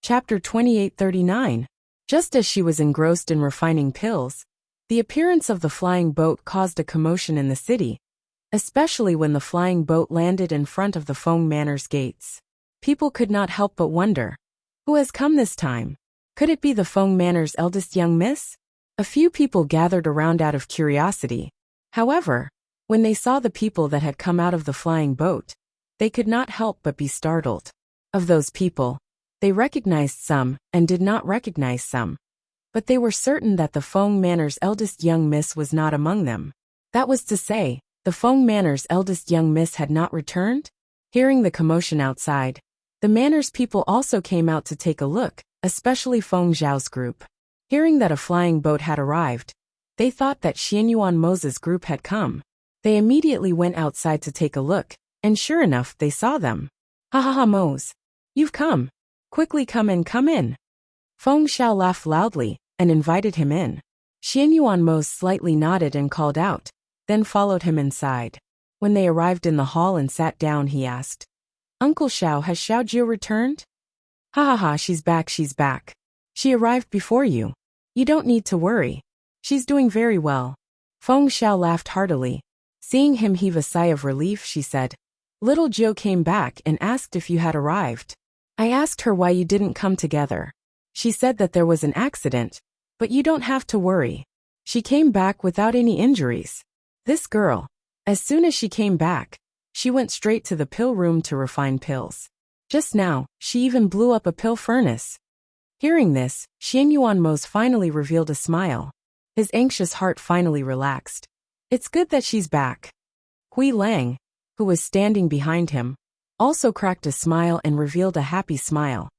Chapter 2839. Just as she was engrossed in refining pills, the appearance of the flying boat caused a commotion in the city, especially when the flying boat landed in front of the Feng Manor's gates. People could not help but wonder, who has come this time? Could it be the Feng Manor's eldest young miss? A few people gathered around out of curiosity. However, when they saw the people that had come out of the flying boat, they could not help but be startled. Of those people, they recognized some and did not recognize some. But they were certain that the Feng Manor's eldest young miss was not among them. That was to say, the Feng Manor's eldest young miss had not returned? Hearing the commotion outside, the Manor's people also came out to take a look, especially Feng Zhao's group. Hearing that a flying boat had arrived, they thought that Xianyuan Mo's group had come. They immediately went outside to take a look, and sure enough they saw them. "Ha ha ha, Mose. You've come. Quickly come in, come in." Feng Zhao laughed loudly and invited him in. Xianyuan Mo slightly nodded and called out, then followed him inside. When they arrived in the hall and sat down, he asked, "Uncle Xiao, has Xiao Jiu returned?" "Ha ha ha, she's back, she's back. She arrived before you. You don't need to worry. She's doing very well." Feng Zhao laughed heartily. Seeing him heave a sigh of relief, she said, "Little Jiu came back and asked if you had arrived. I asked her why you didn't come together. She said that there was an accident, but you don't have to worry. She came back without any injuries." This girl, as soon as she came back, she went straight to the pill room to refine pills. Just now, she even blew up a pill furnace. Hearing this, Xianyuan Mo finally revealed a smile. His anxious heart finally relaxed. It's good that she's back. Hui Lang, who was standing behind him, also cracked a smile and revealed a happy smile.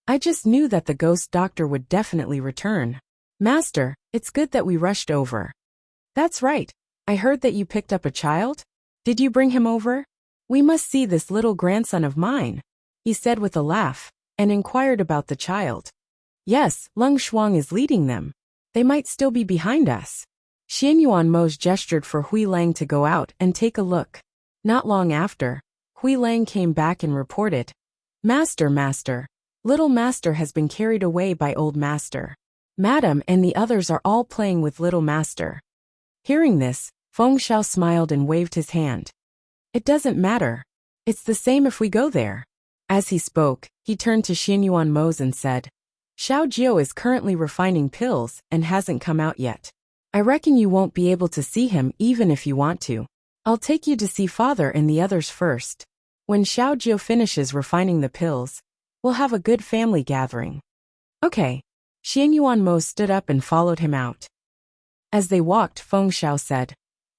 "I just knew that the ghost doctor would definitely return. Master, it's good that we rushed over." "That's right. I heard that you picked up a child? Did you bring him over? We must see this little grandson of mine," he said with a laugh, and inquired about the child. "Yes, Lung Shuang is leading them. They might still be behind us." Xianyuan Mo gestured for Hui Lang to go out and take a look. Not long after, Hui Lang came back and reported, Master, little master has been carried away by old master. Madam and the others are all playing with little master." Hearing this, Feng Zhao smiled and waved his hand. "It doesn't matter. It's the same if we go there." As he spoke, he turned to Xianyuan Mo and said, "Xiao Jiu is currently refining pills and hasn't come out yet. I reckon you won't be able to see him even if you want to. I'll take you to see father and the others first. When Xiao Jiu finishes refining the pills, we'll have a good family gathering." "Okay." Xianyuan Mo stood up and followed him out. As they walked, Feng Zhao said,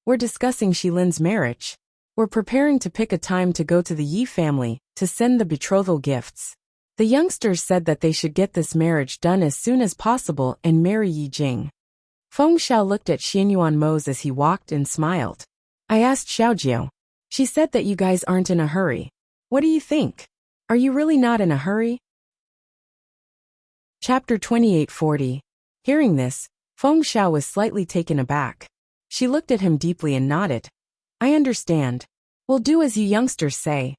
"We're discussing Xilin's marriage. We're preparing to pick a time to go to the Yi family to send the betrothal gifts. The youngsters said that they should get this marriage done as soon as possible and marry Yi Jing." Feng Zhao looked at Xianyuan Mo as he walked and smiled. "I asked Xiao Jiu. She said that you guys aren't in a hurry. What do you think? Are you really not in a hurry?" Chapter 2840. Hearing this, Feng Zhao was slightly taken aback. She looked at him deeply and nodded. "I understand. We'll do as you youngsters say."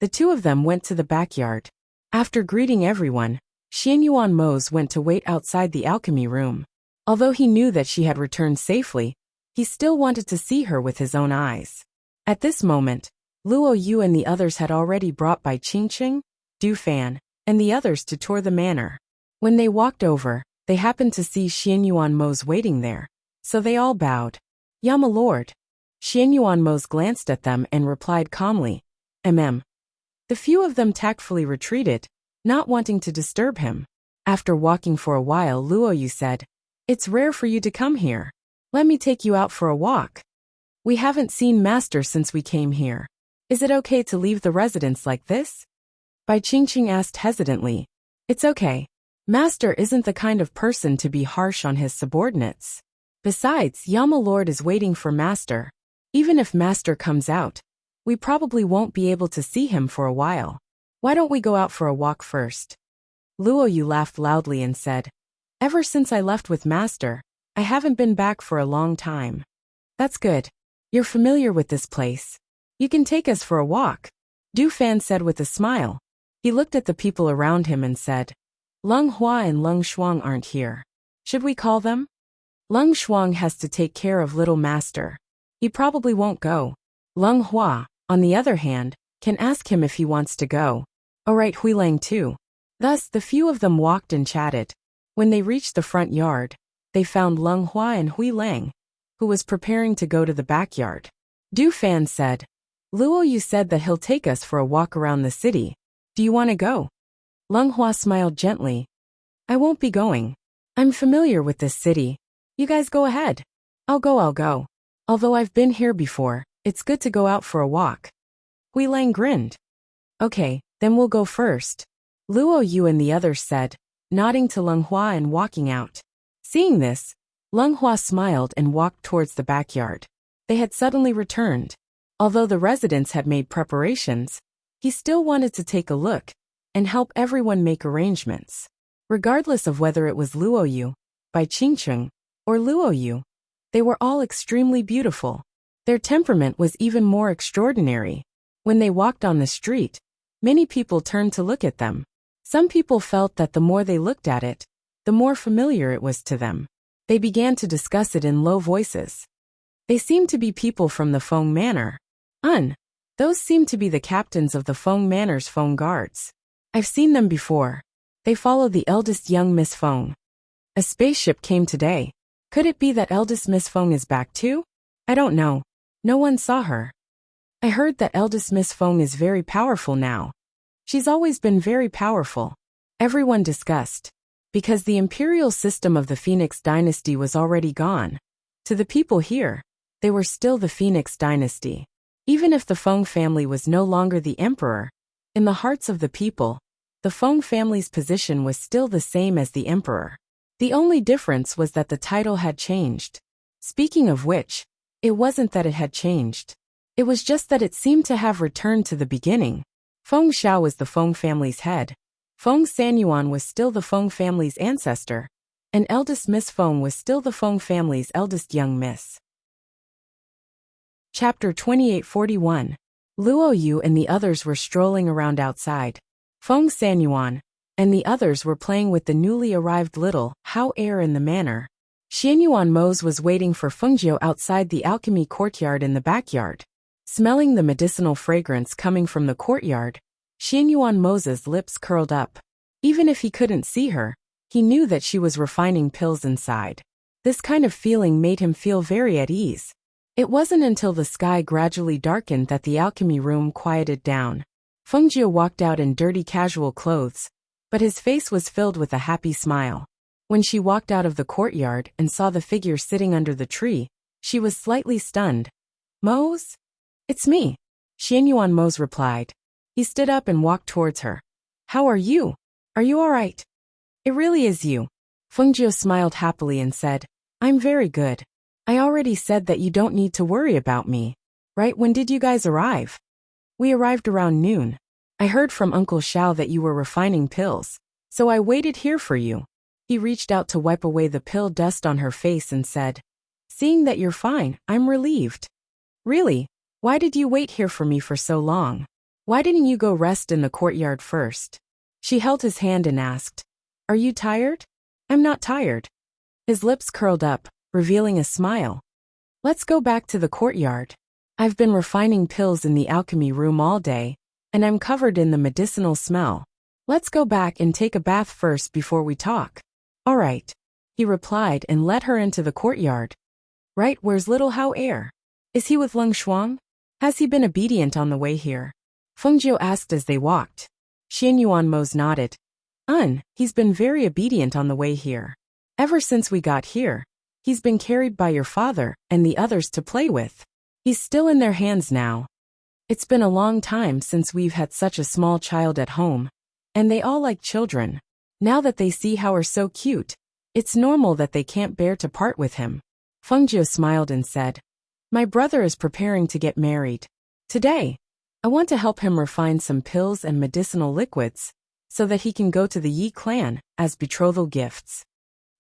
The two of them went to the backyard. After greeting everyone, Xianyuan Mo went to wait outside the alchemy room. Although he knew that she had returned safely, he still wanted to see her with his own eyes. At this moment, Luo Yu and the others had already brought by Qingqing, Du Fan, and the others to tour the manor. When they walked over, they happened to see Xianyuan Mo waiting there, so they all bowed. "Ya my lord." Xianyuan Mo glanced at them and replied calmly, "Mm." The few of them tactfully retreated, not wanting to disturb him. After walking for a while, Luo Yu said, "It's rare for you to come here. Let me take you out for a walk. We haven't seen master since we came here. Is it okay to leave the residence like this?" Bai Qingqing asked hesitantly. "It's okay. Master isn't the kind of person to be harsh on his subordinates. Besides, Yama Lord is waiting for master. Even if master comes out, we probably won't be able to see him for a while. Why don't we go out for a walk first?" Luo Yu laughed loudly and said, "Ever since I left with master, I haven't been back for a long time." "That's good. You're familiar with this place. You can take us for a walk," Du Fan said with a smile. He looked at the people around him and said, Leng Hua and Leng Shuang aren't here. Should we call them? Leng Shuang has to take care of little master. He probably won't go. Leng Hua, on the other hand, can ask him if he wants to go. Alright, Huilang too. Thus, the few of them walked and chatted. When they reached the front yard, they found Leng Hua and Huilang, who was preparing to go to the backyard. Du Fan said, Luo Yu said that he'll take us for a walk around the city. Do you want to go? Leng Hua smiled gently. I won't be going. I'm familiar with this city. You guys go ahead. I'll go. Although I've been here before, it's good to go out for a walk. Huilang grinned. Okay, then we'll go first. Luo Yu and the others said, nodding to Leng Hua and walking out. Seeing this, Leng Hua smiled and walked towards the backyard. They had suddenly returned. Although the residents had made preparations, he still wanted to take a look and help everyone make arrangements. Regardless of whether it was Luo Yu, Bai Qingcheng, or Luo Yu, they were all extremely beautiful. Their temperament was even more extraordinary. When they walked on the street, many people turned to look at them. Some people felt that the more they looked at it, the more familiar it was to them. They began to discuss it in low voices. They seemed to be people from the Feng Manor. Those seemed to be the captains of the Feng Manor's Feng Guards. I've seen them before. They follow the eldest young Miss Feng. A spaceship came today. Could it be that eldest Miss Feng is back too? I don't know. No one saw her. I heard that eldest Miss Feng is very powerful now. She's always been very powerful. Everyone discussed. Because the imperial system of the Phoenix dynasty was already gone. To the people here, they were still the Phoenix dynasty. Even if the Feng family was no longer the emperor, in the hearts of the people, the Feng family's position was still the same as the emperor. The only difference was that the title had changed. Speaking of which, it wasn't that it had changed. It was just that it seemed to have returned to the beginning. Feng Xiao was the Feng family's head. Feng Sanyuan was still the Feng family's ancestor, and eldest Miss Feng was still the Feng family's eldest young miss. Chapter 2841. Luo Yu and the others were strolling around outside. Feng Sanyuan and the others were playing with the newly arrived little Hao heir in the manor. Xianyuan Mose was waiting for Fengjiu outside the alchemy courtyard in the backyard. Smelling the medicinal fragrance coming from the courtyard, Xianyuan Mose's lips curled up. Even if he couldn't see her, he knew that she was refining pills inside. This kind of feeling made him feel very at ease. It wasn't until the sky gradually darkened that the alchemy room quieted down. Fengjiu walked out in dirty casual clothes, but his face was filled with a happy smile. When she walked out of the courtyard and saw the figure sitting under the tree, she was slightly stunned. Mose? It's me. Xianyuan Mose replied. He stood up and walked towards her. How are you? Are you all right? It really is you. Fengjiu smiled happily and said, I'm very good. I already said that you don't need to worry about me. Right, when did you guys arrive? We arrived around noon. I heard from Uncle Xiao that you were refining pills, so I waited here for you. He reached out to wipe away the pill dust on her face and said, Seeing that you're fine, I'm relieved. Really? Why did you wait here for me for so long? Why didn't you go rest in the courtyard first? She held his hand and asked, Are you tired? I'm not tired. His lips curled up, revealing a smile. Let's go back to the courtyard. I've been refining pills in the alchemy room all day, and I'm covered in the medicinal smell. Let's go back and take a bath first before we talk. All right, he replied and led her into the courtyard. Right, where's little Hao heir? Is he with Leng Shuang? Has he been obedient on the way here? Fengjiu asked as they walked. Xianyuan Mose nodded. He's been very obedient on the way here. Ever since we got here, he's been carried by your father and the others to play with. He's still in their hands now. It's been a long time since we've had such a small child at home, and they all like children. Now that they see how are so cute, it's normal that they can't bear to part with him. Fengjiu smiled and said, My brother is preparing to get married. Today, I want to help him refine some pills and medicinal liquids, so that he can go to the Yi clan as betrothal gifts.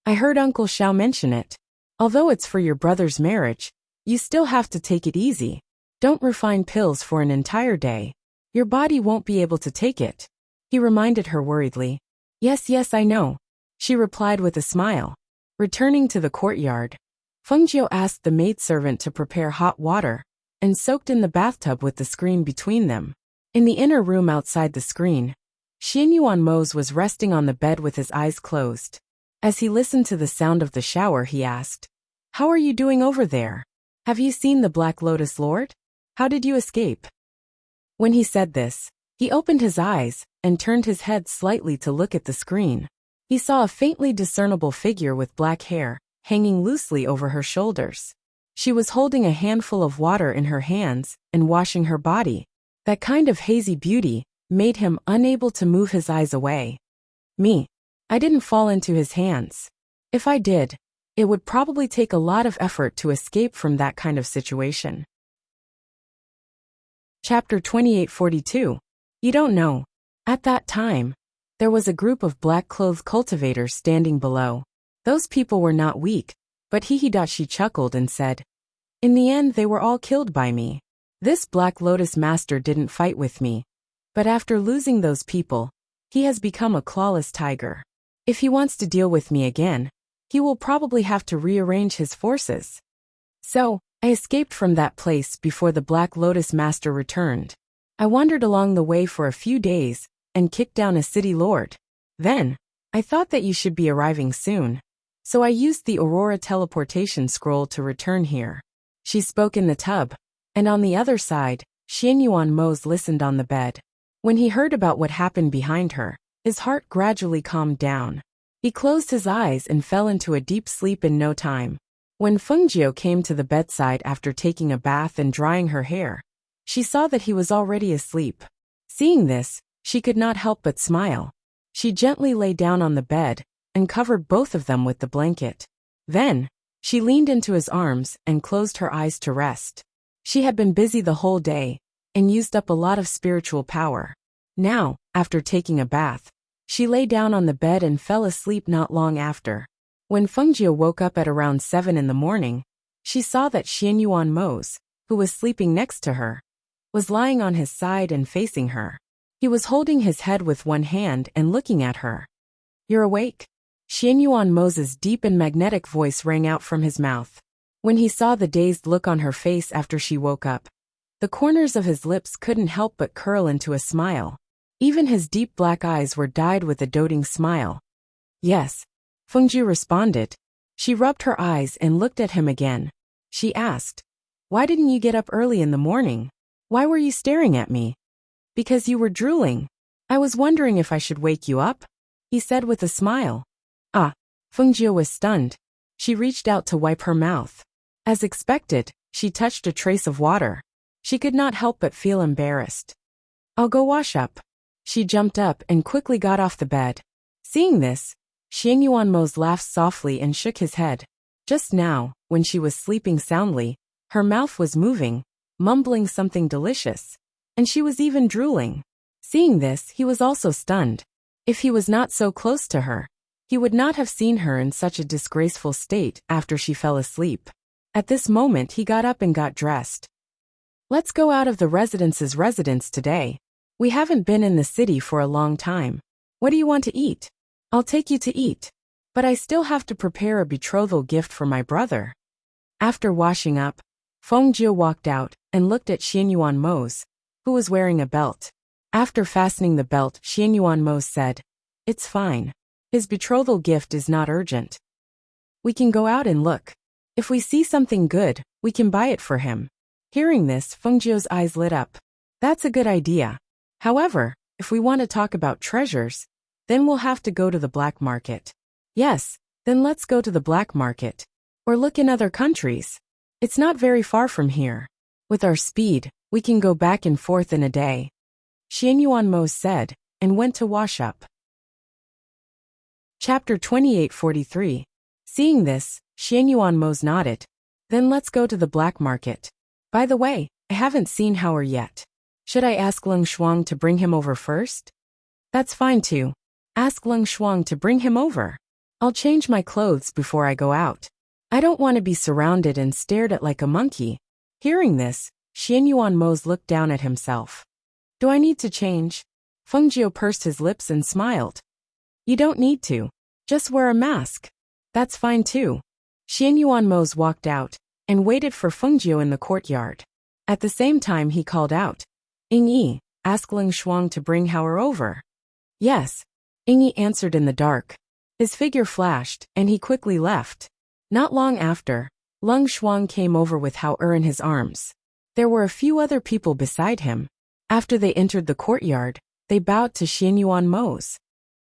I heard Uncle Xiao mention it. Although it's for your brother's marriage, you still have to take it easy. Don't refine pills for an entire day. Your body won't be able to take it. He reminded her worriedly. Yes, yes, I know, she replied with a smile. Returning to the courtyard, Fengjiu asked the maidservant to prepare hot water and soaked in the bathtub with the screen between them. In the inner room outside the screen, Xianyuan Mose was resting on the bed with his eyes closed. As he listened to the sound of the shower, he asked, "How are you doing over there? Have you seen the Black Lotus Lord? How did you escape?" When he said this, he opened his eyes and turned his head slightly to look at the screen. He saw a faintly discernible figure with black hair, hanging loosely over her shoulders. She was holding a handful of water in her hands and washing her body. That kind of hazy beauty made him unable to move his eyes away. Me. I didn't fall into his hands. If I did, it would probably take a lot of effort to escape from that kind of situation. Chapter 2842. You don't know. At that time, there was a group of black-clothed cultivators standing below. Those people were not weak, but Hihidashi chuckled and said, "In the end they were all killed by me. This Black Lotus master didn't fight with me. But after losing those people, he has become a clawless tiger. If he wants to deal with me again, he will probably have to rearrange his forces." So, I escaped from that place before the Black Lotus master returned. I wandered along the way for a few days and kicked down a city lord. Then, I thought that you should be arriving soon. So I used the Aurora teleportation scroll to return here. She spoke in the tub, and on the other side, Xianyuan Mose listened on the bed. When he heard about what happened behind her, his heart gradually calmed down. He closed his eyes and fell into a deep sleep in no time. When Fengjiu came to the bedside after taking a bath and drying her hair, she saw that he was already asleep. Seeing this, she could not help but smile. She gently lay down on the bed and covered both of them with the blanket. Then, she leaned into his arms and closed her eyes to rest. She had been busy the whole day and used up a lot of spiritual power. Now, after taking a bath, she lay down on the bed and fell asleep not long after. When Fengjiu woke up at around 7 in the morning, she saw that Xianyuan Mose, who was sleeping next to her, was lying on his side and facing her. He was holding his head with one hand and looking at her. "You're awake?" Xianyuan Mose's deep and magnetic voice rang out from his mouth. When he saw the dazed look on her face after she woke up, the corners of his lips couldn't help but curl into a smile. Even his deep black eyes were dyed with a doting smile. "Yes," Fengjiu responded. She rubbed her eyes and looked at him again. She asked, "Why didn't you get up early in the morning? Why were you staring at me?" "Because you were drooling. I was wondering if I should wake you up," he said with a smile. "Ah." Fengjiu was stunned. She reached out to wipe her mouth. As expected, she touched a trace of water. She could not help but feel embarrassed. "I'll go wash up." She jumped up and quickly got off the bed. Seeing this, Xianyuan Mose laughed softly and shook his head. Just now, when she was sleeping soundly, her mouth was moving, mumbling something delicious, and she was even drooling. Seeing this, he was also stunned. If he was not so close to her, he would not have seen her in such a disgraceful state after she fell asleep. At this moment, he got up and got dressed. "Let's go out of the residence today. We haven't been in the city for a long time. What do you want to eat? I'll take you to eat. But I still have to prepare a betrothal gift for my brother." After washing up, Fengjiu walked out and looked at Xianyuan Mose, who was wearing a belt. After fastening the belt, Xianyuan Mose said, "It's fine. His betrothal gift is not urgent. We can go out and look. If we see something good, we can buy it for him." Hearing this, Fengjiu's eyes lit up. "That's a good idea. However, if we want to talk about treasures, then we'll have to go to the black market." "Yes, then let's go to the black market. Or look in other countries. It's not very far from here. With our speed, we can go back and forth in a day," Xianyuan Mose said, and went to wash up. Chapter 2843. Seeing this, Xianyuan Mose nodded. "Then let's go to the black market. By the way, I haven't seen Howard yet. Should I ask Leng Shuang to bring him over first?" "That's fine too. Ask Leng Shuang to bring him over. I'll change my clothes before I go out. I don't want to be surrounded and stared at like a monkey." Hearing this, Xianyuan Mose looked down at himself. "Do I need to change?" Fengjiu pursed his lips and smiled. You don't need to. Just wear a mask. That's fine too. Xian Yuanmo's walked out and waited for Fengjiu in the courtyard. At the same time he called out, Ying Yi, ask Leng Shuang to bring Hao over. Yes. Ying Yi answered in the dark. His figure flashed, and he quickly left. Not long after, Leng Shuang came over with Hao in his arms. There were a few other people beside him. After they entered the courtyard, they bowed to Xian Yuanmo's.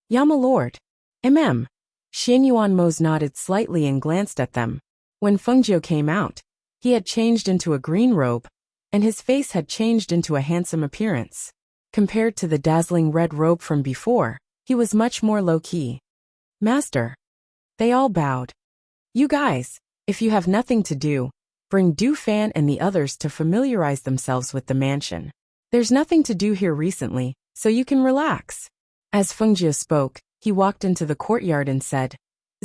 Ya my lord. Mm. Xian Yuanmo's nodded slightly and glanced at them. When Fengjiu came out, he had changed into a green robe, and his face had changed into a handsome appearance. Compared to the dazzling red robe from before, he was much more low-key. Master. They all bowed. You guys, if you have nothing to do, bring Du Fan and the others to familiarize themselves with the mansion. There's nothing to do here recently, so you can relax. As Fengjiu spoke, he walked into the courtyard and said,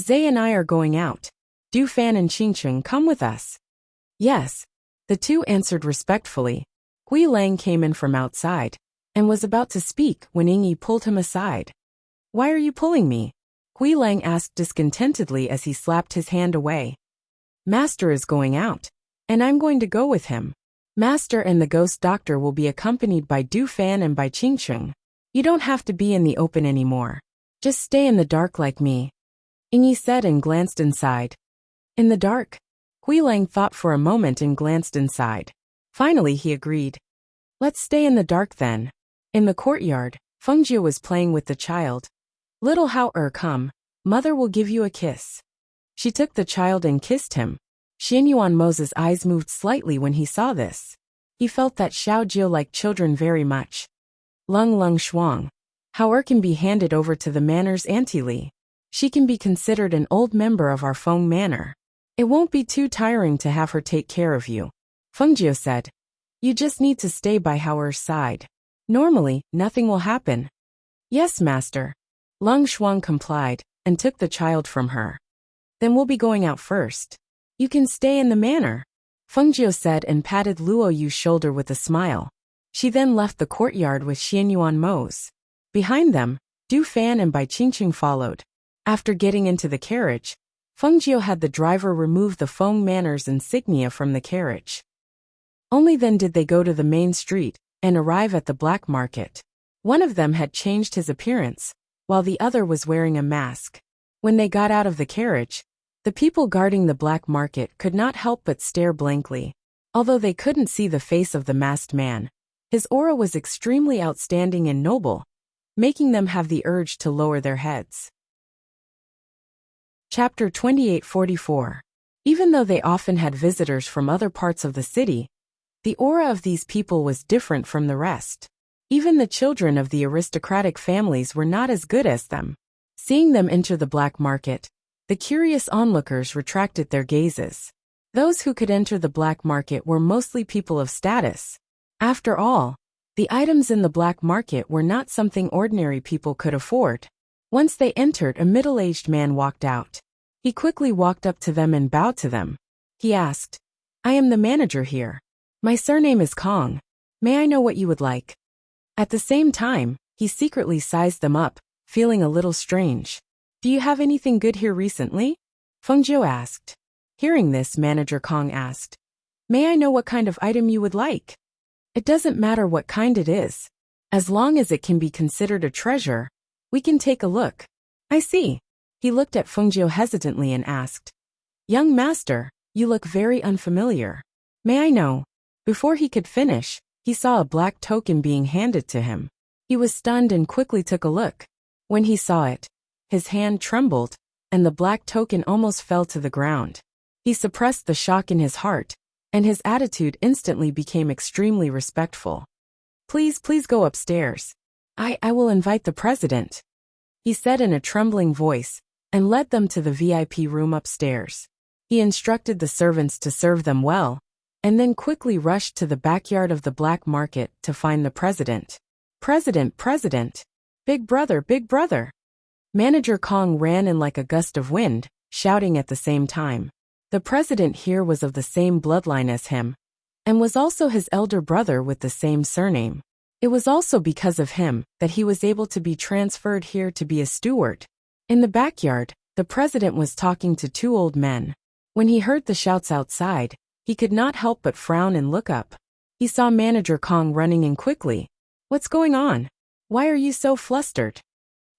Zai and I are going out. Du Fan and Qingqing come with us. Yes. The two answered respectfully. Gui Lang came in from outside and was about to speak when Ying Yi pulled him aside. Why are you pulling me? Gui Lang asked discontentedly as he slapped his hand away. Master is going out, and I'm going to go with him. Master and the ghost doctor will be accompanied by Du Fan and by Qingqing. You don't have to be in the open anymore. Just stay in the dark like me. Ying Yi said and glanced inside. In the dark? Gui Lang thought for a moment and glanced inside. Finally he agreed. Let's stay in the dark then. In the courtyard, Fengjiu was playing with the child. Little Hao come, mother will give you a kiss. She took the child and kissed him. Xian Yuanmo's eyes moved slightly when he saw this. He felt that Xiao Jiu liked children very much. Leng Shuang. Hao can be handed over to the manor's Auntie Li. She can be considered an old member of our Feng manor. It won't be too tiring to have her take care of you. Fengjiu said. You just need to stay by Hao's side. Normally, nothing will happen. Yes, master. Leng Shuang complied and took the child from her. Then we'll be going out first. You can stay in the manor, Fengjiu said and patted Luo Yu's shoulder with a smile. She then left the courtyard with Xian Yuanmo's. Behind them, Du Fan and Bai Qingqing followed. After getting into the carriage, Fengjiu had the driver remove the Feng Manor's insignia from the carriage. Only then did they go to the main street and arrive at the black market. One of them had changed his appearance, while the other was wearing a mask. When they got out of the carriage, the people guarding the black market could not help but stare blankly. Although they couldn't see the face of the masked man, his aura was extremely outstanding and noble, making them have the urge to lower their heads. Chapter 2844. Even though they often had visitors from other parts of the city, the aura of these people was different from the rest. Even the children of the aristocratic families were not as good as them. Seeing them enter the black market, the curious onlookers retracted their gazes. Those who could enter the black market were mostly people of status. After all, the items in the black market were not something ordinary people could afford. Once they entered, a middle-aged man walked out. He quickly walked up to them and bowed to them. He asked, I am the manager here. My surname is Kong. May I know what you would like? At the same time, he secretly sized them up, feeling a little strange. Do you have anything good here recently? Fengjiu asked. Hearing this, Manager Kong asked, May I know what kind of item you would like? It doesn't matter what kind it is. As long as it can be considered a treasure, we can take a look. I see. He looked at Fengjiu hesitantly and asked, Young master, you look very unfamiliar. May I know? Before he could finish, he saw a black token being handed to him. He was stunned and quickly took a look. When he saw it, his hand trembled, and the black token almost fell to the ground. He suppressed the shock in his heart, and his attitude instantly became extremely respectful. Please go upstairs. I will invite the president, he said in a trembling voice, and led them to the VIP room upstairs. He instructed the servants to serve them well, and then quickly rushed to the backyard of the black market to find the president. President, big brother. Manager Kong ran in like a gust of wind, shouting at the same time. The president here was of the same bloodline as him, and was also his elder brother with the same surname. It was also because of him that he was able to be transferred here to be a steward. In the backyard, the president was talking to two old men. When he heard the shouts outside, he could not help but frown and look up. He saw Manager Kong running in quickly. "What's going on? Why are you so flustered?"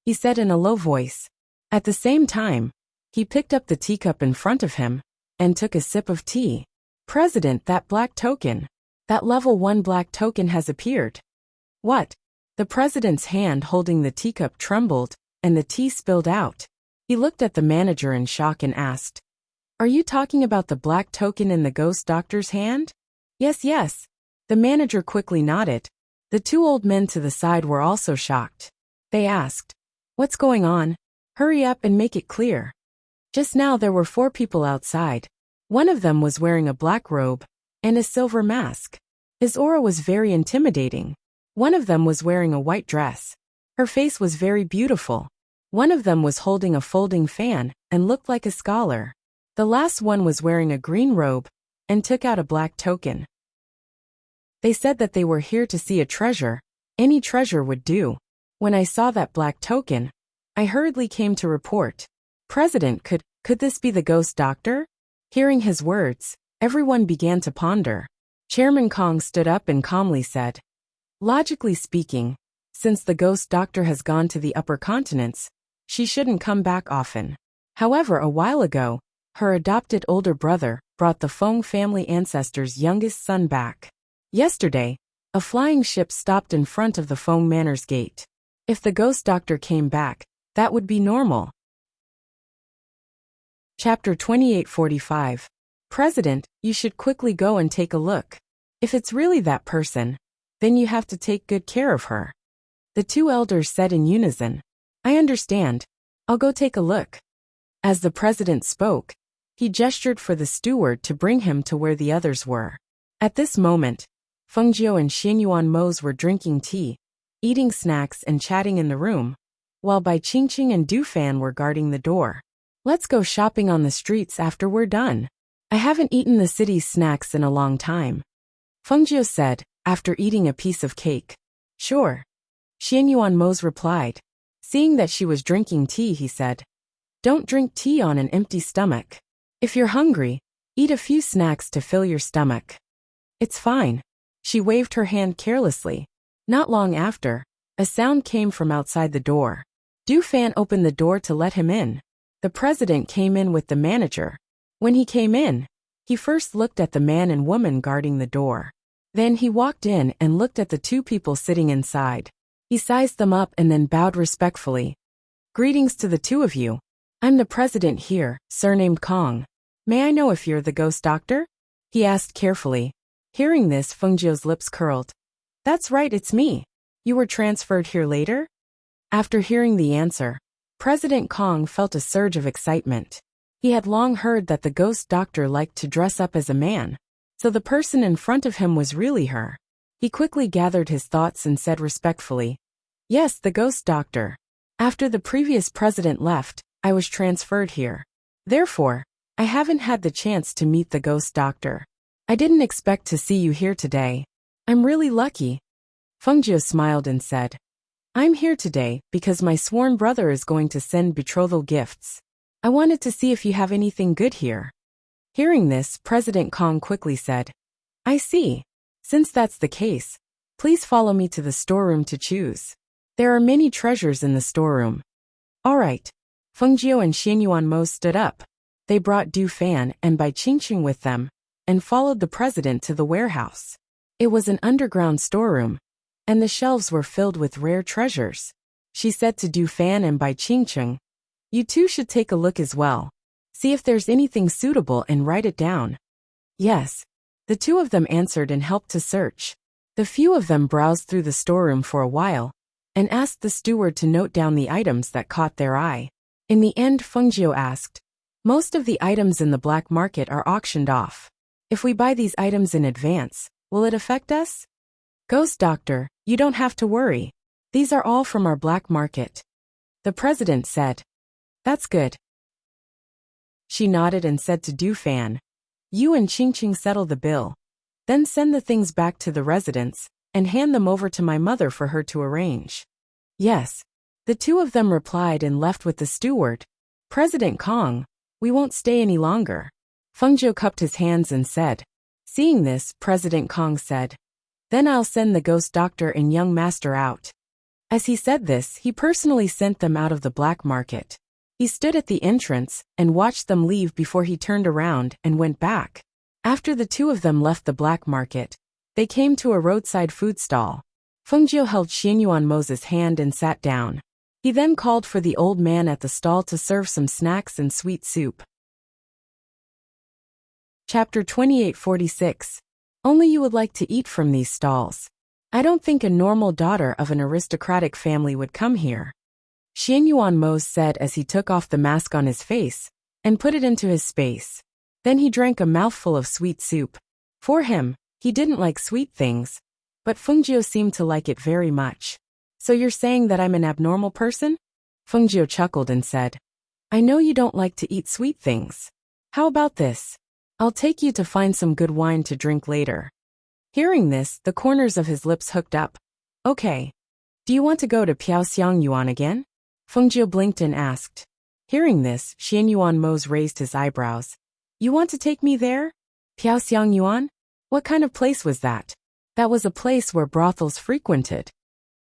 he said in a low voice. At the same time, he picked up the teacup in front of him and took a sip of tea. "President, that black token. That level 1 black token has appeared." "What?" The president's hand holding the teacup trembled, and the tea spilled out. He looked at the manager in shock and asked, "Are you talking about the black token in the ghost doctor's hand?" "Yes, yes." The manager quickly nodded. The two old men to the side were also shocked. They asked, "What's going on? Hurry up and make it clear." Just now there were 4 people outside. One of them was wearing a black robe and a silver mask. His aura was very intimidating. One of them was wearing a white dress. Her face was very beautiful. One of them was holding a folding fan and looked like a scholar. The last one was wearing a green robe and took out a black token. They said that they were here to see a treasure. Any treasure would do. When I saw that black token, I hurriedly came to report. "President, could this be the ghost doctor?" Hearing his words, everyone began to ponder. Chairman Kong stood up and calmly said, "Logically speaking, since the ghost doctor has gone to the upper continents, she shouldn't come back often. However, a while ago, her adopted older brother brought the Feng family ancestor's youngest son back. Yesterday, a flying ship stopped in front of the Feng Manor's gate. If the ghost doctor came back, that would be normal." Chapter 2845. President, you should quickly go and take a look. If it's really that person, then you have to take good care of her. The two elders said in unison, "I understand. I'll go take a look." As the president spoke, he gestured for the steward to bring him to where the others were. At this moment, Fengjiu and Xianyuan Mose were drinking tea, eating snacks and chatting in the room, while Bai Qingqing and Du Fan were guarding the door. "Let's go shopping on the streets after we're done. I haven't eaten the city's snacks in a long time," Fengjiu said, after eating a piece of cake. "Sure." Xianyuan Mose replied. Seeing that she was drinking tea, he said, "Don't drink tea on an empty stomach. If you're hungry, eat a few snacks to fill your stomach." "It's fine." She waved her hand carelessly. Not long after, a sound came from outside the door. Du Fan opened the door to let him in. The president came in with the manager. When he came in, he first looked at the man and woman guarding the door. Then he walked in and looked at the 2 people sitting inside. He sized them up and then bowed respectfully. "Greetings to the 2 of you. I'm the president here, surnamed Kong. May I know if you're the ghost doctor?" he asked carefully. Hearing this, Fengjiu's lips curled. "That's right, it's me. You were transferred here later?" After hearing the answer, President Kong felt a surge of excitement. He had long heard that the ghost doctor liked to dress up as a man, so the person in front of him was really her. He quickly gathered his thoughts and said respectfully, "Yes, the ghost doctor. After the previous president left, I was transferred here. Therefore, I haven't had the chance to meet the ghost doctor. I didn't expect to see you here today. I'm really lucky." Fengjiu smiled and said, "I'm here today because my sworn brother is going to send betrothal gifts. I wanted to see if you have anything good here." Hearing this, President Kong quickly said, "I see. Since that's the case, please follow me to the storeroom to choose. There are many treasures in the storeroom." "All right." Fengjiu and Xianyuan Mose stood up. They brought Du Fan and Bai Qingqing with them, and followed the president to the warehouse. It was an underground storeroom, and the shelves were filled with rare treasures. She said to Du Fan and Bai Qingqing, "You two should take a look as well. See if there's anything suitable and write it down." "Yes." The 2 of them answered and helped to search. The few of them browsed through the storeroom for a while, and asked the steward to note down the items that caught their eye. In the end, Fengjiu asked, "Most of the items in the black market are auctioned off. If we buy these items in advance, will it affect us?" "Ghost Doctor, you don't have to worry. These are all from our black market," the president said. "That's good." She nodded and said to Du Fan, "You and Qingqing settle the bill. Then send the things back to the residence, and hand them over to my mother for her to arrange. Yes. The two of them replied and left with the steward. President Kong, we won't stay any longer. Fengjiu cupped his hands and said. Seeing this, President Kong said, then I'll send the ghost doctor and young master out. As he said this, he personally sent them out of the black market. He stood at the entrance and watched them leave before he turned around and went back. After the two of them left the black market, they came to a roadside food stall. Fengjiu held Xianyuan Mo's hand and sat down. He then called for the old man at the stall to serve some snacks and sweet soup. Chapter 2846. Only you would like to eat from these stalls. I don't think a normal daughter of an aristocratic family would come here. Xianyuan Mo said as he took off the mask on his face and put it into his space. Then he drank a mouthful of sweet soup. For him, he didn't like sweet things, but Fengjiu seemed to like it very much. So you're saying that I'm an abnormal person? Fengjiu chuckled and said, I know you don't like to eat sweet things. How about this? I'll take you to find some good wine to drink later. Hearing this, the corners of his lips hooked up. Okay. Do you want to go to Piaoxiangyuan again? Fengjiu blinked and asked. Hearing this, Xianyuan Mo's raised his eyebrows. You want to take me there? Piaoxiangyuan? What kind of place was that? That was a place where brothels frequented.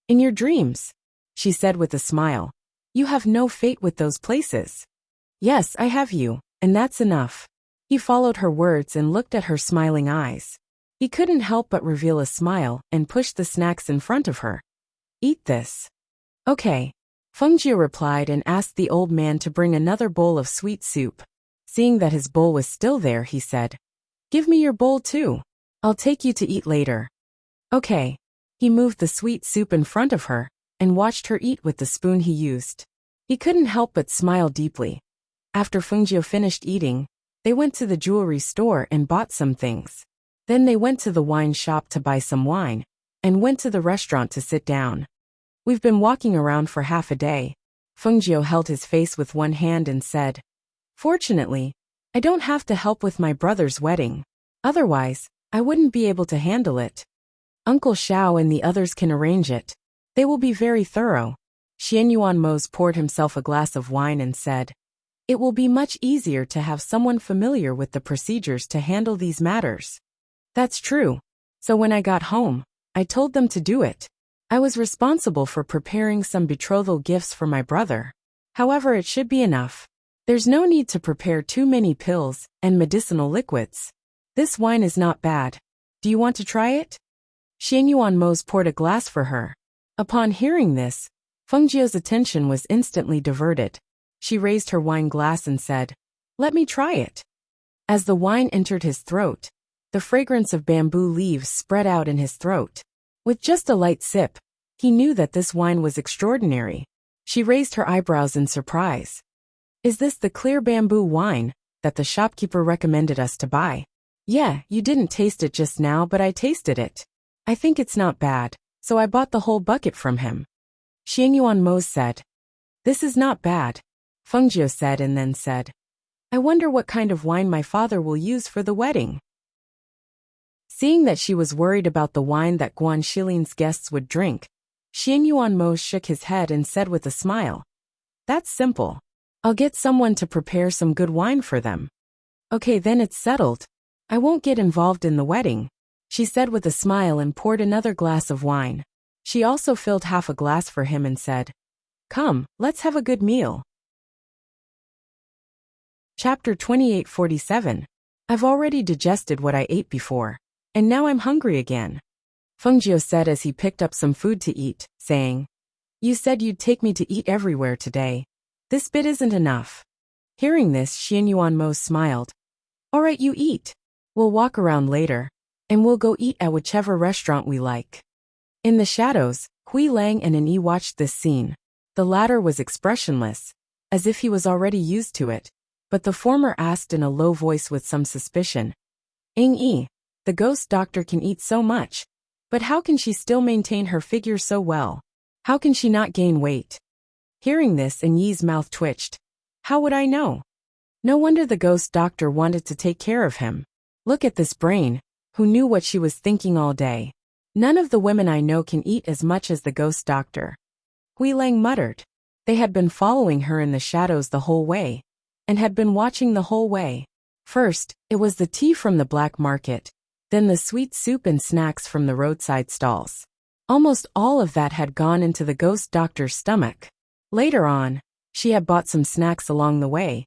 In your dreams, she said with a smile. You have no fate with those places. Yes, I have you, and that's enough. He followed her words and looked at her smiling eyes. He couldn't help but reveal a smile and pushed the snacks in front of her. Eat this. Okay. Fengjiu replied and asked the old man to bring another bowl of sweet soup. Seeing that his bowl was still there, he said, Give me your bowl too. I'll take you to eat later. Okay. He moved the sweet soup in front of her and watched her eat with the spoon he used. He couldn't help but smile deeply. After Fengjiu finished eating, they went to the jewelry store and bought some things. Then they went to the wine shop to buy some wine, and went to the restaurant to sit down. We've been walking around for half a day. Fengjiu held his face with one hand and said, Fortunately, I don't have to help with my brother's wedding. Otherwise, I wouldn't be able to handle it. Uncle Xiao and the others can arrange it. They will be very thorough. Xianyuan Mo poured himself a glass of wine and said, It will be much easier to have someone familiar with the procedures to handle these matters. That's true. So when I got home, I told them to do it. I was responsible for preparing some betrothal gifts for my brother. However, it should be enough. There's no need to prepare too many pills and medicinal liquids. This wine is not bad. Do you want to try it? Xianyuan Mo poured a glass for her. Upon hearing this, Fengjiu's attention was instantly diverted. She raised her wine glass and said, Let me try it. As the wine entered his throat, the fragrance of bamboo leaves spread out in his throat. With just a light sip, he knew that this wine was extraordinary. She raised her eyebrows in surprise. Is this the clear bamboo wine that the shopkeeper recommended us to buy? Yeah, you didn't taste it just now, but I tasted it. I think it's not bad, so I bought the whole bucket from him. Xianyuan Mo said. This is not bad. Fengjiu said and then said, I wonder what kind of wine my father will use for the wedding. Seeing that she was worried about the wine that Guan Shilin's guests would drink, Xianyuan Mo shook his head and said with a smile, That's simple. I'll get someone to prepare some good wine for them. Okay, then it's settled. I won't get involved in the wedding, she said with a smile and poured another glass of wine. She also filled half a glass for him and said, Come, let's have a good meal. Chapter 2847. I've already digested what I ate before, and now I'm hungry again. Fengjiu said as he picked up some food to eat, saying, You said you'd take me to eat everywhere today. This bit isn't enough. Hearing this, Xianyuan Mo smiled. All right, you eat. We'll walk around later, and we'll go eat at whichever restaurant we like. In the shadows, Hui Lang and An Yi watched this scene. The latter was expressionless, as if he was already used to it, but the former asked in a low voice with some suspicion. An Yi, the ghost doctor can eat so much, but how can she still maintain her figure so well? How can she not gain weight? Hearing this, An Yi's mouth twitched. How would I know? No wonder the ghost doctor wanted to take care of him. Look at this brain, who knew what she was thinking all day. None of the women I know can eat as much as the ghost doctor. Hui Lang muttered. They had been following her in the shadows the whole way, and had been watching the whole way. First, it was the tea from the black market, then the sweet soup and snacks from the roadside stalls. Almost all of that had gone into the ghost doctor's stomach. Later on, she had bought some snacks along the way,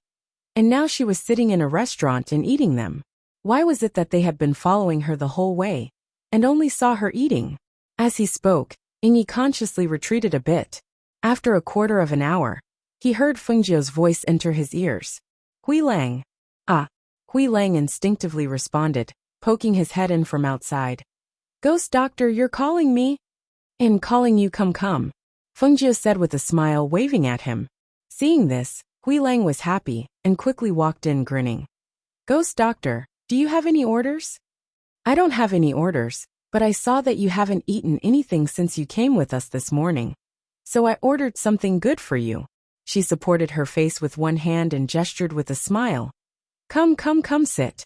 and now she was sitting in a restaurant and eating them. Why was it that they had been following her the whole way, and only saw her eating? As he spoke, Yingyi consciously retreated a bit. After a quarter of an hour, he heard Fengjiu's voice enter his ears. Hui Lang. Ah. Hui Lang instinctively responded, poking his head in from outside. Ghost doctor, you're calling me? In calling you, come. Fengjiu said with a smile, waving at him. Seeing this, Hui Lang was happy, and quickly walked in grinning. Ghost doctor, do you have any orders? I don't have any orders, but I saw that you haven't eaten anything since you came with us this morning. So I ordered something good for you. She supported her face with one hand and gestured with a smile. Come, sit.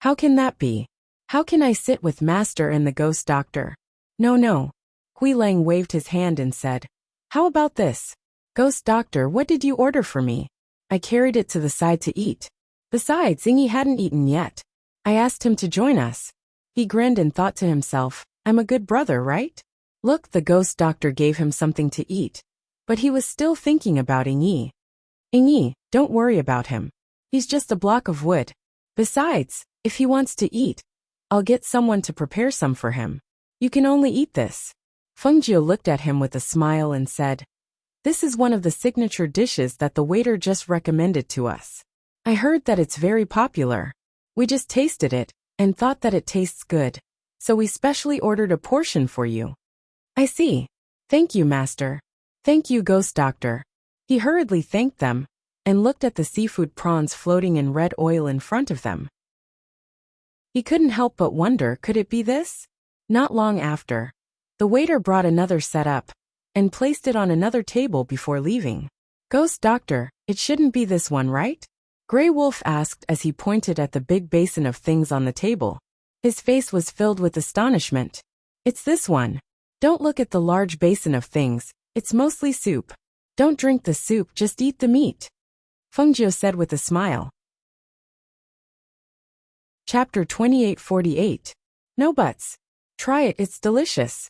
How can that be? How can I sit with Master and the ghost doctor? No. Hui Lang waved his hand and said, How about this? Ghost doctor, what did you order for me? I carried it to the side to eat. Besides, Yingyi hadn't eaten yet. I asked him to join us. He grinned and thought to himself, I'm a good brother, right? Look, the ghost doctor gave him something to eat. But he was still thinking about Yingyi. Yingyi, don't worry about him. He's just a block of wood. Besides, if he wants to eat, I'll get someone to prepare some for him. You can only eat this. Fengjiu looked at him with a smile and said, This is one of the signature dishes that the waiter just recommended to us. I heard that it's very popular. We just tasted it, and thought that it tastes good. So we specially ordered a portion for you. I see. Thank you, Master. Thank you, Ghost Doctor. He hurriedly thanked them, and looked at the seafood prawns floating in red oil in front of them. He couldn't help but wonder, could it be this? Not long after, the waiter brought another set up, and placed it on another table before leaving. Ghost Doctor, it shouldn't be this one, right? Grey Wolf asked as he pointed at the big basin of things on the table. His face was filled with astonishment. It's this one. Don't look at the large basin of things, it's mostly soup. Don't drink the soup, just eat the meat. Fengjiu said with a smile. Chapter 2848. No buts. Try it, it's delicious.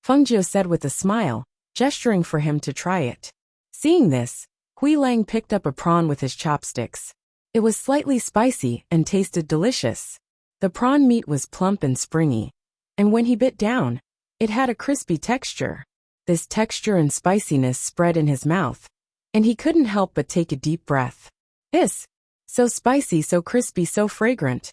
Fengjiu said with a smile, gesturing for him to try it. Seeing this, Hui Lang picked up a prawn with his chopsticks. It was slightly spicy and tasted delicious. The prawn meat was plump and springy, and when he bit down, it had a crispy texture. This texture and spiciness spread in his mouth, and he couldn't help but take a deep breath. So spicy, so crispy, so fragrant.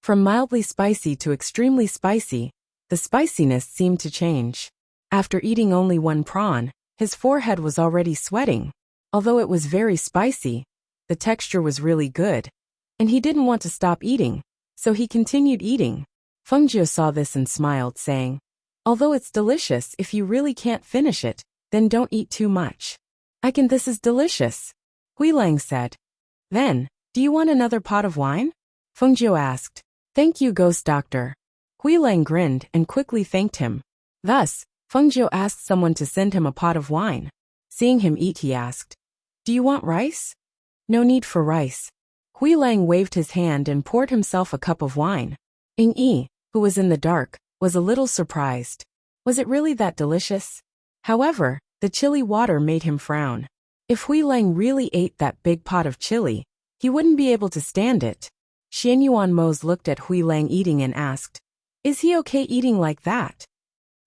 From mildly spicy to extremely spicy, the spiciness seemed to change. After eating only one prawn, his forehead was already sweating. Although it was very spicy, the texture was really good, and he didn't want to stop eating, so he continued eating. Fengjiu saw this and smiled, saying, Although it's delicious, if you really can't finish it, then don't eat too much. This is delicious. Hui Lang said. Then, do you want another pot of wine? Fengjiu asked. Thank you, Ghost Doctor. Hui Lang grinned and quickly thanked him. Thus, Fengjiu asked someone to send him a pot of wine. Seeing him eat, he asked, Do you want rice? No need for rice. Hui Lang waved his hand and poured himself a cup of wine. Yingyi, who was in the dark, was a little surprised. Was it really that delicious? However, the chili water made him frown. If Hui Lang really ate that big pot of chili, he wouldn't be able to stand it. Xian Yuan Mose looked at Hui Lang eating and asked, Is he okay eating like that?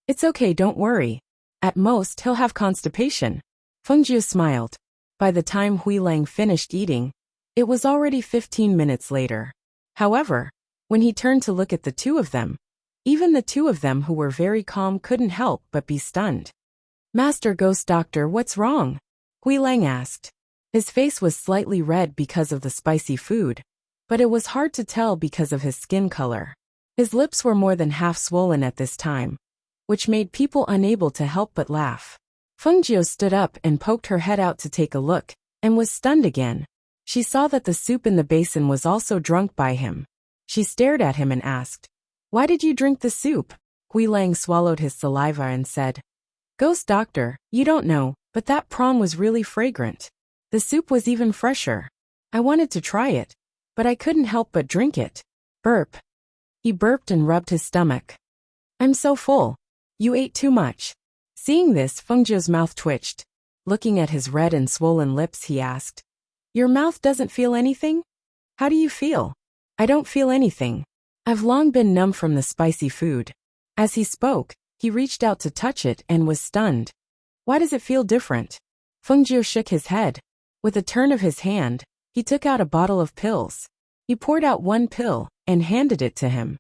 It's okay, don't worry. At most, he'll have constipation. Fengjiu smiled. By the time Hui Lang finished eating, it was already 15 minutes later. However, when he turned to look at the two of them, even the two of them who were very calm couldn't help but be stunned. Master Ghost Doctor, what's wrong? Hui Lang asked. His face was slightly red because of the spicy food, but it was hard to tell because of his skin color. His lips were more than half swollen at this time, which made people unable to help but laugh. Fengjiu stood up and poked her head out to take a look, and was stunned again. She saw that the soup in the basin was also drunk by him. She stared at him and asked, Why did you drink the soup? Hui Lang swallowed his saliva and said, "Ghost doctor, you don't know, but that prawn was really fragrant. The soup was even fresher. I wanted to try it, but I couldn't help but drink it." Burp. He burped and rubbed his stomach. "I'm so full. You ate too much." Seeing this, Fengjiu's mouth twitched. Looking at his red and swollen lips, he asked, "Your mouth doesn't feel anything? How do you feel?" "I don't feel anything. I've long been numb from the spicy food." As he spoke, he reached out to touch it and was stunned. "Why does it feel different?" Fengjiu shook his head. With a turn of his hand, he took out a bottle of pills. He poured out one pill and handed it to him.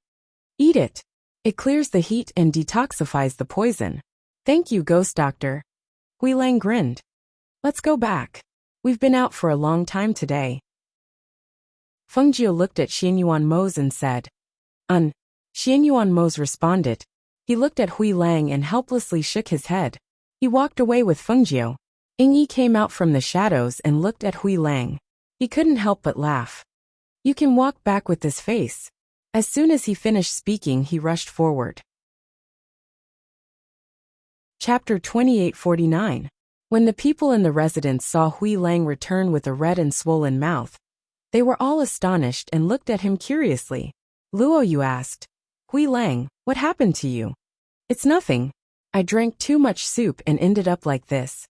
"Eat it. It clears the heat and detoxifies the poison." "Thank you, Ghost Doctor." Hui Lang grinned. "Let's go back. We've been out for a long time today." Fengjiu looked at Xianyuan Mose and said, Xianyuan Mose responded. He looked at Hui Lang and helplessly shook his head. He walked away with Fengjiu. Yingyi came out from the shadows and looked at Hui Lang. He couldn't help but laugh. "You can walk back with this face." As soon as he finished speaking, he rushed forward. Chapter 2849. When the people in the residence saw Hui Lang return with a red and swollen mouth, they were all astonished and looked at him curiously. "Luo," you asked. "Hui Lang, what happened to you?" "It's nothing. I drank too much soup and ended up like this,"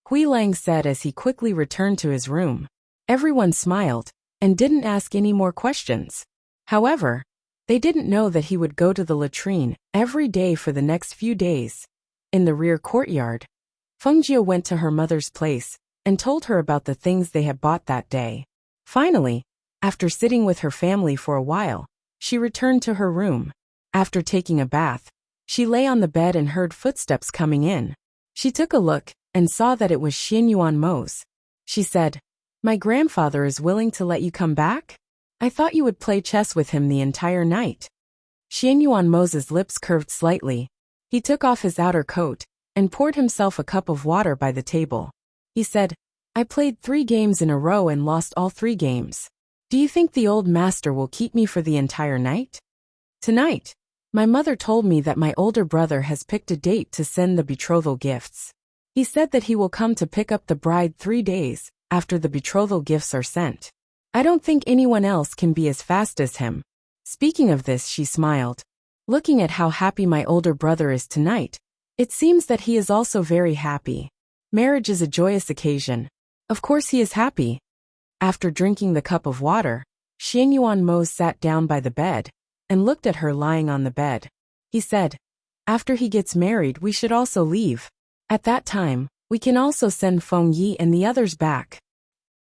Hui Lang said as he quickly returned to his room. Everyone smiled and didn't ask any more questions. However, they didn't know that he would go to the latrine every day for the next few days. In the rear courtyard, Fengjiu went to her mother's place and told her about the things they had bought that day. Finally, after sitting with her family for a while, she returned to her room. After taking a bath, she lay on the bed and heard footsteps coming in. She took a look and saw that it was Xianyuan Mose. She said, "My grandfather is willing to let you come back? I thought you would play chess with him the entire night." Xianyuan Mose's lips curved slightly. He took off his outer coat and poured himself a cup of water by the table. He said, "I played 3 games in a row and lost all 3 games. Do you think the old master will keep me for the entire night?" "Tonight, my mother told me that my older brother has picked a date to send the betrothal gifts. He said that he will come to pick up the bride 3 days after the betrothal gifts are sent. I don't think anyone else can be as fast as him." Speaking of this, she smiled. "Looking at how happy my older brother is tonight, it seems that he is also very happy. Marriage is a joyous occasion. Of course he is happy." After drinking the cup of water, Xianyuan Mose sat down by the bed and looked at her lying on the bed. He said, "After he gets married, we should also leave. At that time, we can also send Feng Yi and the others back."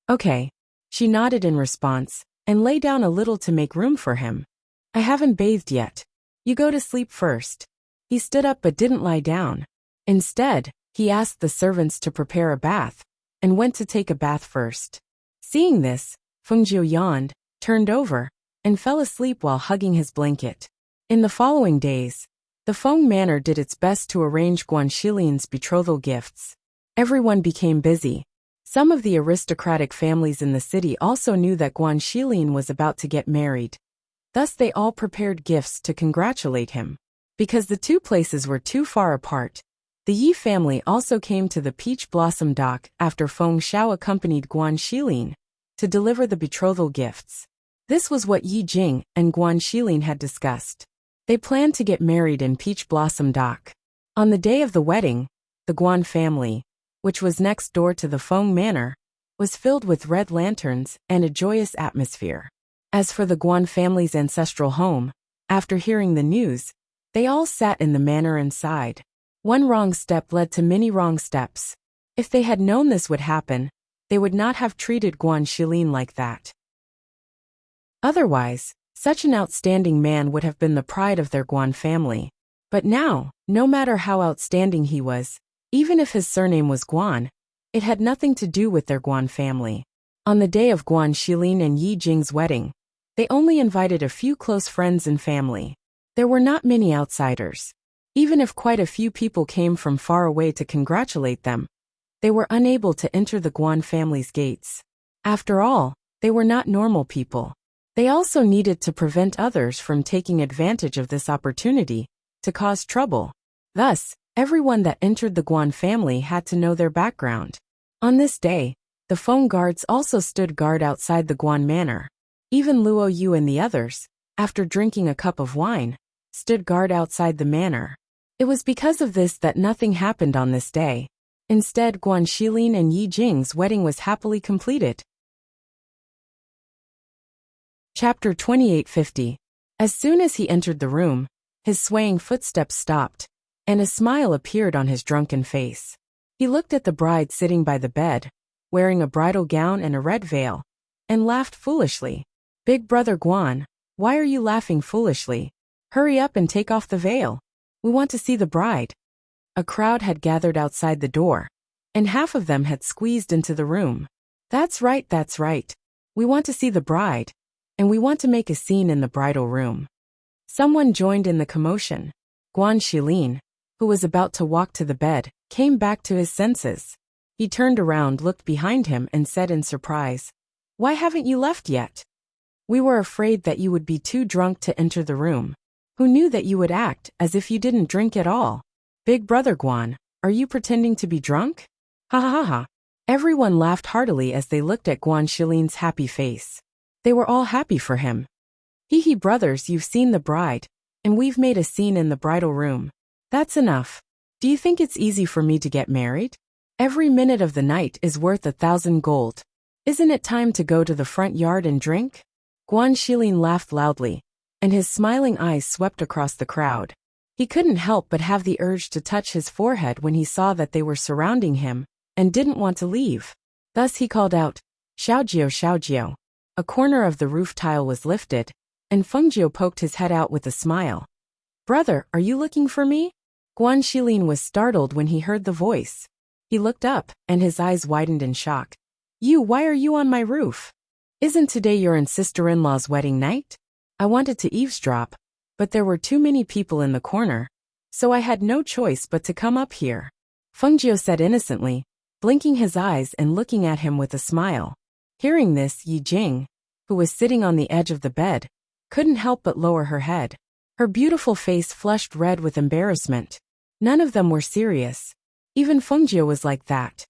"Okay." She nodded in response and lay down a little to make room for him. "I haven't bathed yet. You go to sleep first." He stood up but didn't lie down. Instead, he asked the servants to prepare a bath and went to take a bath first. Seeing this, Fengjiu yawned, turned over, and fell asleep while hugging his blanket. In the following days, the Feng Manor did its best to arrange Guan Shilin's betrothal gifts. Everyone became busy. Some of the aristocratic families in the city also knew that Guan Shilin was about to get married. Thus they all prepared gifts to congratulate him. Because the 2 places were too far apart, the Yi family also came to the Peach Blossom Dock after Feng Xiao accompanied Guan Shilin to deliver the betrothal gifts. This was what Yi Jing and Guan Shilin had discussed. They planned to get married in Peach Blossom Dock. On the day of the wedding, the Guan family, which was next door to the Feng Manor, was filled with red lanterns and a joyous atmosphere. As for the Guan family's ancestral home, after hearing the news, they all sat in the manor and sighed. One wrong step led to many wrong steps. If they had known this would happen, they would not have treated Guan Shilin like that. Otherwise, such an outstanding man would have been the pride of their Guan family. But now, no matter how outstanding he was, even if his surname was Guan, it had nothing to do with their Guan family. On the day of Guan Shilin and Yi Jing's wedding, they only invited a few close friends and family. There were not many outsiders. Even if quite a few people came from far away to congratulate them, they were unable to enter the Guan family's gates. After all, they were not normal people. They also needed to prevent others from taking advantage of this opportunity to cause trouble. Thus, everyone that entered the Guan family had to know their background. On this day, the Feng guards also stood guard outside the Guan manor. Even Luo Yu and the others, after drinking a cup of wine, stood guard outside the manor. It was because of this that nothing happened on this day. Instead, Guan Shilin and Yi Jing's wedding was happily completed. Chapter 2850. As soon as he entered the room, his swaying footsteps stopped, and a smile appeared on his drunken face. He looked at the bride sitting by the bed, wearing a bridal gown and a red veil, and laughed foolishly. "Big brother Guan, why are you laughing foolishly? Hurry up and take off the veil. We want to see the bride." A crowd had gathered outside the door, and half of them had squeezed into the room. That's right. We want to see the bride, and we want to make a scene in the bridal room." Someone joined in the commotion. Guan Shilin, who was about to walk to the bed, came back to his senses. He turned around, looked behind him, and said in surprise, "Why haven't you left yet? We were afraid that you would be too drunk to enter the room. Who knew that you would act as if you didn't drink at all? Big brother Guan, are you pretending to be drunk?" Ha ha ha ha. Everyone laughed heartily as they looked at Guan Shilin's happy face. They were all happy for him. Hee brothers, you've seen the bride, and we've made a scene in the bridal room. That's enough. Do you think it's easy for me to get married? Every minute of the night is worth 1,000 gold. Isn't it time to go to the front yard and drink? Guan Shilin laughed loudly, and his smiling eyes swept across the crowd. He couldn't help but have the urge to touch his forehead when he saw that they were surrounding him, and didn't want to leave. Thus he called out, "Xiaojiu, Xiaojiu." A corner of the roof tile was lifted, and Fengjiu poked his head out with a smile. "Brother, are you looking for me?" Guan Shilin was startled when he heard the voice. He looked up, and his eyes widened in shock. Why are you on my roof? Isn't today your and sister-in-law's wedding night?" "I wanted to eavesdrop, but there were too many people in the corner, so I had no choice but to come up here," Fengjiu said innocently, blinking his eyes and looking at him with a smile. Hearing this, Yi Jing, who was sitting on the edge of the bed, couldn't help but lower her head. Her beautiful face flushed red with embarrassment. None of them were serious. Even Fengjiu was like that.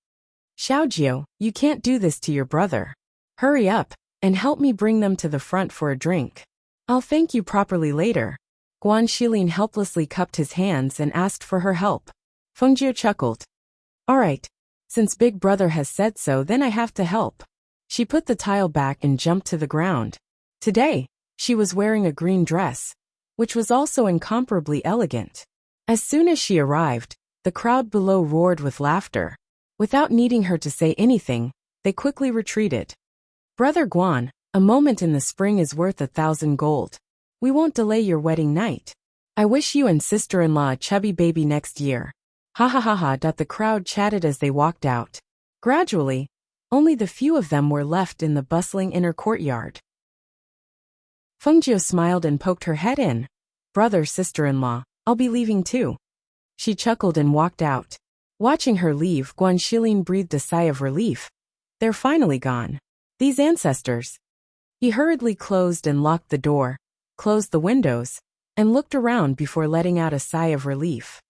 "Xiaojiu, you can't do this to your brother. Hurry up, and help me bring them to the front for a drink. I'll thank you properly later." Guan Shilin helplessly cupped his hands and asked for her help. Fengjiu chuckled. "All right, since Big Brother has said so, then I have to help." She put the tile back and jumped to the ground. Today, she was wearing a green dress, which was also incomparably elegant. As soon as she arrived, the crowd below roared with laughter. Without needing her to say anything, they quickly retreated. "Brother Guan, a moment in the spring is worth 1,000 gold. We won't delay your wedding night. I wish you and sister-in-law a chubby baby next year." Ha ha ha ha. The crowd chatted as they walked out. Gradually, only the few of them were left in the bustling inner courtyard. Fengjiu smiled and poked her head in. "Brother, sister-in-law, I'll be leaving too." She chuckled and walked out. Watching her leave, Guan Shilin breathed a sigh of relief. They're finally gone. These ancestors. He hurriedly closed and locked the door, closed the windows, and looked around before letting out a sigh of relief.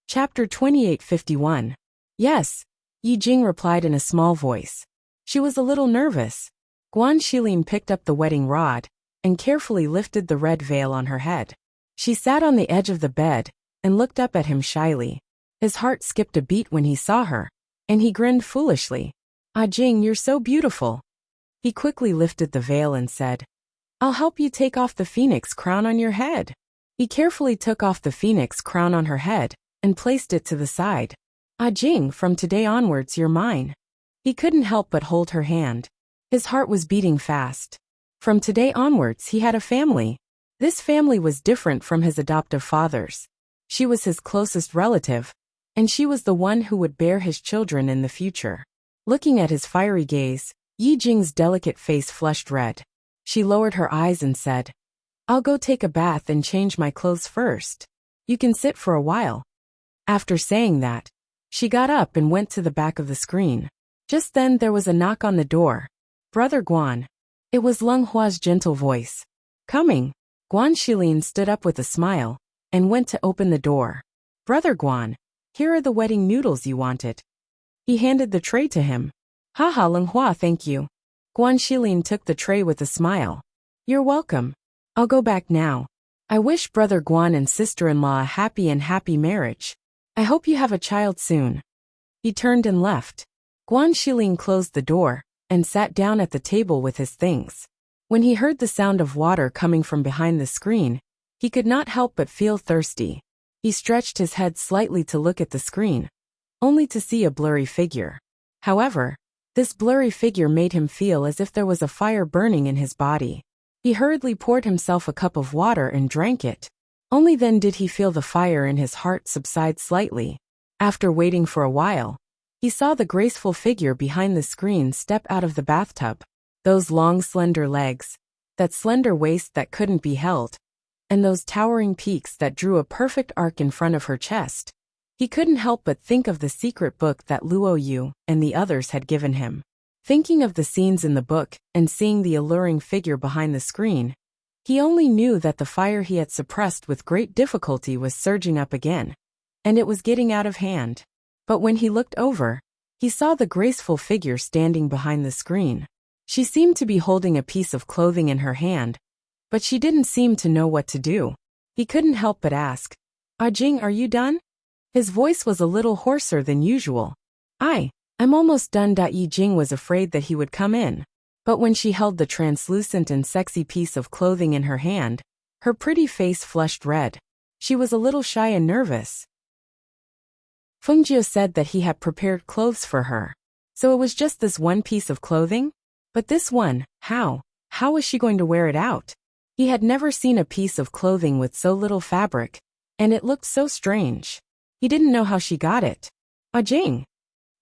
Chapter 2851. "Yes," Yi Jing replied in a small voice. She was a little nervous. Guan Shilin picked up the wedding rod and carefully lifted the red veil on her head. She sat on the edge of the bed and looked up at him shyly. His heart skipped a beat when he saw her, and he grinned foolishly. "Ah Jing, you're so beautiful." He quickly lifted the veil and said, "I'll help you take off the phoenix crown on your head." He carefully took off the phoenix crown on her head and placed it to the side. "Ah Jing, from today onwards you're mine." He couldn't help but hold her hand. His heart was beating fast. From today onwards he had a family. This family was different from his adoptive father's. She was his closest relative, and she was the one who would bear his children in the future. Looking at his fiery gaze, Yi Jing's delicate face flushed red. She lowered her eyes and said, "I'll go take a bath and change my clothes first. You can sit for a while." After saying that, she got up and went to the back of the screen. Just then there was a knock on the door. "Brother Guan." It was Leng Hua's gentle voice. "Coming." Guan Shilin stood up with a smile and went to open the door. Brother Guan, here are the wedding noodles you wanted. He handed the tray to him. Haha Lenghua, thank you. Guan Shilin took the tray with a smile. You're welcome. I'll go back now. I wish Brother Guan and sister-in-law a happy marriage. I hope you have a child soon. He turned and left. Guan Shilin closed the door and sat down at the table with his things. When he heard the sound of water coming from behind the screen, he could not help but feel thirsty. He stretched his head slightly to look at the screen, only to see a blurry figure. However, this blurry figure made him feel as if there was a fire burning in his body. He hurriedly poured himself a cup of water and drank it. Only then did he feel the fire in his heart subside slightly. After waiting for a while, he saw the graceful figure behind the screen step out of the bathtub. Those long slender legs, that slender waist that couldn't be held, and those towering peaks that drew a perfect arc in front of her chest. He couldn't help but think of the secret book that Luo Yu and the others had given him. Thinking of the scenes in the book and seeing the alluring figure behind the screen, he only knew that the fire he had suppressed with great difficulty was surging up again, and it was getting out of hand. But when he looked over, he saw the graceful figure standing behind the screen. She seemed to be holding a piece of clothing in her hand, but she didn't seem to know what to do. He couldn't help but ask, Jing, are you done? His voice was a little hoarser than usual. I'm almost done. Yi Jing was afraid that he would come in, but when she held the translucent and sexy piece of clothing in her hand, her pretty face flushed red. She was a little shy and nervous. Fengjiu said that he had prepared clothes for her. So it was just this one piece of clothing? But this one, how was she going to wear it out? He had never seen a piece of clothing with so little fabric, and it looked so strange. He didn't know how she got it. Jing!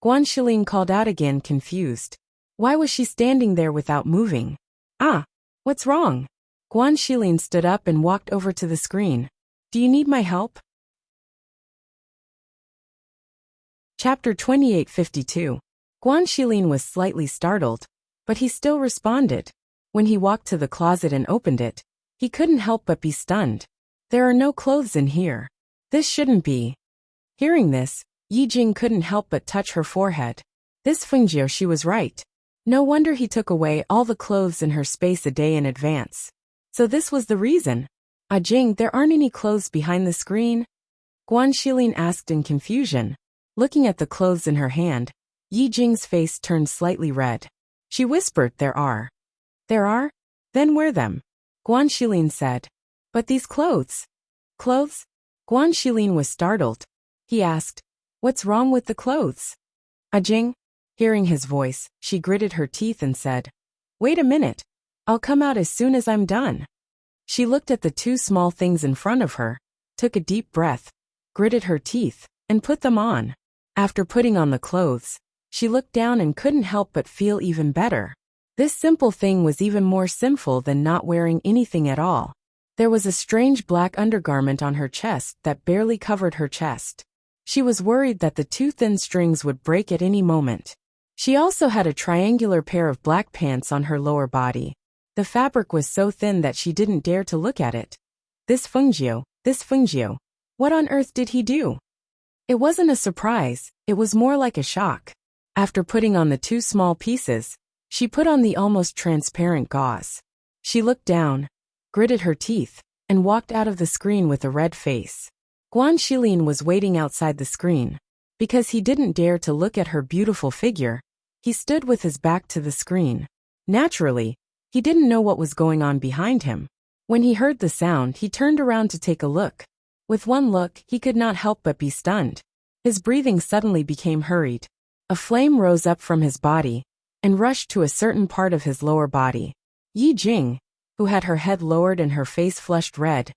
Guan Shilin called out again, confused. Why was she standing there without moving? What's wrong? Guan Shilin stood up and walked over to the screen. Do you need my help? Chapter 2852. Guan Shilin was slightly startled, but he still responded. When he walked to the closet and opened it, he couldn't help but be stunned. There are no clothes in here. This shouldn't be. Hearing this, Yi Jing couldn't help but touch her forehead. This Fengjiu, she was right. No wonder he took away all the clothes in her space a day in advance. So this was the reason. Jing, there aren't any clothes behind the screen? Guan Shilin asked in confusion. Looking at the clothes in her hand, Yi Jing's face turned slightly red. She whispered, There are? Then wear them. Guan Shilin said. But these clothes? Clothes? Guan Shilin was startled. He asked, What's wrong with the clothes? Jing? Hearing his voice, she gritted her teeth and said, Wait a minute. I'll come out as soon as I'm done. She looked at the two small things in front of her, took a deep breath, gritted her teeth, and put them on. After putting on the clothes, she looked down and couldn't help but feel even better. This simple thing was even more sinful than not wearing anything at all. There was a strange black undergarment on her chest that barely covered her chest. She was worried that the two thin strings would break at any moment. She also had a triangular pair of black pants on her lower body. The fabric was so thin that she didn't dare to look at it. This Fengjiu, what on earth did he do? It wasn't a surprise, it was more like a shock. After putting on the two small pieces, she put on the almost transparent gauze. She looked down, gritted her teeth, and walked out of the screen with a red face. Guan Shilin was waiting outside the screen. Because he didn't dare to look at her beautiful figure, he stood with his back to the screen. Naturally, he didn't know what was going on behind him. When he heard the sound, he turned around to take a look. With one look, he could not help but be stunned. His breathing suddenly became hurried. A flame rose up from his body and rushed to a certain part of his lower body. Yi Jing, who had her head lowered and her face flushed red,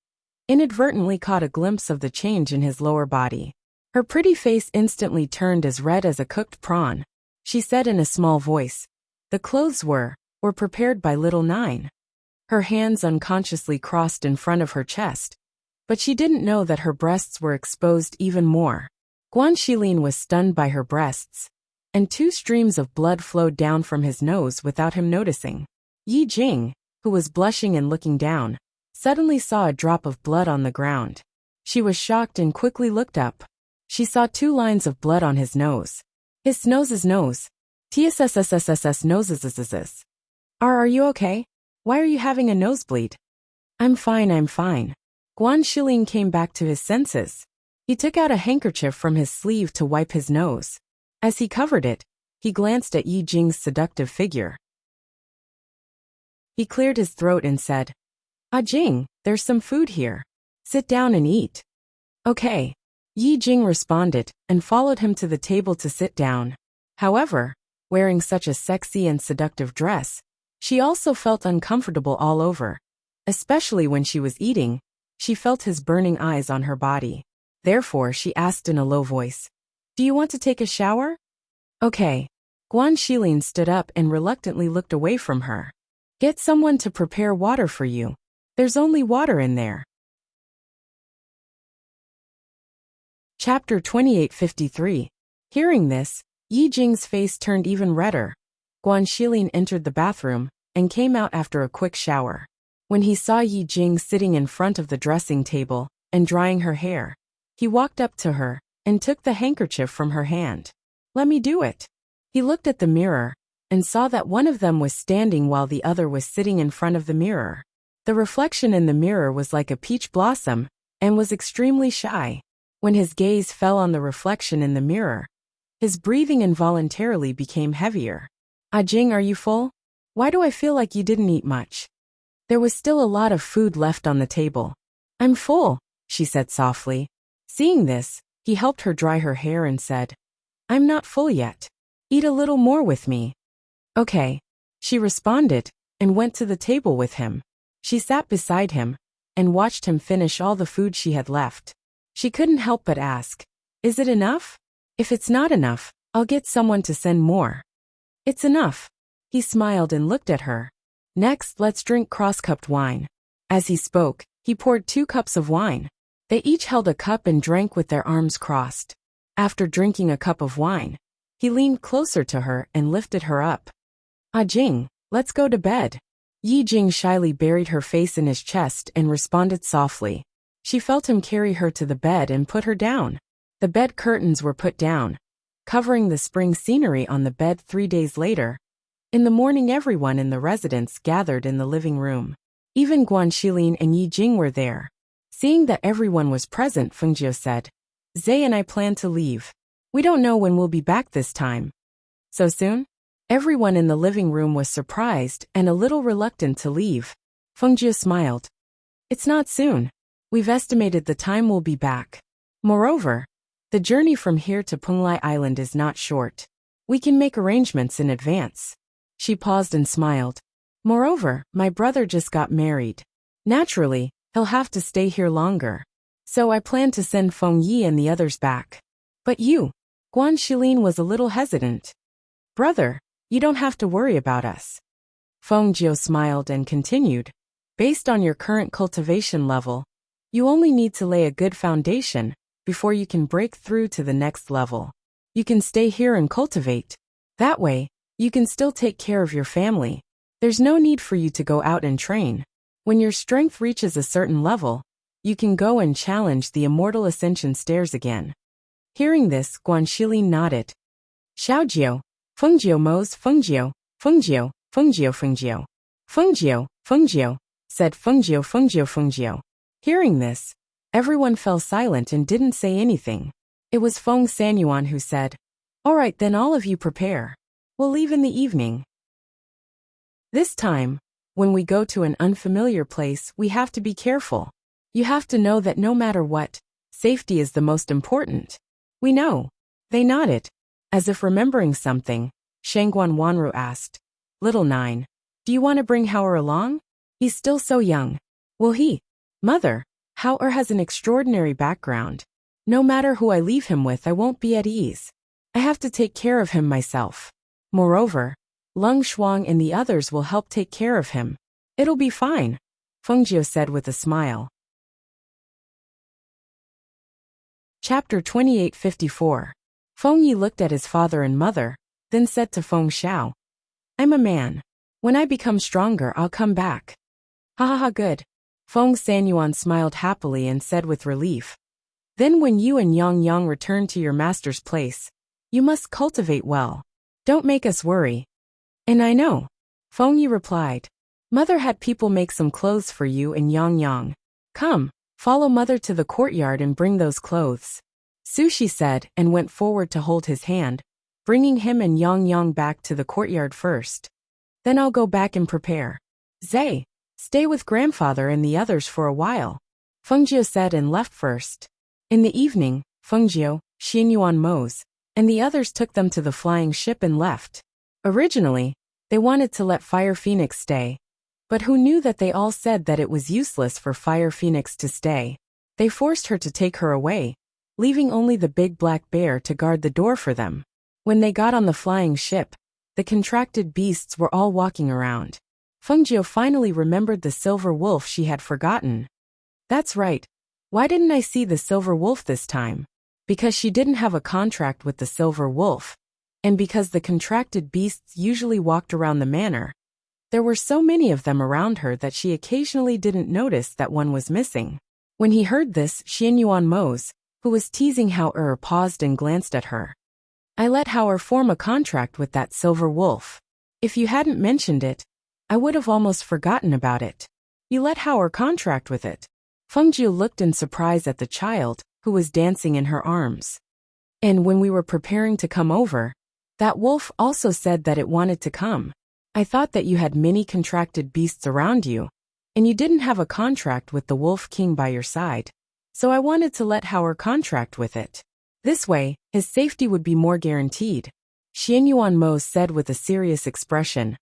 inadvertently caught a glimpse of the change in his lower body. Her pretty face instantly turned as red as a cooked prawn. She said in a small voice, The clothes were prepared by little Nine. Her hands unconsciously crossed in front of her chest, but she didn't know that her breasts were exposed even more. Guan Shilin was stunned by her breasts, and two streams of blood flowed down from his nose without him noticing. Yi Jing, who was blushing and looking down, suddenly saw a drop of blood on the ground. She was shocked and quickly looked up. She saw 2 lines of blood on his nose. His nose. TSSSSSS noses. Are you okay? Why are you having a nosebleed? I'm fine. Guan Shilin came back to his senses. He took out a handkerchief from his sleeve to wipe his nose. As he covered it, he glanced at Yi Jing's seductive figure. He cleared his throat and said, "Ah Jing, there's some food here. Sit down and eat." "Okay." Yi Jing responded and followed him to the table to sit down. However, wearing such a sexy and seductive dress, she also felt uncomfortable all over. Especially when she was eating, she felt his burning eyes on her body. Therefore, she asked in a low voice, "Do you want to take a shower?" "Okay." Guan Shilin stood up and reluctantly looked away from her. "Get someone to prepare water for you. There's only water in there." Chapter 2853. Hearing this, Yi Jing's face turned even redder. Guan Shilin entered the bathroom and came out after a quick shower. When he saw Yi Jing sitting in front of the dressing table and drying her hair, he walked up to her and took the handkerchief from her hand. "Let me do it." He looked at the mirror and saw that one of them was standing while the other was sitting in front of the mirror. The reflection in the mirror was like a peach blossom and was extremely shy. When his gaze fell on the reflection in the mirror, his breathing involuntarily became heavier. "Ah Jing, are you full? Why do I feel like you didn't eat much?" There was still a lot of food left on the table. "I'm full," she said softly. Seeing this, he helped her dry her hair and said, "I'm not full yet. Eat a little more with me." "Okay," she responded and went to the table with him. She sat beside him and watched him finish all the food she had left. She couldn't help but ask, "Is it enough? If it's not enough, I'll get someone to send more." "It's enough." He smiled and looked at her. "Next, let's drink cross-cupped wine." As he spoke, he poured 2 cups of wine. They each held a cup and drank with their arms crossed. After drinking a cup of wine, he leaned closer to her and lifted her up. "Ah Jing, let's go to bed." Yi Jing shyly buried her face in his chest and responded softly. She felt him carry her to the bed and put her down. The bed curtains were put down, covering the spring scenery on the bed. 3 days later, in the morning, everyone in the residence gathered in the living room. Even Guan Shilin and Yi Jing were there. Seeing that everyone was present, Fengjiu said, "Zay and I plan to leave. We don't know when we'll be back this time." "So soon?" Everyone in the living room was surprised and a little reluctant to leave. Fengjiu smiled. "It's not soon. We've estimated the time we'll be back. Moreover, the journey from here to Penglai Island is not short. We can make arrangements in advance." She paused and smiled. "Moreover, my brother just got married. Naturally, he'll have to stay here longer. So I plan to send Feng Yi and the others back." "But you?" Guan Shilin was a little hesitant. "Brother, you don't have to worry about us." Feng Jiu smiled and continued, "Based on your current cultivation level, you only need to lay a good foundation before you can break through to the next level. You can stay here and cultivate. That way, you can still take care of your family. There's no need for you to go out and train. When your strength reaches a certain level, you can go and challenge the immortal ascension stairs again." Hearing this, Guan Shilin nodded. "Xiaojiu, Fengjiu Mo's Fengjiu, Fengjiu, Fengjiu Fengjiu. Fengjiu, said Fengjiu. Hearing this, everyone fell silent and didn't say anything. It was Feng Sanyuan who said, "All right, then all of you prepare. We'll leave in the evening. This time, when we go to an unfamiliar place, we have to be careful. You have to know that no matter what, safety is the most important." "We know." They nodded. As if remembering something, Shangguan Wanru asked, "Little Nine, do you want to bring Hao along? He's still so young." "Will he?" "Mother, Hao has an extraordinary background. No matter who I leave him with, I won't be at ease. I have to take care of him myself. Moreover, Lung Shuang and the others will help take care of him. It'll be fine," Fengjiu said with a smile. Chapter 2854. Feng Yi looked at his father and mother, then said to Feng Xiao, "I'm a man. When I become stronger, I'll come back." "Ha ha ha, good. Feng Sanyuan smiled happily and said with relief. Then when you and Yang Yang return to your master's place, you must cultivate well. Don't make us worry. And I know. Feng Yi replied. Mother had people make some clothes for you and Yang Yang. Come, follow mother to the courtyard and bring those clothes. Sushi said and went forward to hold his hand, bringing him and Yang Yang back to the courtyard first. Then I'll go back and prepare. Zay, stay with grandfather and the others for a while. Fengjie said and left first. In the evening, Fengjie, Xianyuan Mose, and the others took them to the flying ship and left. Originally, they wanted to let Fire Phoenix stay. But who knew that they all said that it was useless for Fire Phoenix to stay. They forced her to take her away, leaving only the big black bear to guard the door for them. When they got on the flying ship, the contracted beasts were all walking around. Fengjie finally remembered the silver wolf she had forgotten. That's right. Why didn't I see the silver wolf this time? Because she didn't have a contract with the silver wolf. And because the contracted beasts usually walked around the manor. There were so many of them around her that she occasionally didn't notice that one was missing. When he heard this, Xianyuan Mose, who was teasing Hao paused and glanced at her. I let Hao form a contract with that silver wolf. If you hadn't mentioned it, I would have almost forgotten about it. You let Hao contract with it. Fengjie looked in surprise at the child, who was dancing in her arms. And when we were preparing to come over, that wolf also said that it wanted to come. I thought that you had many contracted beasts around you, and you didn't have a contract with the Wolf King by your side. So I wanted to let Hao contract with it. This way, his safety would be more guaranteed. Xianyuan Mo said with a serious expression.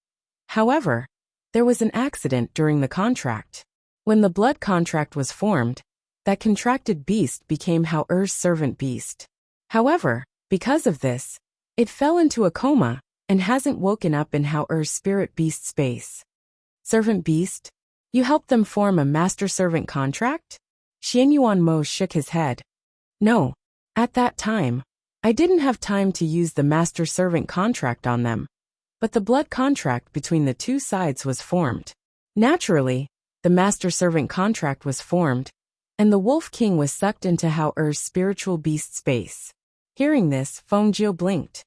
However, there was an accident during the contract. When the blood contract was formed, that contracted beast became Hao's servant beast. However, because of this, it fell into a coma and hasn't woken up in Hao's spirit beast space. Servant beast? You helped them form a master-servant contract? Xianyuan Mo shook his head. No. At that time, I didn't have time to use the master-servant contract on them. But the blood contract between the two sides was formed. Naturally, the master-servant contract was formed, and the Wolf King was sucked into Hao's spiritual beast space. Hearing this, Fengjie blinked.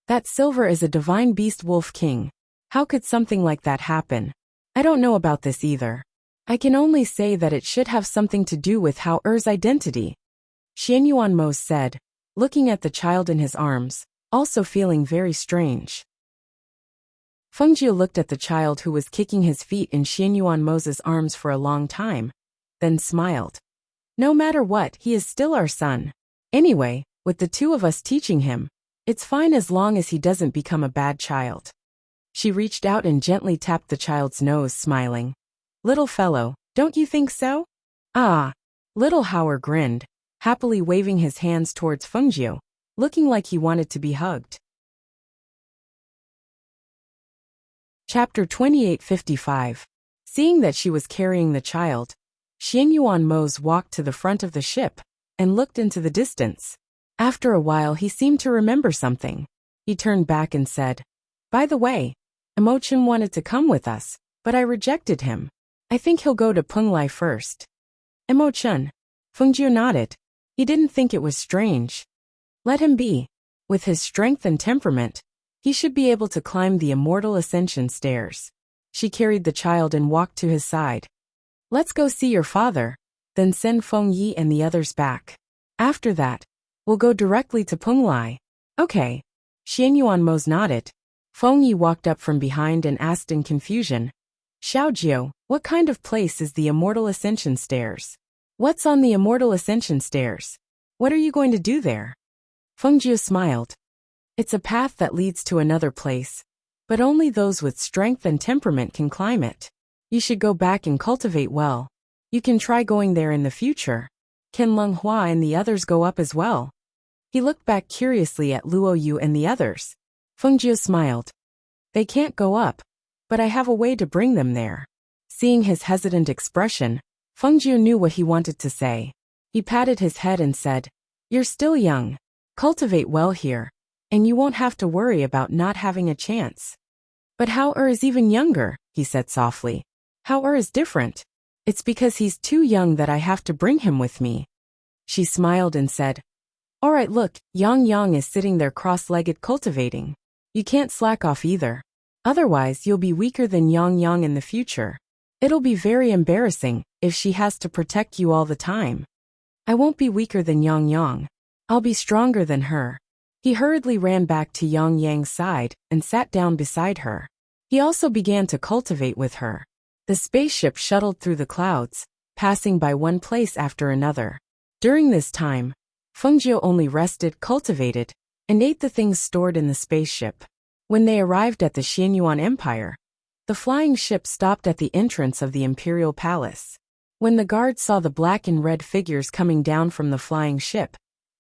That silver is a divine beast Wolf King. How could something like that happen? I don't know about this either. I can only say that it should have something to do with Hao's identity. Xianyuan Mo said, looking at the child in his arms, also feeling very strange. Fengjie looked at the child who was kicking his feet in Xianyuan Mo's arms for a long time, then smiled. No matter what, he is still our son. Anyway, with the two of us teaching him, it's fine as long as he doesn't become a bad child. She reached out and gently tapped the child's nose, smiling. Little fellow, don't you think so? Ah. Little Hao grinned, happily waving his hands towards Fengjie, looking like he wanted to be hugged. Chapter 2855. Seeing that she was carrying the child, Xianyuan Mose walked to the front of the ship and looked into the distance. After a while he seemed to remember something. He turned back and said, By the way, Imo-chun wanted to come with us, but I rejected him. I think he'll go to Punglai first. Imo-chun. Fengjie nodded. He didn't think it was strange. Let him be. With his strength and temperament, he should be able to climb the immortal ascension stairs. She carried the child and walked to his side. Let's go see your father, then send Feng Yi and the others back. After that, we'll go directly to Punglai. Okay. Xianyuan Mose nodded. Feng Yi walked up from behind and asked in confusion. Xiaojiu, what kind of place is the immortal ascension stairs? What's on the immortal ascension stairs? What are you going to do there? Fengjie smiled. It's a path that leads to another place, but only those with strength and temperament can climb it. You should go back and cultivate well. You can try going there in the future. Can Leng Hua and the others go up as well? He looked back curiously at Luo Yu and the others. Fengjie smiled. They can't go up, but I have a way to bring them there. Seeing his hesitant expression, Fengjie knew what he wanted to say. He patted his head and said, You're still young. Cultivate well here, and you won't have to worry about not having a chance. But Hao is even younger, he said softly. Hao is different. It's because he's too young that I have to bring him with me. She smiled and said, All right, look, Yang Yang is sitting there cross-legged cultivating. You can't slack off either. Otherwise, you'll be weaker than Yang Yang in the future. It'll be very embarrassing if she has to protect you all the time. I won't be weaker than Yang Yang. I'll be stronger than her. He hurriedly ran back to Yang Yang's side and sat down beside her. He also began to cultivate with her. The spaceship shuttled through the clouds, passing by one place after another. During this time, Fengjiu only rested, cultivated, and ate the things stored in the spaceship. When they arrived at the Xianyuan Empire, the flying ship stopped at the entrance of the imperial palace. When the guards saw the black and red figures coming down from the flying ship,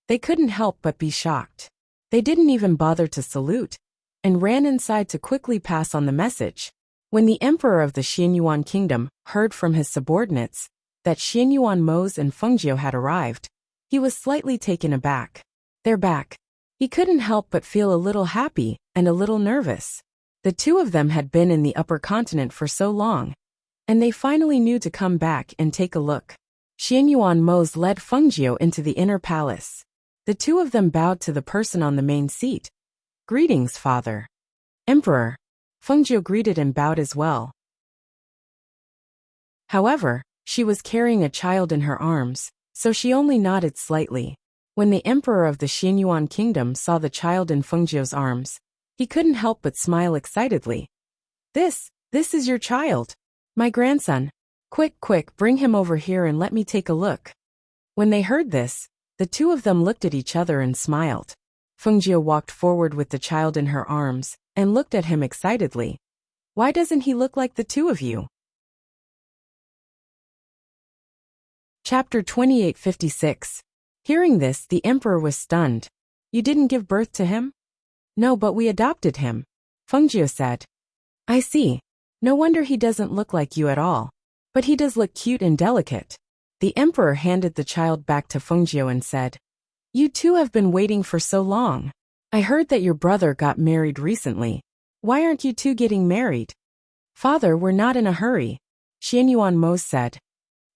they couldn't help but be shocked. They didn't even bother to salute, and ran inside to quickly pass on the message. When the emperor of the Xianyuan kingdom heard from his subordinates that Xianyuan Mose and Fengjiu had arrived, he was slightly taken aback. They're back. He couldn't help but feel a little happy and a little nervous. The two of them had been in the upper continent for so long, and they finally knew to come back and take a look. Xianyuan Mose led Fengjiu into the inner palace. The two of them bowed to the person on the main seat. Greetings, father. Emperor. Fengjiu greeted and bowed as well. However, she was carrying a child in her arms, so she only nodded slightly. When the emperor of the Xianyuan kingdom saw the child in Fengjiu's arms, he couldn't help but smile excitedly. This is your child. My grandson. Quick, bring him over here and let me take a look. When they heard this, the two of them looked at each other and smiled. Fengjiu walked forward with the child in her arms and looked at him excitedly. Why doesn't he look like the two of you? Chapter 2856. Hearing this, the emperor was stunned. You didn't give birth to him? No, but we adopted him. Fengjiu said. I see. No wonder he doesn't look like you at all. But he does look cute and delicate. The emperor handed the child back to Fengjiu and said, You two have been waiting for so long. I heard that your brother got married recently. Why aren't you two getting married? Father, we're not in a hurry. Xianyuan Mose said.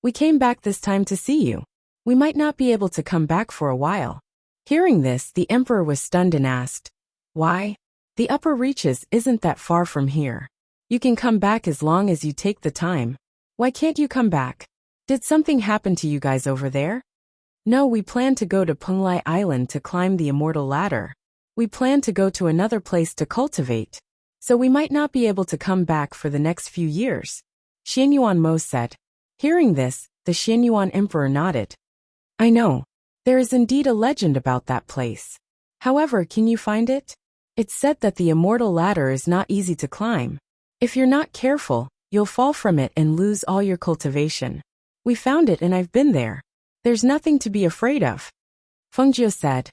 We came back this time to see you. We might not be able to come back for a while. Hearing this, the emperor was stunned and asked, Why? The upper reaches isn't that far from here. You can come back as long as you take the time. Why can't you come back? Did something happen to you guys over there? No, we plan to go to Penglai Island to climb the immortal ladder. We plan to go to another place to cultivate. So we might not be able to come back for the next few years. Xianyuan Mose said. Hearing this, the Xianyuan emperor nodded. I know. There is indeed a legend about that place. However, can you find it? It's said that the immortal ladder is not easy to climb. If you're not careful, you'll fall from it and lose all your cultivation. We found it and I've been there. There's nothing to be afraid of. Fengjiu said.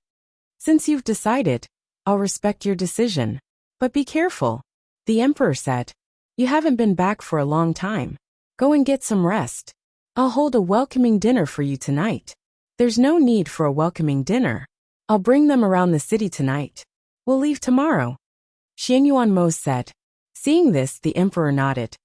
Since you've decided, I'll respect your decision. But be careful. The emperor said. You haven't been back for a long time. Go and get some rest. I'll hold a welcoming dinner for you tonight. There's no need for a welcoming dinner. I'll bring them around the city tonight. We'll leave tomorrow. Xianyuan Mose said. Seeing this, the emperor nodded.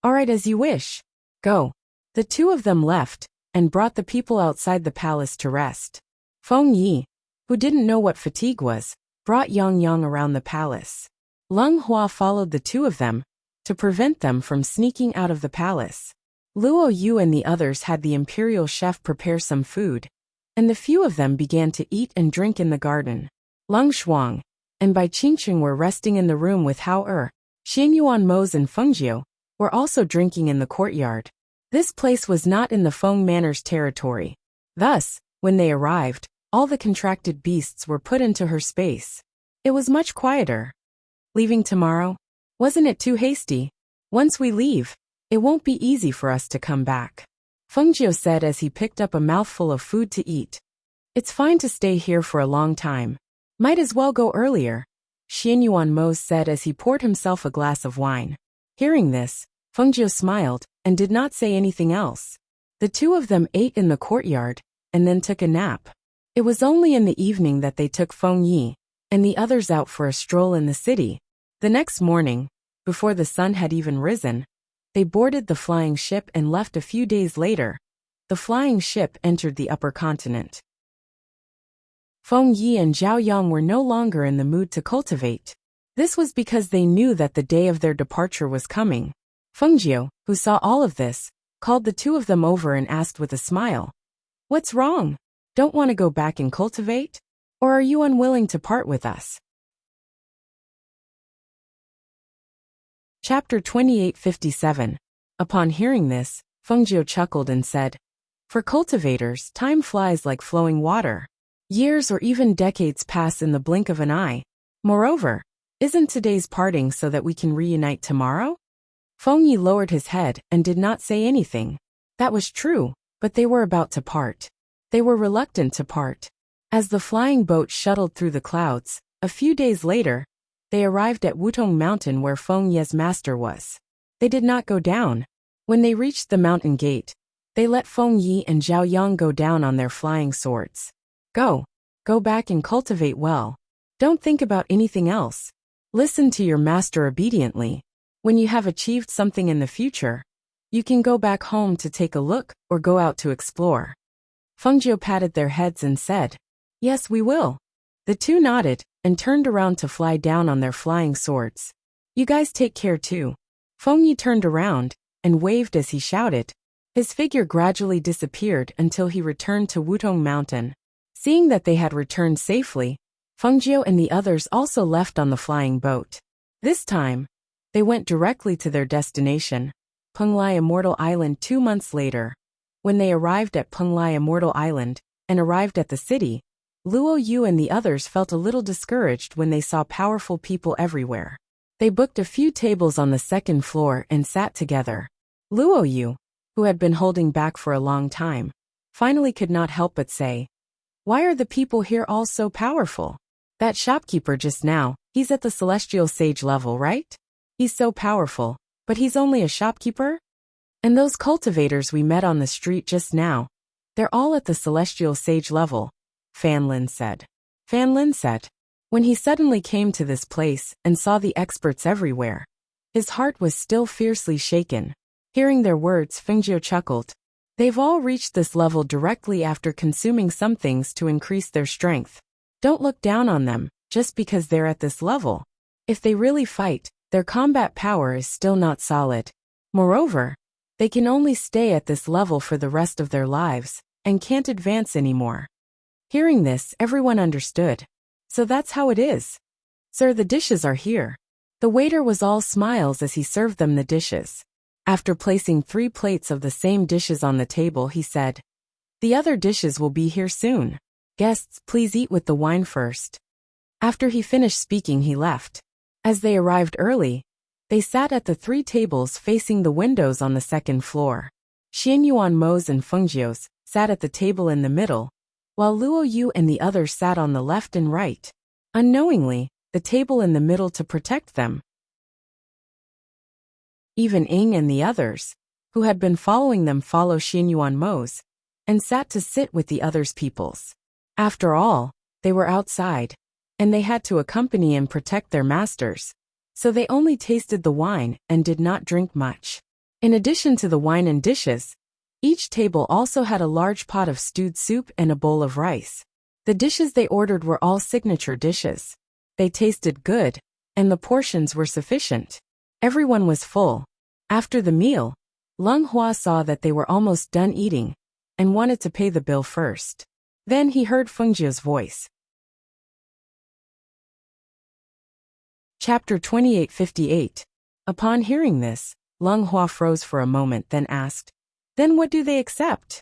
All right, as you wish. Go. The two of them left and brought the people outside the palace to rest. Feng Yi, who didn't know what fatigue was, brought Yang Yang around the palace. Leng Hua followed the two of them to prevent them from sneaking out of the palace. Luo Yu and the others had the imperial chef prepare some food, and the few of them began to eat and drink in the garden. Leng Shuang and Bai Qingqing were resting in the room with Hao Er. Xianyuan Mose and Fengjiu were also drinking in the courtyard. This place was not in the Feng Manor's territory. Thus, when they arrived, all the contracted beasts were put into her space. It was much quieter. Leaving tomorrow? Wasn't it too hasty? Once we leave, it won't be easy for us to come back. Fengjiu said as he picked up a mouthful of food to eat. It's fine to stay here for a long time. Might as well go earlier. Xianyuan Mose said as he poured himself a glass of wine. Hearing this, Fengjiu smiled and did not say anything else. The two of them ate in the courtyard and then took a nap. It was only in the evening that they took Feng Yi and the others out for a stroll in the city. The next morning, before the sun had even risen, They boarded the flying ship and left a few days later. The flying ship entered the upper continent. Feng Yi and Zhao Yang were no longer in the mood to cultivate. This was because they knew that the day of their departure was coming. Feng Jiu, who saw all of this, called the two of them over and asked with a smile, "What's wrong? Don't want to go back and cultivate? Or are you unwilling to part with us?" Chapter 2857. Upon hearing this, Feng Jiu chuckled and said, "For cultivators, time flies like flowing water. Years or even decades pass in the blink of an eye. Moreover, isn't today's parting so that we can reunite tomorrow?" Feng Yi lowered his head and did not say anything. That was true, but they were about to part. They were reluctant to part. As the flying boat shuttled through the clouds, a few days later, they arrived at Wutong Mountain where Feng Ye's master was. They did not go down. When they reached the mountain gate, they let Feng Yi and Zhao Yang go down on their flying swords. Go back and cultivate well. Don't think about anything else. Listen to your master obediently. When you have achieved something in the future, you can go back home to take a look or go out to explore. Feng Jiu patted their heads and said, "Yes, we will." The two nodded and turned around to fly down on their flying swords. "You guys take care too." Feng Yi turned around and waved as he shouted. His figure gradually disappeared until he returned to Wutong Mountain. Seeing that they had returned safely, Feng Jiu and the others also left on the flying boat. This time, they went directly to their destination, Penglai Immortal Island 2 months later. When they arrived at Penglai Immortal Island and arrived at the city, Luo Yu and the others felt a little discouraged when they saw powerful people everywhere. They booked a few tables on the second floor and sat together. Luo Yu, who had been holding back for a long time, finally could not help but say, "Why are the people here all so powerful? That shopkeeper just now, he's at the celestial sage level, right? He's so powerful, but he's only a shopkeeper? And those cultivators we met on the street just now, they're all at the celestial sage level," Fan Lin said. Fan Lin said, when he suddenly came to this place and saw the experts everywhere, his heart was still fiercely shaken. Hearing their words, Feng Jiu chuckled. They've all reached this level directly after consuming some things to increase their strength. Don't look down on them, just because they're at this level. If they really fight, their combat power is still not solid. Moreover, they can only stay at this level for the rest of their lives, and can't advance anymore. Hearing this, everyone understood. So that's how it is. "Sir, the dishes are here." The waiter was all smiles as he served them the dishes. After placing 3 plates of the same dishes on the table, he said, "The other dishes will be here soon. Guests, please eat with the wine first." After he finished speaking, he left. As they arrived early, they sat at the 3 tables facing the windows on the second floor. Xianyuan Mo's and Feng Jiu's sat at the table in the middle, while Luo Yu and the others sat on the left and right. Unknowingly, the table in the middle to protect them. Even Ing and the others, who had been following them, follow Xianyuan Mo's, and sat to sit with the others' peoples. After all, they were outside, and they had to accompany and protect their masters, so they only tasted the wine and did not drink much. In addition to the wine and dishes, each table also had a large pot of stewed soup and a bowl of rice. The dishes they ordered were all signature dishes. They tasted good, and the portions were sufficient. Everyone was full. After the meal, Leng Hua saw that they were almost done eating, and wanted to pay the bill first. Then he heard Feng Jiu's voice. Chapter 2858. Upon hearing this, Leng Hua froze for a moment, then asked, "Then what do they accept?"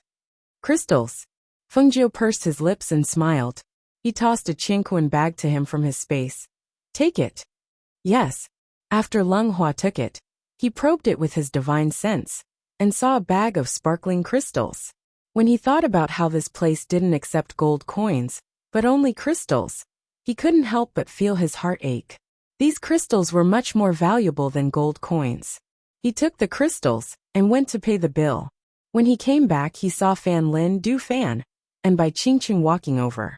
"Crystals." Feng Jiu pursed his lips and smiled. He tossed a Qingquan bag to him from his space. "Take it." "Yes." After Leng Hua took it, he probed it with his divine sense, and saw a bag of sparkling crystals. When he thought about how this place didn't accept gold coins, but only crystals, he couldn't help but feel his heart ache. These crystals were much more valuable than gold coins. He took the crystals and went to pay the bill. When he came back, he saw Fan Lin, Du Fan, and Bai Qingqing walking over.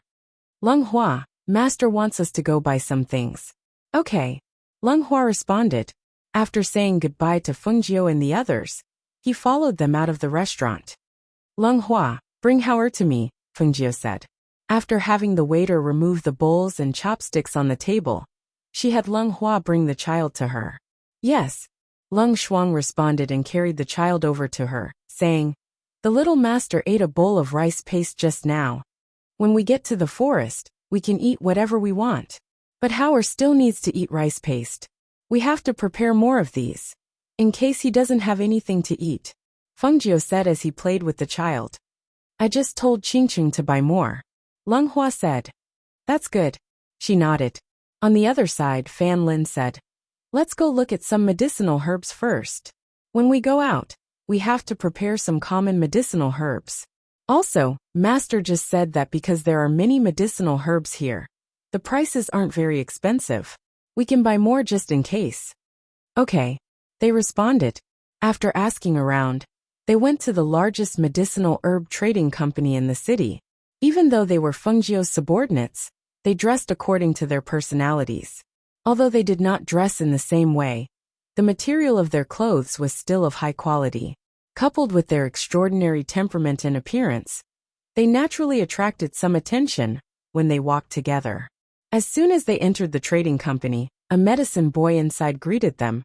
"Leng Hua, Master wants us to go buy some things." "Okay." Leng Hua responded. After saying goodbye to Fengjiu and the others, he followed them out of the restaurant. Leng Hua, bring Hao to me, Fengjiu said. After having the waiter remove the bowls and chopsticks on the table, she had Leng Hua bring the child to her. Yes. Leng Shuang responded and carried the child over to her, saying, the little master ate a bowl of rice paste just now. When we get to the forest, we can eat whatever we want. But Hao still needs to eat rice paste. We have to prepare more of these, in case he doesn't have anything to eat, Fengjiu said as he played with the child. I just told Qingqing to buy more, Leng Hua said. That's good. She nodded. On the other side, Fan Lin said, let's go look at some medicinal herbs first. When we go out, we have to prepare some common medicinal herbs. Also, Master just said that because there are many medicinal herbs here, the prices aren't very expensive. We can buy more just in case. Okay. They responded. After asking around, they went to the largest medicinal herb trading company in the city. Even though they were Fengjiu's subordinates, they dressed according to their personalities. Although they did not dress in the same way, the material of their clothes was still of high quality. Coupled with their extraordinary temperament and appearance, they naturally attracted some attention when they walked together. As soon as they entered the trading company, a medicine boy inside greeted them.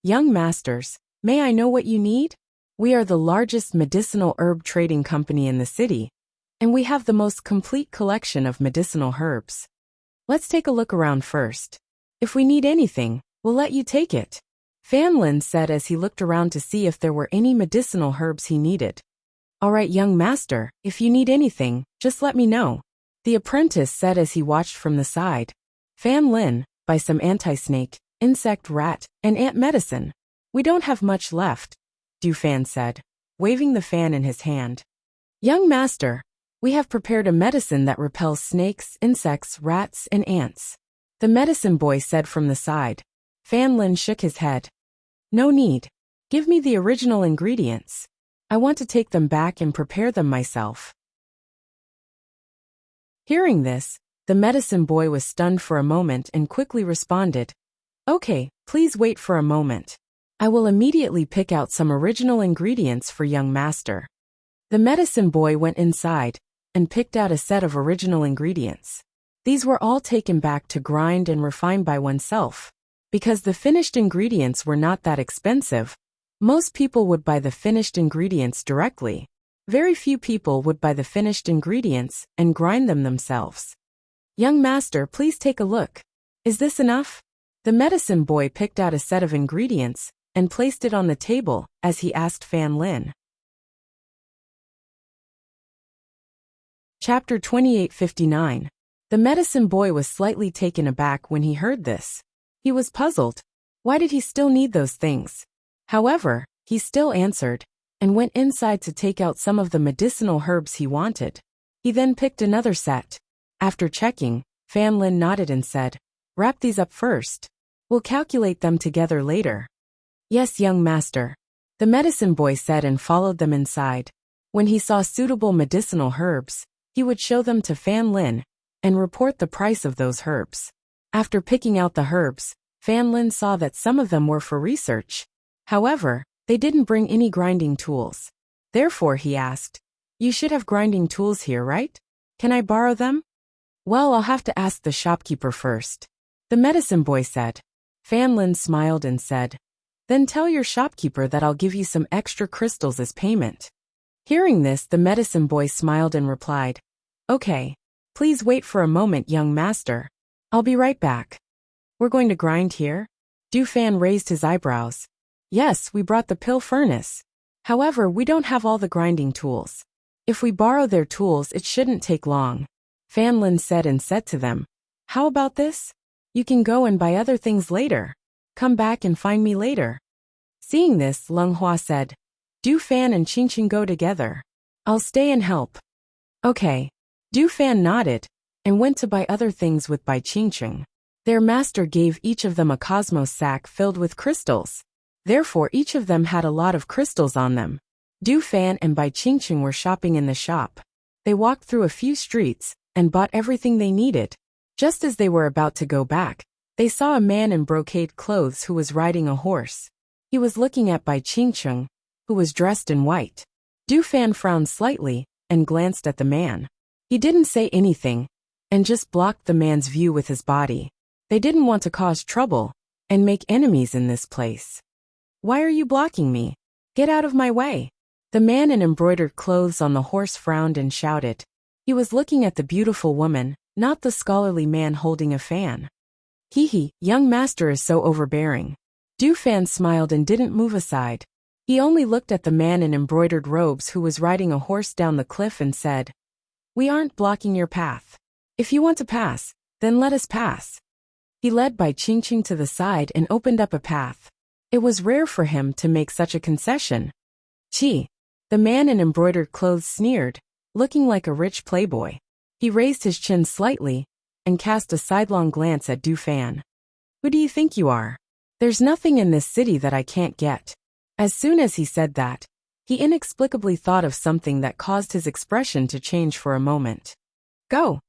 Young masters, may I know what you need? We are the largest medicinal herb trading company in the city, and we have the most complete collection of medicinal herbs. Let's take a look around first. If we need anything, we'll let you take it, Fan Lin said as he looked around to see if there were any medicinal herbs he needed. All right, young master, if you need anything, just let me know, the apprentice said as he watched from the side. Fan Lin, buy some anti-snake, insect rat, and ant medicine. We don't have much left, Du Fan said, waving the fan in his hand. Young master, we have prepared a medicine that repels snakes, insects, rats, and ants, the medicine boy said from the side. Fan Lin shook his head. No need. Give me the original ingredients. I want to take them back and prepare them myself. Hearing this, the medicine boy was stunned for a moment and quickly responded. Okay, please wait for a moment. I will immediately pick out some original ingredients for young master. The medicine boy went inside and picked out a set of original ingredients. These were all taken back to grind and refine by oneself. Because the finished ingredients were not that expensive, most people would buy the finished ingredients directly. Very few people would buy the finished ingredients and grind them themselves. Young master, please take a look. Is this enough? The medicine boy picked out a set of ingredients and placed it on the table as he asked Fan Lin. Chapter 2859. The medicine boy was slightly taken aback when he heard this. He was puzzled. Why did he still need those things? However, he still answered and went inside to take out some of the medicinal herbs he wanted. He then picked another set. After checking, Fan Lin nodded and said, wrap these up first. We'll calculate them together later. Yes, young master, the medicine boy said and followed them inside. When he saw suitable medicinal herbs, he would show them to Fan Lin and report the price of those herbs. After picking out the herbs, Fan Lin saw that some of them were for research. However, they didn't bring any grinding tools. Therefore, he asked, you should have grinding tools here, right? Can I borrow them? Well, I'll have to ask the shopkeeper first, the medicine boy said. Fan Lin smiled and said, then tell your shopkeeper that I'll give you some extra crystals as payment. Hearing this, the medicine boy smiled and replied, okay, please wait for a moment, young master. I'll be right back. We're going to grind here? Du Fan raised his eyebrows. Yes, we brought the pill furnace. However, we don't have all the grinding tools. If we borrow their tools, it shouldn't take long, Fan Lin said and said to them, how about this? You can go and buy other things later. Come back and find me later. Seeing this, Leng Hua said, Du Fan and Qingqing go together. I'll stay and help. Okay. Du Fan nodded and went to buy other things with Bai Qingqing. Their master gave each of them a cosmos sack filled with crystals. Therefore, each of them had a lot of crystals on them. Du Fan and Bai Qingqing were shopping in the shop. They walked through a few streets and bought everything they needed. Just as they were about to go back, They saw a man in brocade clothes who was riding a horse. He was looking at Bai Qingcheng, who was dressed in white. Du Fan frowned slightly and glanced at the man. He didn't say anything and just blocked the man's view with his body. They didn't want to cause trouble and make enemies in this place. Why are you blocking me? Get out of my way. The man in embroidered clothes on the horse frowned and shouted. He was looking at the beautiful woman, not the scholarly man holding a fan. Hee, young master is so overbearing. Du Fan smiled and didn't move aside. He only looked at the man in embroidered robes who was riding a horse down the cliff and said, "We aren't blocking your path. If you want to pass, then let us pass." He led Bai Qingqing to the side and opened up a path. It was rare for him to make such a concession. Chi. The man in embroidered clothes sneered, looking like a rich playboy. He raised his chin slightly and cast a sidelong glance at Du Fan. Who do you think you are? There's nothing in this city that I can't get. As soon as he said that, he inexplicably thought of something that caused his expression to change for a moment. Go.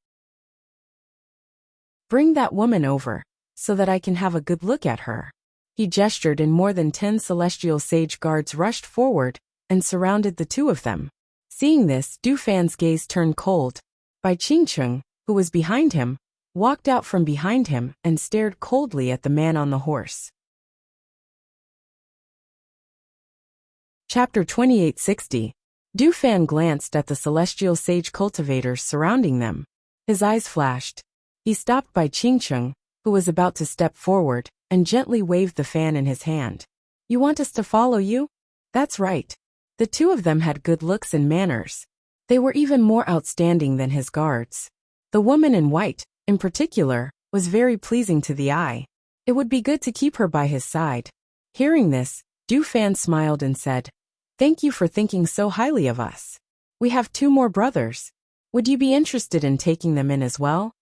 Bring that woman over, so that I can have a good look at her. He gestured and more than 10 celestial sage guards rushed forward and surrounded the two of them. Seeing this, Du Fan's gaze turned cold. Bai Qingcheng, who was behind him, walked out from behind him and stared coldly at the man on the horse. Chapter 2860. Du Fan glanced at the celestial sage cultivators surrounding them. His eyes flashed. He stopped Bai Qingcheng, who was about to step forward, and gently waved the fan in his hand. You want us to follow you? That's right. The two of them had good looks and manners. They were even more outstanding than his guards. The woman in white, in particular, was very pleasing to the eye. It would be good to keep her by his side. Hearing this, Du Fan smiled and said, "Thank you for thinking so highly of us. We have 2 more brothers. Would you be interested in taking them in as well?"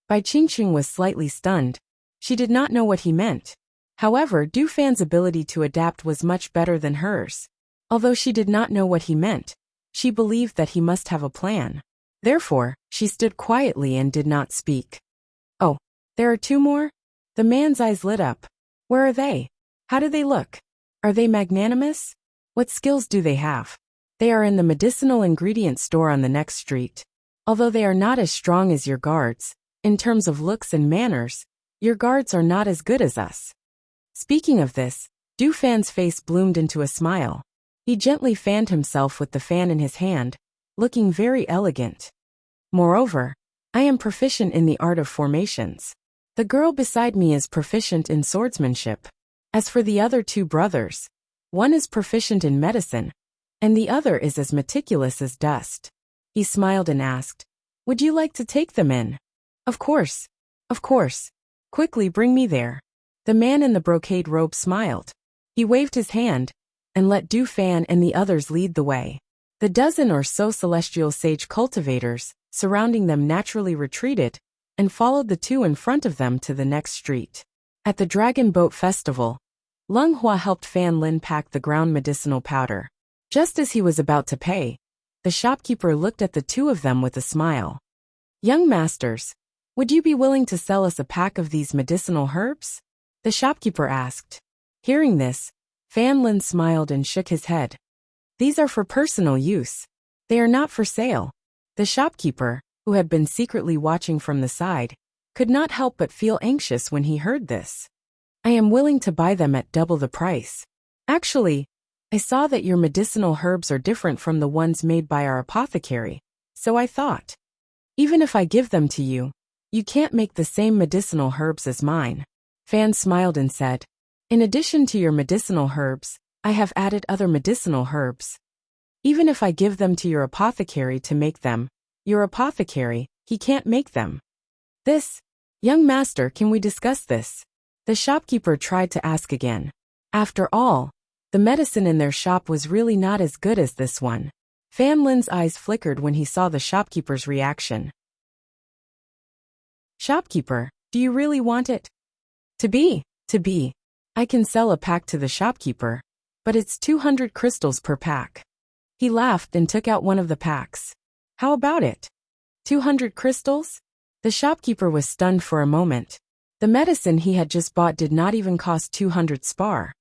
Bai Qingqing was slightly stunned. She did not know what he meant. However, Du Fan's ability to adapt was much better than hers. Although she did not know what he meant, she believed that he must have a plan. Therefore, she stood quietly and did not speak. Oh, there are 2 more? The man's eyes lit up. Where are they? How do they look? Are they magnanimous? What skills do they have? They are in the medicinal ingredient store on the next street. Although they are not as strong as your guards, in terms of looks and manners, your guards are not as good as us. Speaking of this, Du Fan's face bloomed into a smile. He gently fanned himself with the fan in his hand, looking very elegant. Moreover, I am proficient in the art of formations. The girl beside me is proficient in swordsmanship. As for the other 2 brothers, one is proficient in medicine, and the other is as meticulous as dust. He smiled and asked, "Would you like to take them in?" Of course. Of course. Quickly bring me there." The man in the brocade robe smiled. He waved his hand and let Du Fan and the others lead the way. The dozen or so celestial sage cultivators surrounding them naturally retreated and followed the 2 in front of them to the next street. At the Dragon Boat Festival, Lung Hua helped Fan Lin pack the ground medicinal powder. Just as he was about to pay, the shopkeeper looked at the 2 of them with a smile. "Young masters, would you be willing to sell us a pack of these medicinal herbs?" the shopkeeper asked. Hearing this, Fan Lin smiled and shook his head. "These are for personal use. They are not for sale." The shopkeeper, who had been secretly watching from the side, could not help but feel anxious when he heard this. "I am willing to buy them at double the price. Actually, I saw that your medicinal herbs are different from the ones made by our apothecary, so I thought, even if I give them to you, you can't make the same medicinal herbs as mine." Fan smiled and said, "In addition to your medicinal herbs, I have added other medicinal herbs. Even if I give them to your apothecary to make them, your apothecary, he can't make them." "This, young master, can we discuss this?" the shopkeeper tried to ask again. After all, the medicine in their shop was really not as good as this one. Fan Lin's eyes flickered when he saw the shopkeeper's reaction. "Shopkeeper, do you really want it?" To be. I can sell a pack to the shopkeeper, but it's 200 crystals per pack." He laughed and took out one of the packs. "How about it? 200 crystals?" The shopkeeper was stunned for a moment. The medicine he had just bought did not even cost 200 spar.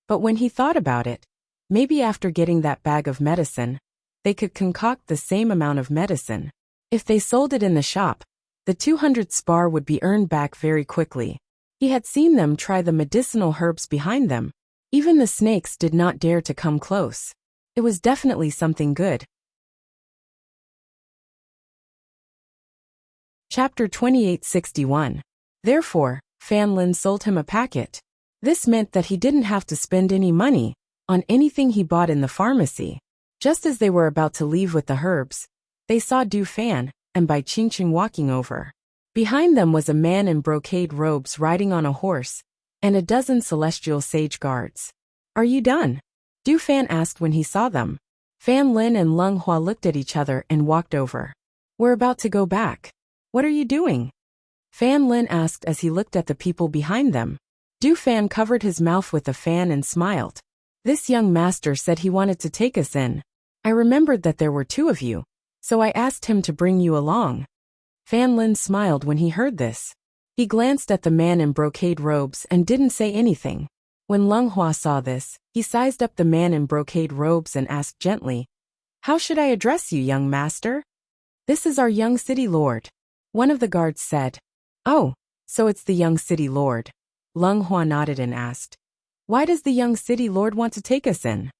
But when he thought about it, maybe after getting that bag of medicine, they could concoct the same amount of medicine. If they sold it in the shop, the 200 spar would be earned back very quickly. He had seen them try the medicinal herbs behind them. Even the snakes did not dare to come close. It was definitely something good. Chapter 2861. Therefore, Fan Lin sold him a packet. This meant that he didn't have to spend any money on anything he bought in the pharmacy. Just as they were about to leave with the herbs, they saw Du Fan and Bai Qingqing walking over. Behind them was a man in brocade robes riding on a horse, and a dozen celestial sage guards. "Are you done?" Du Fan asked when he saw them. Fan Lin and Leng Hua looked at each other and walked over. "We're about to go back. What are you doing?" Fan Lin asked as he looked at the people behind them. Du Fan covered his mouth with a fan and smiled. "This young master said he wanted to take us in. I remembered that there were two of you, so I asked him to bring you along." Fan Lin smiled when he heard this. He glanced at the man in brocade robes and didn't say anything. When Leng Hua saw this, he sized up the man in brocade robes and asked gently, "How should I address you, young master?" "This is our young city lord," one of the guards said. "Oh, so it's the young city lord." Leng Hua nodded and asked, "Why does the young city lord want to take us in?"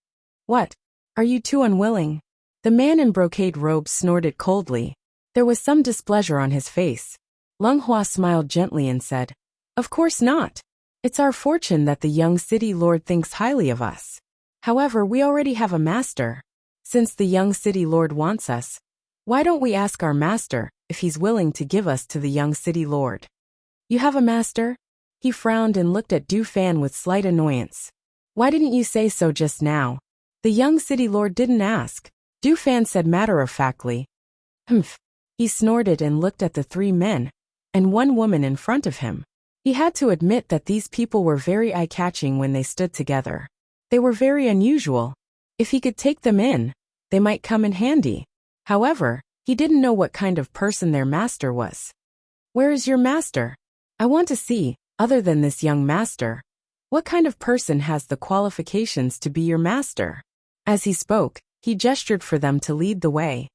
"What? Are you too unwilling?" The man in brocade robes snorted coldly. There was some displeasure on his face. Leng Hua smiled gently and said, "Of course not. It's our fortune that the young city lord thinks highly of us. However, we already have a master. Since the young city lord wants us, why don't we ask our master if he's willing to give us to the young city lord?" "You have a master?" He frowned and looked at Du Fan with slight annoyance. "Why didn't you say so just now?" "The young city lord didn't ask," Du Fan said matter-of-factly. "Humph." He snorted and looked at the three men and one woman in front of him. He had to admit that these people were very eye-catching when they stood together. They were very unusual. If he could take them in, they might come in handy. However, he didn't know what kind of person their master was. "Where is your master? I want to see, other than this young master, what kind of person has the qualifications to be your master?" As he spoke, he gestured for them to lead the way.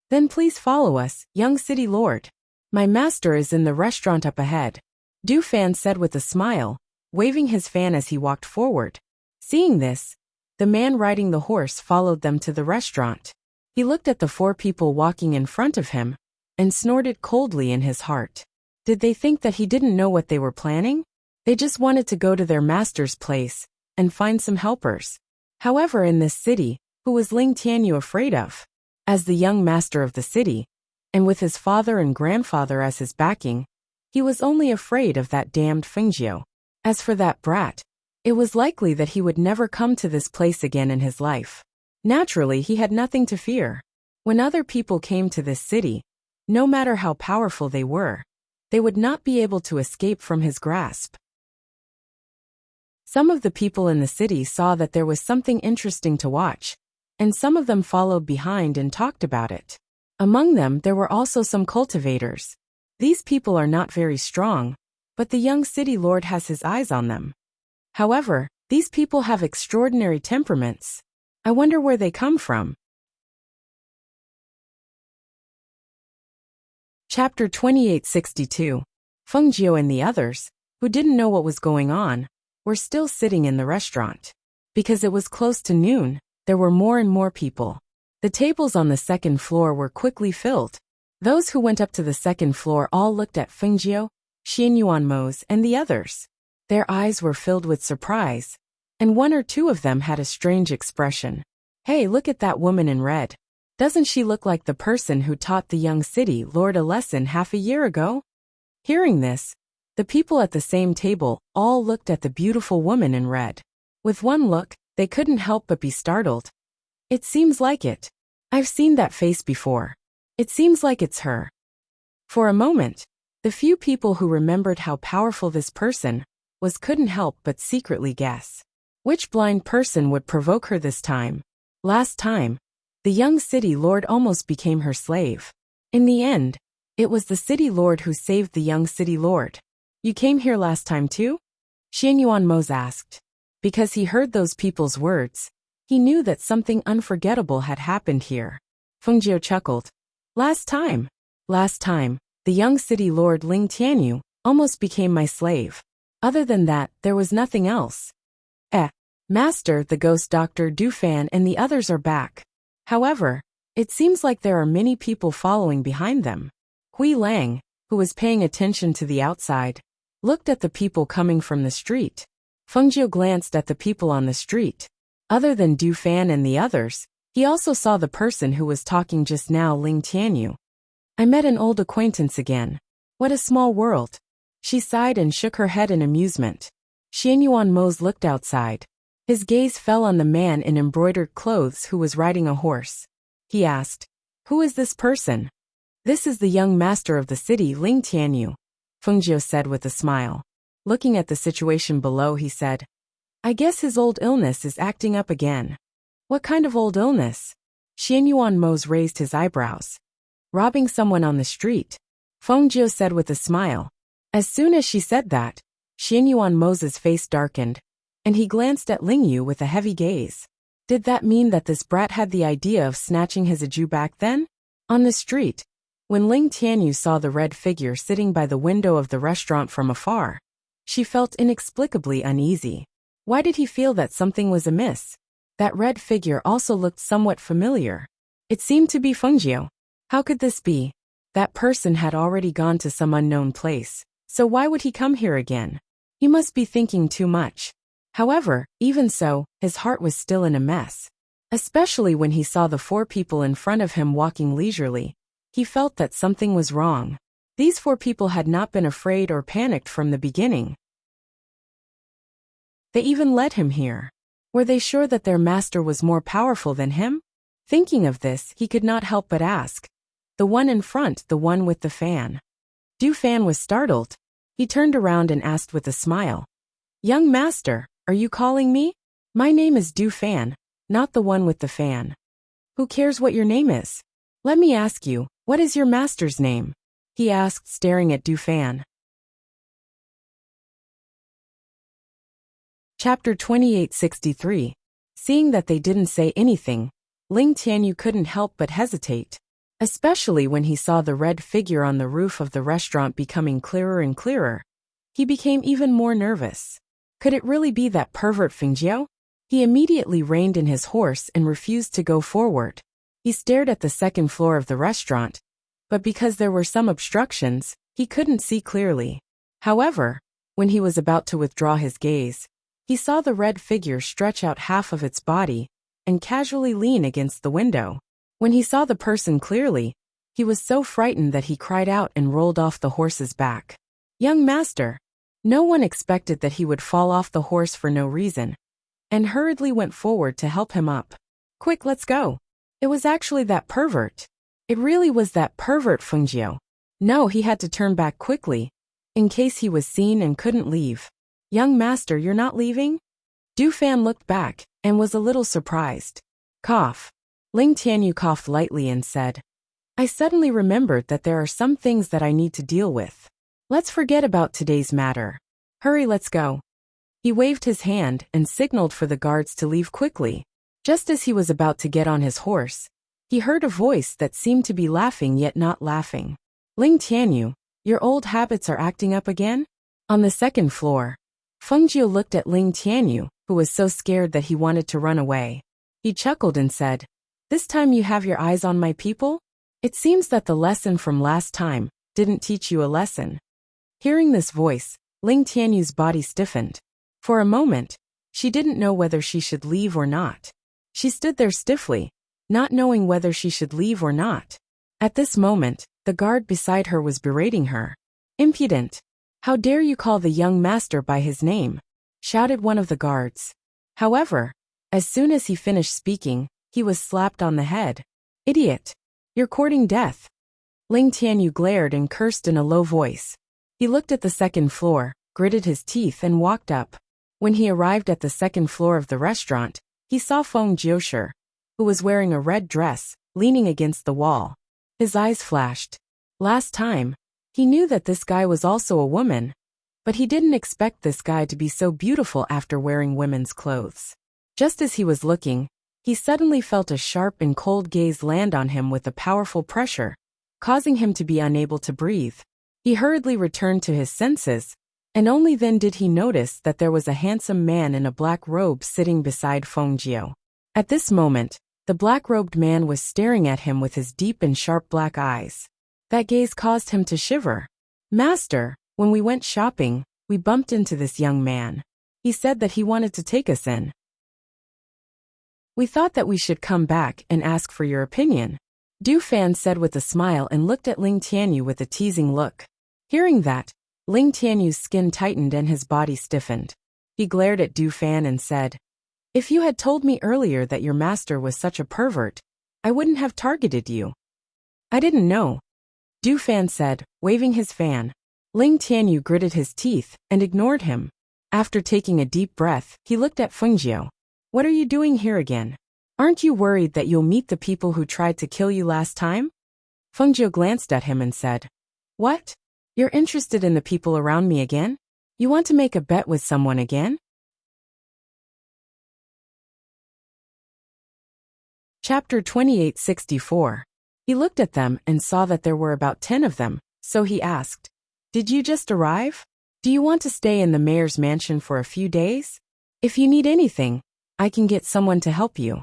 "Then please follow us, young city lord. My master is in the restaurant up ahead," Du Fan said with a smile, waving his fan as he walked forward. Seeing this, the man riding the horse followed them to the restaurant. He looked at the four people walking in front of him and snorted coldly in his heart. Did they think that he didn't know what they were planning? They just wanted to go to their master's place and find some helpers. However, in this city, who was Ling Tianyu afraid of? As the young master of the city, and with his father and grandfather as his backing, he was only afraid of that damned Fengjiu. As for that brat, it was likely that he would never come to this place again in his life. Naturally, he had nothing to fear. When other people came to this city, no matter how powerful they were, they would not be able to escape from his grasp. Some of the people in the city saw that there was something interesting to watch, and some of them followed behind and talked about it. Among them, there were also some cultivators. These people are not very strong, but the young city lord has his eyes on them. However, these people have extraordinary temperaments. I wonder where they come from. Chapter 2862. Feng Jiu and the others, who didn't know what was going on, were still sitting in the restaurant. Because it was close to noon, there were more and more people. The tables on the second floor were quickly filled. Those who went up to the second floor all looked at Feng Jiu, Xian Yuanmos, and the others. Their eyes were filled with surprise, and one or two of them had a strange expression. "Hey, look at that woman in red. Doesn't she look like the person who taught the young city lord a lesson half a year ago?" Hearing this, the people at the same table all looked at the beautiful woman in red. With one look, they couldn't help but be startled. "It seems like it. I've seen that face before. It seems like it's her." For a moment, the few people who remembered how powerful this person was couldn't help but secretly guess. Which blind person would provoke her this time? Last time, the young city lord almost became her slave. In the end, it was the city lord who saved the young city lord. You came here last time too? Xianyuan Mose asked. Because he heard those people's words, he knew that something unforgettable had happened here. Feng Jiu chuckled. Last time, the young city lord Ling Tianyu almost became my slave. Other than that, there was nothing else. Master, the ghost doctor Du Fan and the others are back. However, it seems like there are many people following behind them. Hui Lang, who was paying attention to the outside, looked at the people coming from the street. Feng Jiu glanced at the people on the street. Other than Du Fan and the others, he also saw the person who was talking just now, Ling Tianyu. I met an old acquaintance again. What a small world. She sighed and shook her head in amusement. Xianyuan Mose looked outside. His gaze fell on the man in embroidered clothes who was riding a horse. He asked, "Who is this person?" "This is the young master of the city, Ling Tianyu," Feng Jiu said with a smile. Looking at the situation below, he said, "I guess his old illness is acting up again." "What kind of old illness?" Xianyuan Mose raised his eyebrows. "Robbing someone on the street," Feng Jiu said with a smile. As soon as she said that, Xianyuan Mose's face darkened, and he glanced at Ling Yu with a heavy gaze. Did that mean that this brat had the idea of snatching his aju back then? On the street, when Ling Tianyu saw the red figure sitting by the window of the restaurant from afar, she felt inexplicably uneasy. Why did he feel that something was amiss? That red figure also looked somewhat familiar. It seemed to be Feng Jiu. How could this be? That person had already gone to some unknown place, so why would he come here again? He must be thinking too much. However, even so, his heart was still in a mess. Especially when he saw the 4 people in front of him walking leisurely. He felt that something was wrong. These 4 people had not been afraid or panicked from the beginning. They even led him here. Were they sure that their master was more powerful than him? Thinking of this, he could not help but ask. The one in front, the one with the fan. Du Fan was startled. He turned around and asked with a smile. "Young master, are you calling me? My name is Du Fan, not the one with the fan." "Who cares what your name is? Let me ask you, what is your master's name?" he asked, staring at Du Fan. Chapter 2863. Seeing that they didn't say anything, Ling Tianyu couldn't help but hesitate. Especially when he saw the red figure on the roof of the restaurant becoming clearer and clearer. He became even more nervous. Could it really be that pervert Feng Jiu? He immediately reined in his horse and refused to go forward. He stared at the second floor of the restaurant, but because there were some obstructions, he couldn't see clearly. However, when he was about to withdraw his gaze, he saw the red figure stretch out half of its body and casually lean against the window. When he saw the person clearly, he was so frightened that he cried out and rolled off the horse's back. "Young master!" No one expected that he would fall off the horse for no reason, and hurriedly went forward to help him up. "Quick, let's go." It was actually that pervert. It really was that pervert Feng Jiu. No, he had to turn back quickly, in case he was seen and couldn't leave. "Young master, you're not leaving?" Du Fan looked back, and was a little surprised. Cough. Ling Tianyu coughed lightly and said, "I suddenly remembered that there are some things that I need to deal with. Let's forget about today's matter. Hurry, let's go." He waved his hand and signaled for the guards to leave quickly. Just as he was about to get on his horse, he heard a voice that seemed to be laughing yet not laughing. "Ling Tianyu, your old habits are acting up again?" On the second floor, Feng Jiu looked at Ling Tianyu, who was so scared that he wanted to run away. He chuckled and said, "This time you have your eyes on my people? It seems that the lesson from last time didn't teach you a lesson." Hearing this voice, Ling Tianyu's body stiffened. For a moment, she didn't know whether she should leave or not. She stood there stiffly, not knowing whether she should leave or not. At this moment, the guard beside her was berating her. "Impudent! How dare you call the young master by his name?" shouted one of the guards. However, as soon as he finished speaking, he was slapped on the head. "Idiot! You're courting death." Ling Tianyu glared and cursed in a low voice. He looked at the second floor, gritted his teeth and walked up. When he arrived at the second floor of the restaurant, he saw Feng Jiu, who was wearing a red dress, leaning against the wall. His eyes flashed. Last time, he knew that this guy was also a woman. But he didn't expect this guy to be so beautiful after wearing women's clothes. Just as he was looking, he suddenly felt a sharp and cold gaze land on him with a powerful pressure, causing him to be unable to breathe. He hurriedly returned to his senses, and only then did he notice that there was a handsome man in a black robe sitting beside Fengjie. At this moment, the black-robed man was staring at him with his deep and sharp black eyes. That gaze caused him to shiver. "Master, when we went shopping, we bumped into this young man. He said that he wanted to take us in. We thought that we should come back and ask for your opinion," Du Fan said with a smile and looked at Ling Tianyu with a teasing look. Hearing that, Ling Tianyu's skin tightened and his body stiffened. He glared at Du Fan and said, "If you had told me earlier that your master was such a pervert, I wouldn't have targeted you." "I didn't know," Du Fan said, waving his fan. Ling Tianyu gritted his teeth and ignored him. After taking a deep breath, he looked at Fengjie. "What are you doing here again? Aren't you worried that you'll meet the people who tried to kill you last time?" Fengjie glanced at him and said, "What? You're interested in the people around me again? You want to make a bet with someone again?" Chapter 2864. He looked at them and saw that there were about 10 of them, so he asked, "Did you just arrive? Do you want to stay in the mayor's mansion for a few days? If you need anything, I can get someone to help you."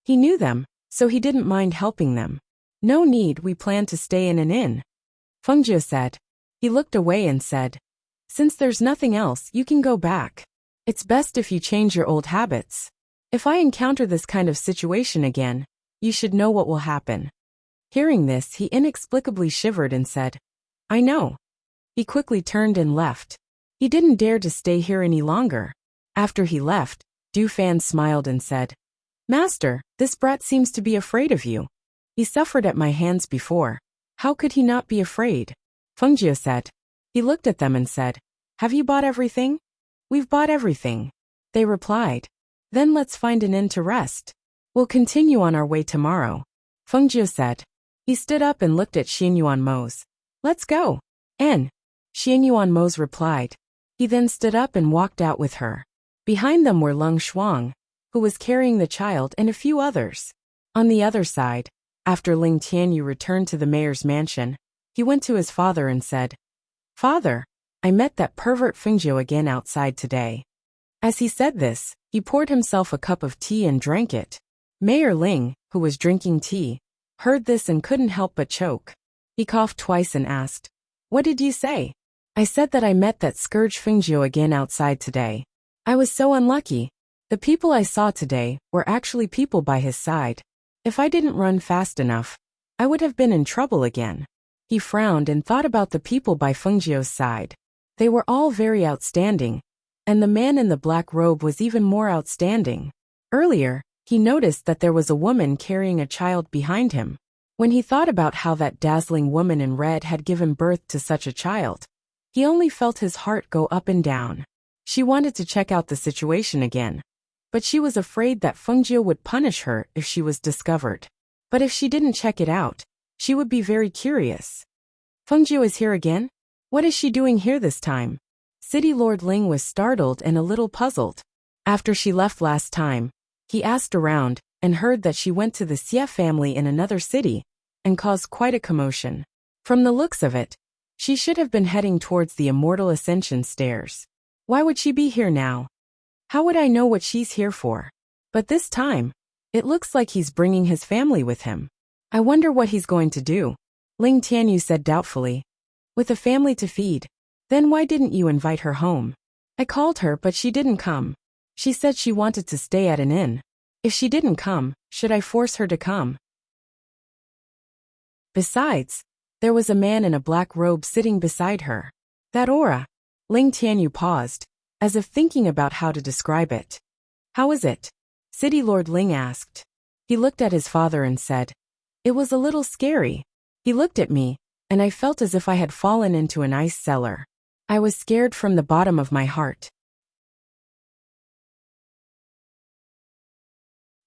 He knew them, so he didn't mind helping them. "No need, we plan to stay in an inn," Fengjie said. He looked away and said, "Since there's nothing else, you can go back. It's best if you change your old habits. If I encounter this kind of situation again, you should know what will happen." Hearing this, he inexplicably shivered and said, "I know." He quickly turned and left. He didn't dare to stay here any longer. After he left, Du Fan smiled and said, "Master, this brat seems to be afraid of you. He suffered at my hands before. How could he not be afraid?" Fengjie said. He looked at them and said, "Have you bought everything?" "We've bought everything," they replied. "Then let's find an inn to rest. We'll continue on our way tomorrow," Fengjie said. He stood up and looked at Xianyuan Mose. "Let's go." Xianyuan Mose replied. He then stood up and walked out with her. Behind them were Leng Shuang, who was carrying the child, and a few others. On the other side, after Ling Tianyu returned to the mayor's mansion, he went to his father and said, "Father, I met that pervert Fengjie again outside today." As he said this, he poured himself a cup of tea and drank it. Mayor Ling, who was drinking tea, heard this and couldn't help but choke. He coughed twice and asked, "What did you say?" "I said that I met that scourge Fengjie again outside today. I was so unlucky. The people I saw today were actually people by his side. If I didn't run fast enough, I would have been in trouble again." He frowned and thought about the people by Fengjie's side. They were all very outstanding, and the man in the black robe was even more outstanding. Earlier, he noticed that there was a woman carrying a child behind him. When he thought about how that dazzling woman in red had given birth to such a child, he only felt his heart go up and down. She wanted to check out the situation again, but she was afraid that Fengjie would punish her if she was discovered. But if she didn't check it out, she would be very curious. "Fengjie is here again? What is she doing here this time?" City Lord Ling was startled and a little puzzled. After she left last time, he asked around and heard that she went to the Xie family in another city and caused quite a commotion. From the looks of it, she should have been heading towards the Immortal Ascension stairs. Why would she be here now? How would I know what she's here for? But this time, it looks like he's bringing his family with him. I wonder what he's going to do, Ling Tianyu said doubtfully. "With a family to feed, then why didn't you invite her home?" "I called her but she didn't come. She said she wanted to stay at an inn. If she didn't come, should I force her to come?" Besides, there was a man in a black robe sitting beside her. That aura. Ling Tianyu paused, as if thinking about how to describe it. "How is it?" City Lord Ling asked. He looked at his father and said, "It was a little scary. He looked at me, and I felt as if I had fallen into an ice cellar. I was scared from the bottom of my heart."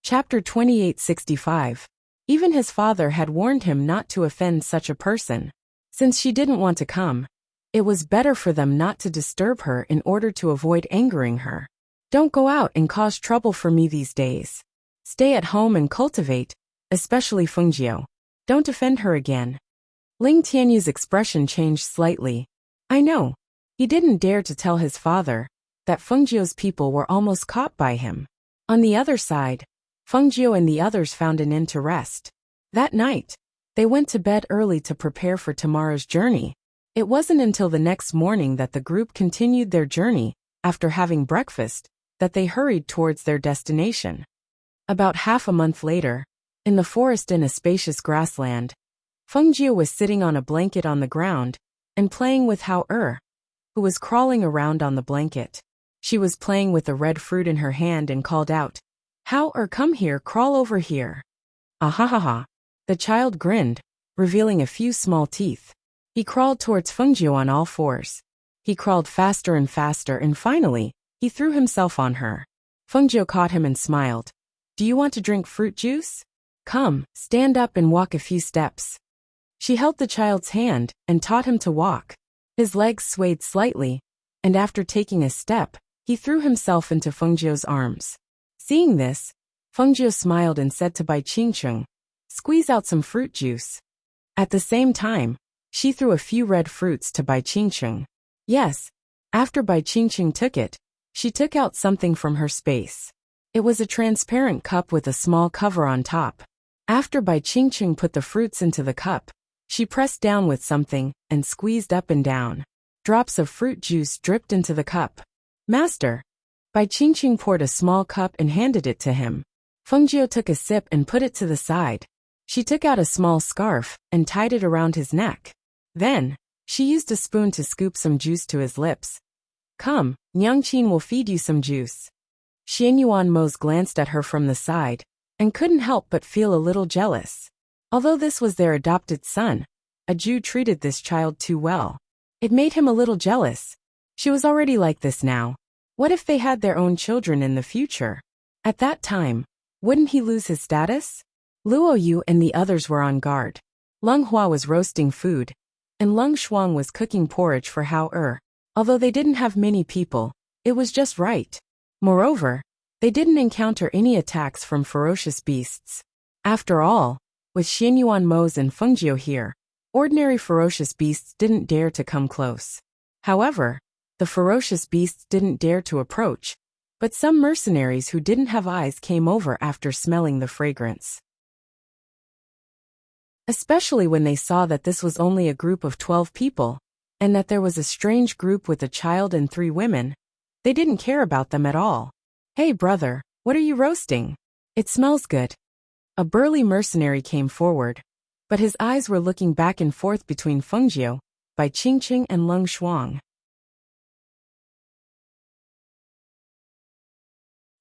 Chapter 2865. Even his father had warned him not to offend such a person. Since she didn't want to come, It was better for them not to disturb her in order to avoid angering her. Don't go out and cause trouble for me these days. Stay at home and cultivate, especially Fengjiu. Don't offend her again. Ling Tianyu's expression changed slightly. I know. He didn't dare to tell his father that Fengjiu's people were almost caught by him. On the other side, Fengjiu and the others found an inn to rest. That night, they went to bed early to prepare for tomorrow's journey. It wasn't until the next morning that the group continued their journey, after having breakfast, that they hurried towards their destination. About half a month later, in the forest in a spacious grassland, Fengjiu was sitting on a blanket on the ground and playing with Hao who was crawling around on the blanket. She was playing with a red fruit in her hand and called out, Hao, come here, crawl over here. Ahahaha. The child grinned, revealing a few small teeth. He crawled towards Fengjiu on all fours. He crawled faster and finally, he threw himself on her. Fengjiu caught him and smiled. Do you want to drink fruit juice? Come, stand up and walk a few steps. She held the child's hand and taught him to walk. His legs swayed slightly, and after taking a step, he threw himself into Fengjiu's arms. Seeing this, Fengjiu smiled and said to Bai Qingcheng, Squeeze out some fruit juice. At the same time, she threw a few red fruits to Bai Qingcheng. Yes, after Bai Qingcheng took it, she took out something from her space. It was a transparent cup with a small cover on top. After Bai Qingcheng put the fruits into the cup, she pressed down with something and squeezed up and down. Drops of fruit juice dripped into the cup. Master. Bai Qingcheng poured a small cup and handed it to him. Fengjiu took a sip and put it to the side. She took out a small scarf and tied it around his neck. Then, she used a spoon to scoop some juice to his lips. Come, Nyangqin will feed you some juice. Xianyuan Mose glanced at her from the side and couldn't help but feel a little jealous. Although this was their adopted son, a Jew treated this child too well. It made him a little jealous. She was already like this now. What if they had their own children in the future? At that time, wouldn't he lose his status? Luo Yu and the others were on guard. Leng Hua was roasting food, and Leng Shuang was cooking porridge for Hao Although they didn't have many people, it was just right. Moreover, they didn't encounter any attacks from ferocious beasts. After all, with Xianyuan Mose and Fengjiu here, ordinary ferocious beasts didn't dare to come close. However, the ferocious beasts didn't dare to approach, but some mercenaries who didn't have eyes came over after smelling the fragrance. Especially when they saw that this was only a group of 12 people, and that there was a strange group with a child and 3 women, they didn't care about them at all. Hey brother, what are you roasting? It smells good. A burly mercenary came forward, but his eyes were looking back and forth between Fengjiu, Bai Qingcheng and Leng Shuang.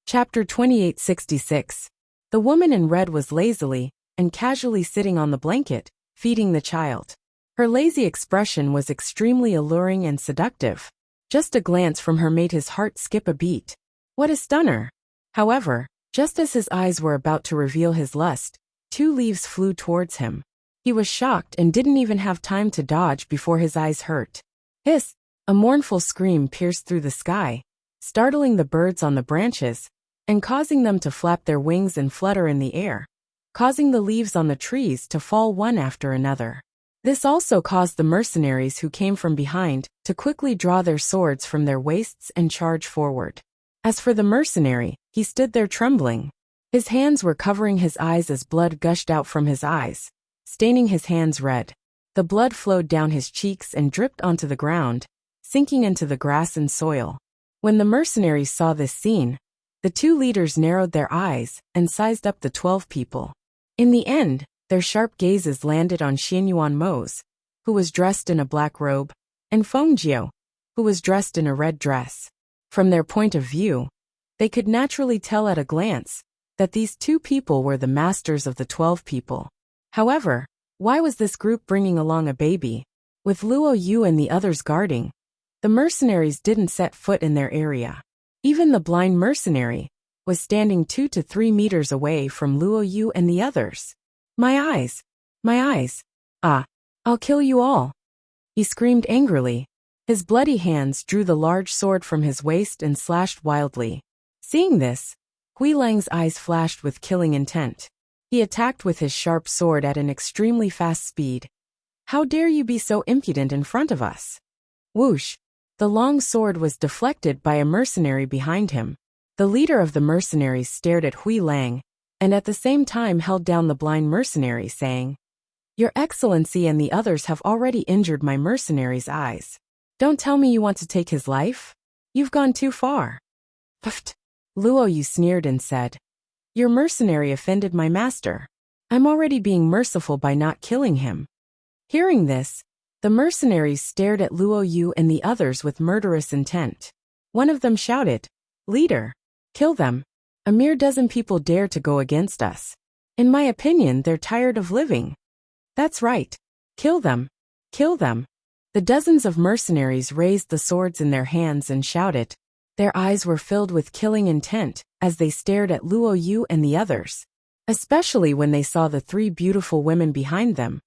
Chapter 2866. The woman in red was lazily and casually sitting on the blanket, feeding the child. Her lazy expression was extremely alluring and seductive. Just a glance from her made his heart skip a beat. What a stunner! However, just as his eyes were about to reveal his lust, 2 leaves flew towards him. He was shocked and didn't even have time to dodge before his eyes hurt. Hiss! A mournful scream pierced through the sky, startling the birds on the branches, and causing them to flap their wings and flutter in the air, causing the leaves on the trees to fall one after another. This also caused the mercenaries who came from behind to quickly draw their swords from their waists and charge forward. As for the mercenary, he stood there trembling. His hands were covering his eyes as blood gushed out from his eyes, staining his hands red. The blood flowed down his cheeks and dripped onto the ground, sinking into the grass and soil. When the mercenaries saw this scene, the 2 leaders narrowed their eyes and sized up the 12 people. In the end, their sharp gazes landed on Xianyuan Mose, who was dressed in a black robe, and Fengjiu, who was dressed in a red dress. From their point of view, they could naturally tell at a glance that these 2 people were the masters of the 12 people. However, why was this group bringing along a baby? With Luo Yu and the others guarding, the mercenaries didn't set foot in their area. Even the blind mercenary was standing 2 to 3 meters away from Luo Yu and the others. My eyes! My eyes! Ah! I'll kill you all! He screamed angrily, His bloody hands drew the large sword from his waist and slashed wildly. Seeing this, Hui Lang's eyes flashed with killing intent. He attacked with his sharp sword at an extremely fast speed. "How dare you be so impudent in front of us?" Whoosh! The long sword was deflected by a mercenary behind him. The leader of the mercenaries stared at Hui Lang, and at the same time held down the blind mercenary, saying, "Your Excellency and the others have already injured my mercenary's eyes. Don't tell me you want to take his life? You've gone too far." "Pfft!" Luo Yu sneered and said, "Your mercenary offended my master. I'm already being merciful by not killing him." Hearing this, the mercenaries stared at Luo Yu and the others with murderous intent. One of them shouted, "Leader, kill them. A mere dozen people dare to go against us. In my opinion, they're tired of living." "That's right. Kill them. Kill them." The dozens of mercenaries raised the swords in their hands and shouted. Their eyes were filled with killing intent as they stared at Luo Yu and the others, especially when they saw the three beautiful women behind them.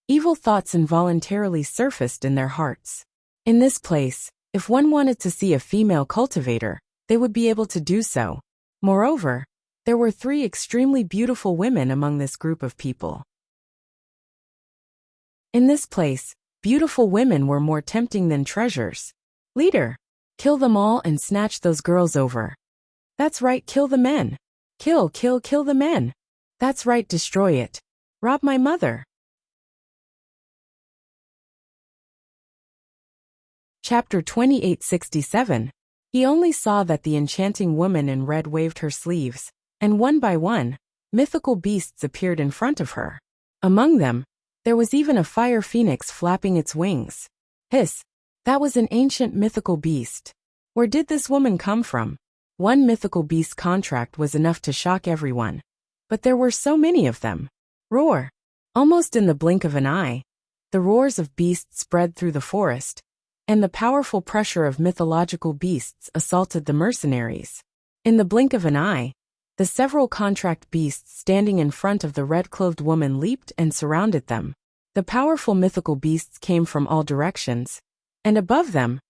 Evil thoughts involuntarily surfaced in their hearts. In this place, if one wanted to see a female cultivator, they would be able to do so. Moreover, there were three extremely beautiful women among this group of people. In this place, beautiful women were more tempting than treasures. "Leader, kill them all and snatch those girls over." "That's right, kill the men. Kill the men." "That's right, destroy it. Rob my mother." Chapter 2867. He only saw that the enchanting woman in red waved her sleeves, and one by one, mythical beasts appeared in front of her. Among them, there was even a fire phoenix flapping its wings. Hiss! That was an ancient mythical beast. Where did this woman come from? One mythical beast contract was enough to shock everyone. But there were so many of them. Roar! Almost in the blink of an eye, the roars of beasts spread through the forest, and the powerful pressure of mythological beasts assaulted the mercenaries. In the blink of an eye, the several contract beasts standing in front of the red-clothed woman leaped and surrounded them. The powerful mythical beasts came from all directions, and above them,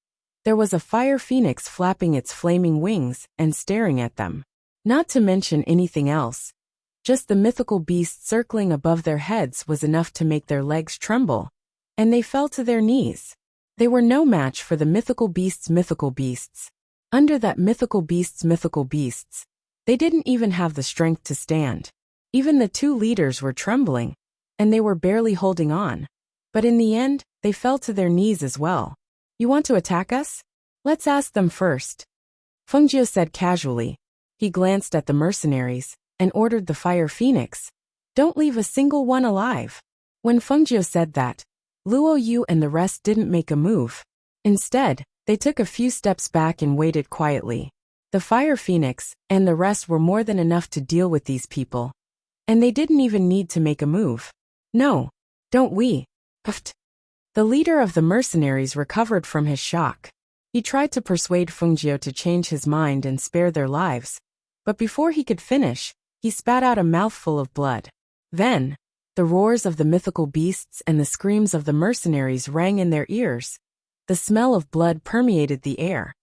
there was a fire phoenix flapping its flaming wings and staring at them. Not to mention anything else, just the mythical beast circling above their heads was enough to make their legs tremble, and they fell to their knees. They were no match for the mythical beasts' mythical beasts. Under that mythical beasts' mythical beasts, they didn't even have the strength to stand. Even the two leaders were trembling, and they were barely holding on. But in the end, they fell to their knees as well. "You want to attack us? Let's ask them first," Fengjiu said casually. He glanced at the mercenaries and ordered the fire phoenix, "Don't leave a single one alive." When Fengjiu said that, Luo Yu and the rest didn't make a move. Instead, they took a few steps back and waited quietly. The fire phoenix and the rest were more than enough to deal with these people, and they didn't even need to make a move. "No, don't we?" Puffed. The leader of the mercenaries recovered from his shock. He tried to persuade Fengjiu to change his mind and spare their lives, but before he could finish, he spat out a mouthful of blood. Then, the roars of the mythical beasts and the screams of the mercenaries rang in their ears. The smell of blood permeated the air,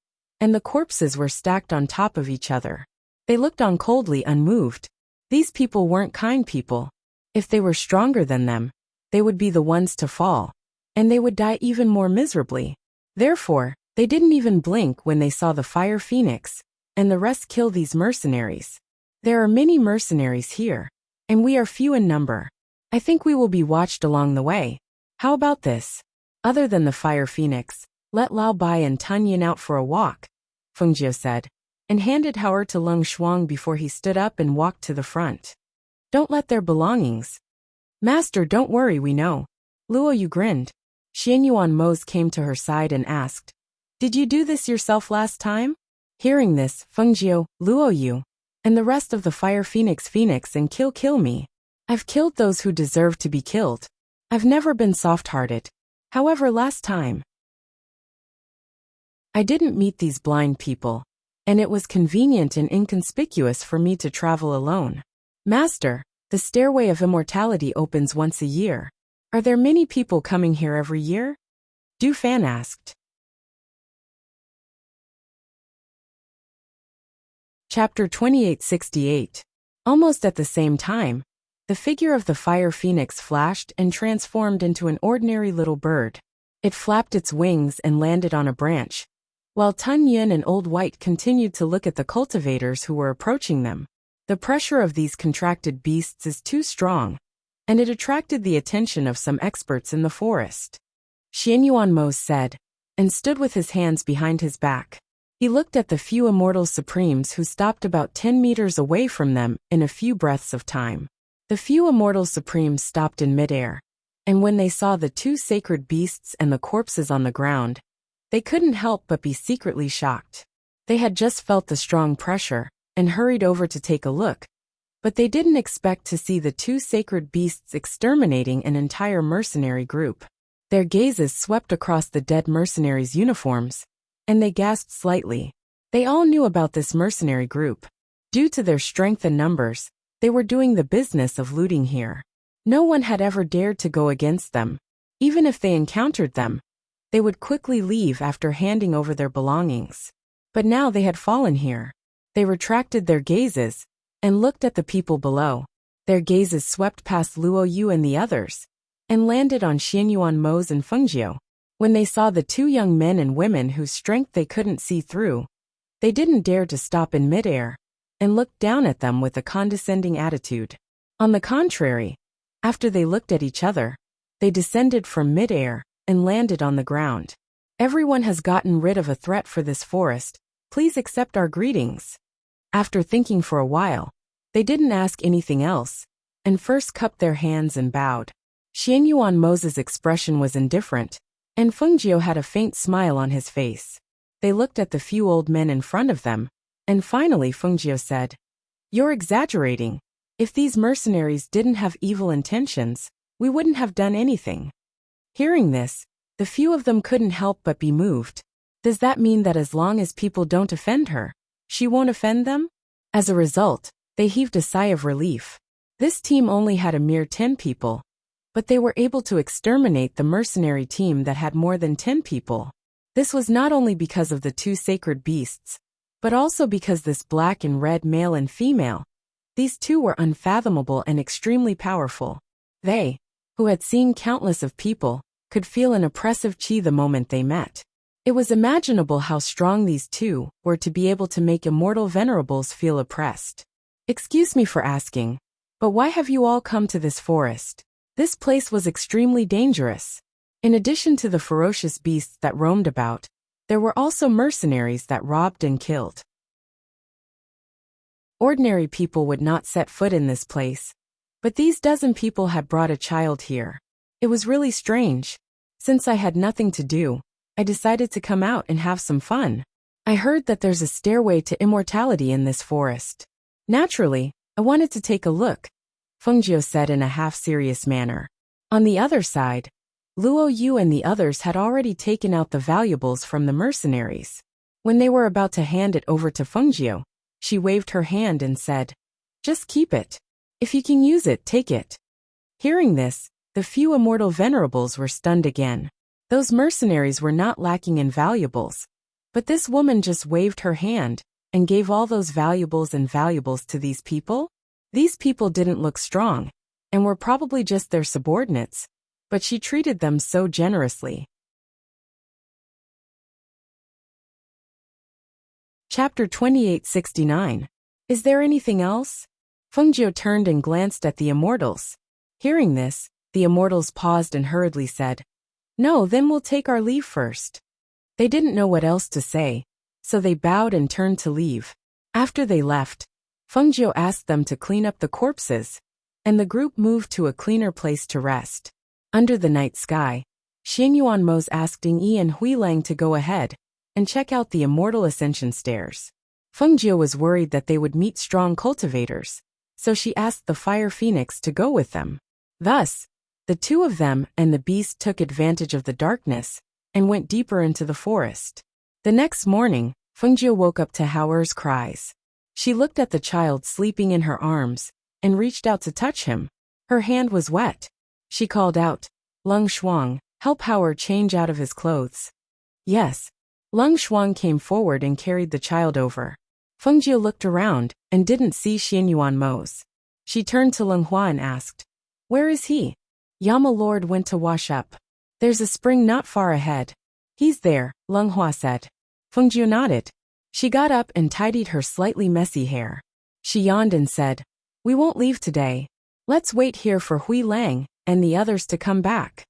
and the corpses were stacked on top of each other. They looked on coldly, unmoved. These people weren't kind people. If they were stronger than them, they would be the ones to fall, and they would die even more miserably. Therefore, they didn't even blink when they saw the fire phoenix, and the rest kill these mercenaries. There are many mercenaries here, and we are few in number. I think we will be watched along the way. How about this? Other than the fire phoenix, let Lao Bai and Tun Yin out for a walk, Fengjiu said, and handed Howard to Leng Shuang before he stood up and walked to the front. Don't let their belongings. Master, don't worry, we know. Luo Yu grinned. Xian Yuan Mose came to her side and asked, "Did you do this yourself last time?" Hearing this, Fengjiu, Luo Yu, and the rest of the fire phoenix and kill me. I've killed those who deserve to be killed. I've never been soft-hearted. However, last time, I didn't meet these blind people, and it was convenient and inconspicuous for me to travel alone. Master, the Stairway of Immortality opens once a year. Are there many people coming here every year? Du Fan asked. Chapter 2868. Almost at the same time, the figure of the fire phoenix flashed and transformed into an ordinary little bird. It flapped its wings and landed on a branch, while Tun Yin and Old White continued to look at the cultivators who were approaching them. The pressure of these contracted beasts is too strong, and it attracted the attention of some experts in the forest. Xianyuan Mo said, and stood with his hands behind his back. He looked at the few immortal supremes who stopped about 10 meters away from them in a few breaths of time. The few immortal supremes stopped in midair, and when they saw the two sacred beasts and the corpses on the ground, they couldn't help but be secretly shocked. They had just felt the strong pressure and hurried over to take a look, but they didn't expect to see the two sacred beasts exterminating an entire mercenary group. Their gazes swept across the dead mercenaries' uniforms, and they gasped slightly. They all knew about this mercenary group. Due to their strength and numbers, they were doing the business of looting here. No one had ever dared to go against them. Even if they encountered them, they would quickly leave after handing over their belongings. But now they had fallen here. They retracted their gazes and looked at the people below. Their gazes swept past Luo Yu and the others, and landed on Xianyuan Mo's and Fengjiu. When they saw the two young men and women whose strength they couldn't see through, they didn't dare to stop in midair and looked down at them with a condescending attitude. On the contrary, after they looked at each other, they descended from midair and landed on the ground. Everyone has gotten rid of a threat for this forest. Please accept our greetings. After thinking for a while, they didn't ask anything else, and first cupped their hands and bowed. Xianyuan Mo's expression was indifferent, and Fengjiu had a faint smile on his face. They looked at the few old men in front of them, and finally Fengjiu said, "You're exaggerating. If these mercenaries didn't have evil intentions, we wouldn't have done anything." Hearing this, the few of them couldn't help but be moved. Does that mean that as long as people don't offend her, she won't offend them? As a result, they heaved a sigh of relief. This team only had a mere 10 people, but they were able to exterminate the mercenary team that had more than 10 people. This was not only because of the two sacred beasts, but also because this black and red male and female, these two were unfathomable and extremely powerful. They, who had seen countless of people, could feel an oppressive chi the moment they met. It was imaginable how strong these two were to be able to make immortal venerables feel oppressed. "Excuse me for asking, but why have you all come to this forest? This place was extremely dangerous." In addition to the ferocious beasts that roamed about, there were also mercenaries that robbed and killed. Ordinary people would not set foot in this place, but these dozen people had brought a child here. It was really strange. Since I had nothing to do, I decided to come out and have some fun. I heard that there's a stairway to immortality in this forest. Naturally, I wanted to take a look, Fengjiu said in a half-serious manner. On the other side, Luo Yu and the others had already taken out the valuables from the mercenaries. When they were about to hand it over to Fengjiu, she waved her hand and said, "Just keep it. If you can use it, take it." Hearing this, the few immortal venerables were stunned again. Those mercenaries were not lacking in valuables, but this woman just waved her hand and gave all those valuables to these people? These people didn't look strong, and were probably just their subordinates, but she treated them so generously. Chapter 2869. Is there anything else? Fengjiu turned and glanced at the immortals. Hearing this, the immortals paused and hurriedly said, "No, then we'll take our leave first." They didn't know what else to say, so they bowed and turned to leave. After they left, Fengjiu asked them to clean up the corpses, and the group moved to a cleaner place to rest. Under the night sky, Xianyuan Mo's asked Ding Yi and Huilang to go ahead and check out the immortal ascension stairs. Fengjiu was worried that they would meet strong cultivators, so she asked the fire phoenix to go with them. Thus, the two of them and the beast took advantage of the darkness and went deeper into the forest. The next morning, Fengjiu woke up to Haoer's cries. She looked at the child sleeping in her arms and reached out to touch him. Her hand was wet. She called out, "Lung Shuang, help Haoer change out of his clothes." "Yes." Lung Shuang came forward and carried the child over. Fengjie looked around and didn't see Xianyuan Mo's. She turned to Leng Hua and asked, "Where is he?" "Yama Lord went to wash up. There's a spring not far ahead." "He's there," Leng Hua said. Fengjie nodded. She got up and tidied her slightly messy hair. She yawned and said, "We won't leave today. Let's wait here for Hui Lang and the others to come back."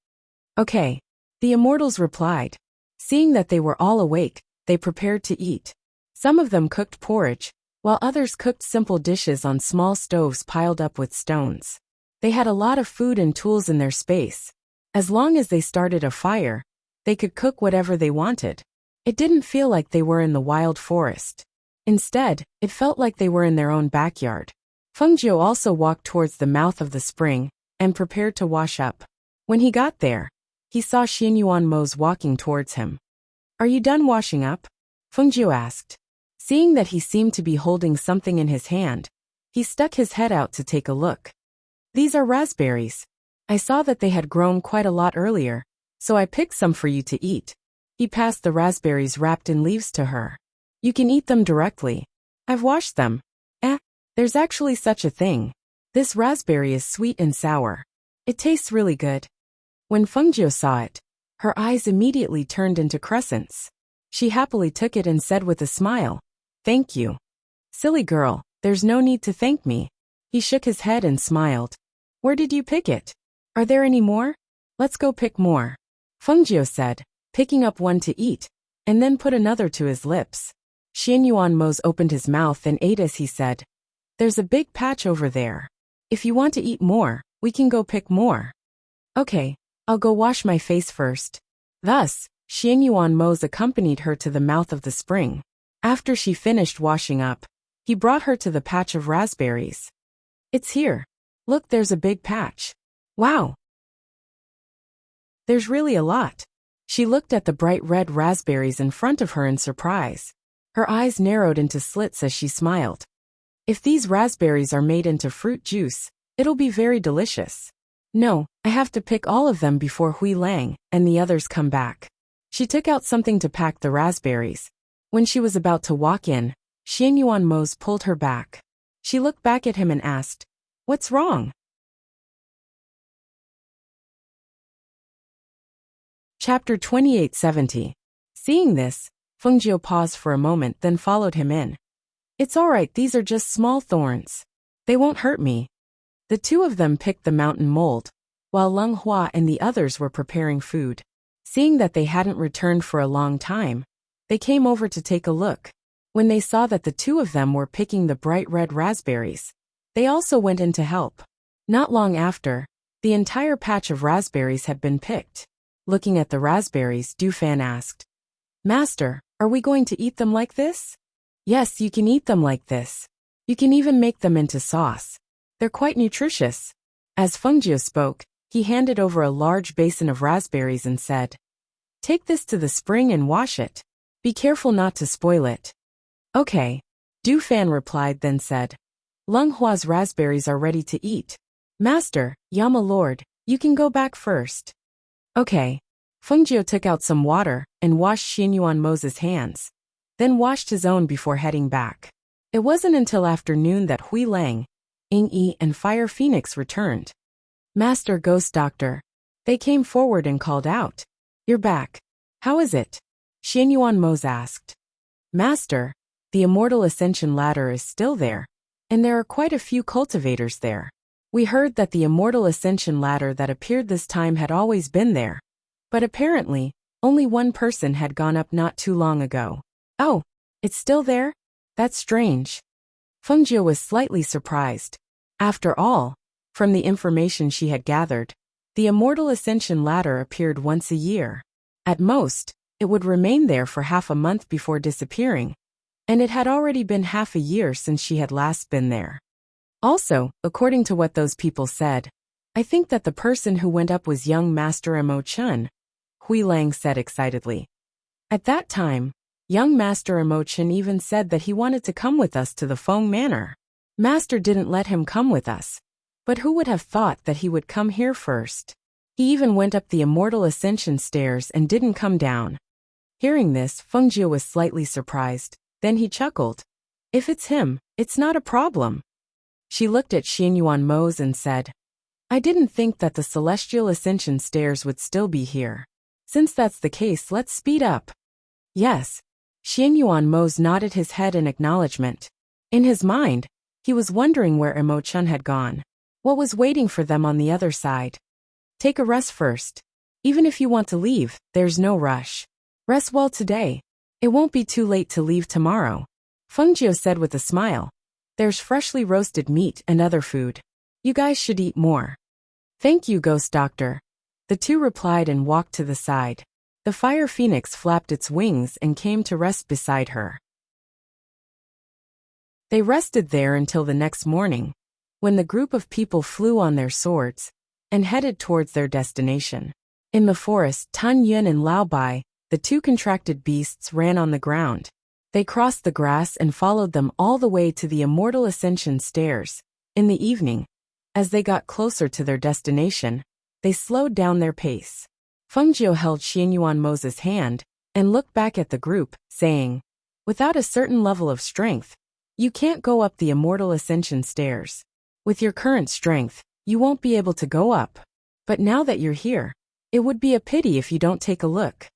"Okay," the immortals replied. Seeing that they were all awake, they prepared to eat. Some of them cooked porridge, while others cooked simple dishes on small stoves piled up with stones. They had a lot of food and tools in their space. As long as they started a fire, they could cook whatever they wanted. It didn't feel like they were in the wild forest. Instead, it felt like they were in their own backyard. Fengjie also walked towards the mouth of the spring and prepared to wash up. When he got there, he saw Xianyuan Mo's walking towards him. "Are you done washing up?" Fengjie asked. Seeing that he seemed to be holding something in his hand, he stuck his head out to take a look. "These are raspberries. I saw that they had grown quite a lot earlier, so I picked some for you to eat." He passed the raspberries wrapped in leaves to her. "You can eat them directly. I've washed them." There's actually such a thing. This raspberry is sweet and sour. It tastes really good." When Fengjie saw it, her eyes immediately turned into crescents. She happily took it and said with a smile, "Thank you." "Silly girl, there's no need to thank me." He shook his head and smiled. "Where did you pick it? Are there any more? Let's go pick more," Fengjie said, picking up one to eat, and then put another to his lips. Xianyuan Mo's opened his mouth and ate as he said, "There's a big patch over there. If you want to eat more, we can go pick more." "Okay, I'll go wash my face first." Thus, Xianyuan Mo's accompanied her to the mouth of the spring. After she finished washing up, he brought her to the patch of raspberries. "It's here. Look, there's a big patch. Wow. There's really a lot." She looked at the bright red raspberries in front of her in surprise. Her eyes narrowed into slits as she smiled. "If these raspberries are made into fruit juice, it'll be very delicious. No, I have to pick all of them before Hui Lang and the others come back." She took out something to pack the raspberries. When she was about to walk in, Xianyuan Mo's pulled her back. She looked back at him and asked, "What's wrong?" Chapter 2870. Seeing this, Fengjie paused for a moment then followed him in. "It's all right, these are just small thorns. They won't hurt me." The two of them picked the mountain mold, while Leng Hua and the others were preparing food. Seeing that they hadn't returned for a long time, they came over to take a look. When they saw that the two of them were picking the bright red raspberries, they also went in to help. Not long after, the entire patch of raspberries had been picked. Looking at the raspberries, Dufan asked, "Master, are we going to eat them like this?" "Yes, you can eat them like this. You can even make them into sauce. They're quite nutritious." As Fengjie spoke, he handed over a large basin of raspberries and said, "Take this to the spring and wash it. Be careful not to spoil it." "Okay," Dufan replied then said, "Leng Hua's raspberries are ready to eat. Master, Yama Lord, you can go back first." "Okay." Fengjie took out some water and washed Xianyuan Mo's hands, then washed his own before heading back. It wasn't until afternoon that Hui Lang, Ying Yi, and Fire Phoenix returned. "Master Ghost Doctor." They came forward and called out, "You're back. How is it?" Xianyuan Mo asked. "Master, the Immortal Ascension Ladder is still there, and there are quite a few cultivators there. We heard that the Immortal Ascension Ladder that appeared this time had always been there, but apparently, only one person had gone up not too long ago." "Oh, it's still there? That's strange." Fengjie was slightly surprised. After all, from the information she had gathered, the Immortal Ascension Ladder appeared once a year. At most, it would remain there for half a month before disappearing, and it had already been half a year since she had last been there. Also, according to what those people said, I think that the person who went up was young Master Mo Chun, Hui Lang said excitedly. At that time, young Master Mo Chun even said that he wanted to come with us to the Feng Manor. Master didn't let him come with us, but who would have thought that he would come here first? He even went up the Immortal Ascension stairs and didn't come down. Hearing this, Fengjie was slightly surprised. Then he chuckled. If it's him, it's not a problem. She looked at Xianyuan Mose and said, I didn't think that the celestial ascension stairs would still be here. Since that's the case, let's speed up. Yes. Xianyuan Mose nodded his head in acknowledgement. In his mind, he was wondering where Imo-chun had gone. What was waiting for them on the other side? Take a rest first. Even if you want to leave, there's no rush. Rest well today. It won't be too late to leave tomorrow. Fengjiu said with a smile. There's freshly roasted meat and other food. You guys should eat more. Thank you, Ghost Doctor. The two replied and walked to the side. The fire phoenix flapped its wings and came to rest beside her. They rested there until the next morning, when the group of people flew on their swords and headed towards their destination. In the forest, Tun Yun and Lao Bai, the two contracted beasts, ran on the ground. They crossed the grass and followed them all the way to the immortal ascension stairs. In the evening, as they got closer to their destination, they slowed down their pace. Fengjiu held Xianyuan Mose's hand and looked back at the group, saying, without a certain level of strength, you can't go up the immortal ascension stairs. With your current strength, you won't be able to go up. But now that you're here, it would be a pity if you don't take a look.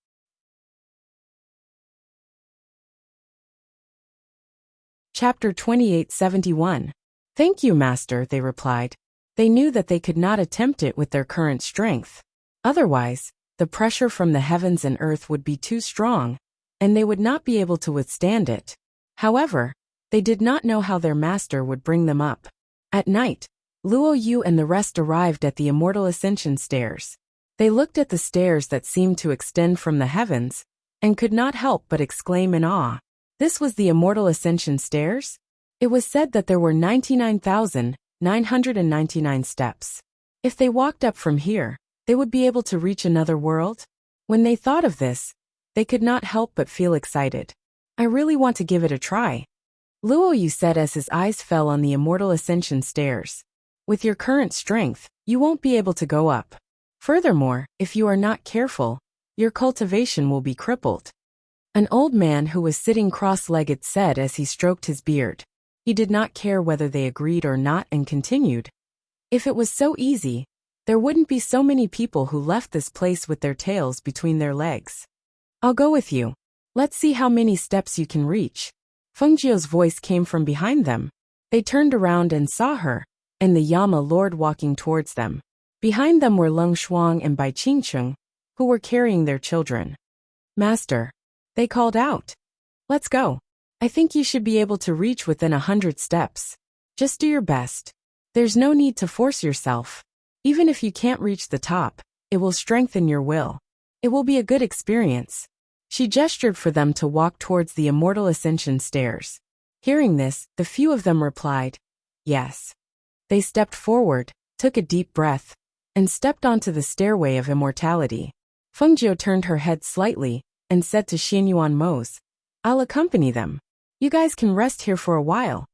Chapter 2871. Thank you, Master, they replied. They knew that they could not attempt it with their current strength. Otherwise, the pressure from the heavens and earth would be too strong, and they would not be able to withstand it. However, they did not know how their master would bring them up. At night, Luo Yu and the rest arrived at the immortal ascension stairs. They looked at the stairs that seemed to extend from the heavens, and could not help but exclaim in awe. This was the immortal ascension stairs? It was said that there were 99,999 steps. If they walked up from here, they would be able to reach another world? When they thought of this, they could not help but feel excited. I really want to give it a try. Luo Yu said as his eyes fell on the immortal ascension stairs. With your current strength, you won't be able to go up. Furthermore, if you are not careful, your cultivation will be crippled. An old man who was sitting cross-legged said as he stroked his beard. He did not care whether they agreed or not and continued. If it was so easy, there wouldn't be so many people who left this place with their tails between their legs. I'll go with you. Let's see how many steps you can reach. Fengjiu's voice came from behind them. They turned around and saw her, and the Yama Lord walking towards them. Behind them were Leng Shuang and Bai Qingcheng, who were carrying their children. Master, they called out. Let's go. I think you should be able to reach within 100 steps. Just do your best. There's no need to force yourself. Even if you can't reach the top, it will strengthen your will. It will be a good experience. She gestured for them to walk towards the immortal ascension stairs. Hearing this, the few of them replied, yes. They stepped forward, took a deep breath, and stepped onto the stairway of immortality. Fengjiu turned her head slightly and said to Xianyuan Mose, I'll accompany them. You guys can rest here for a while.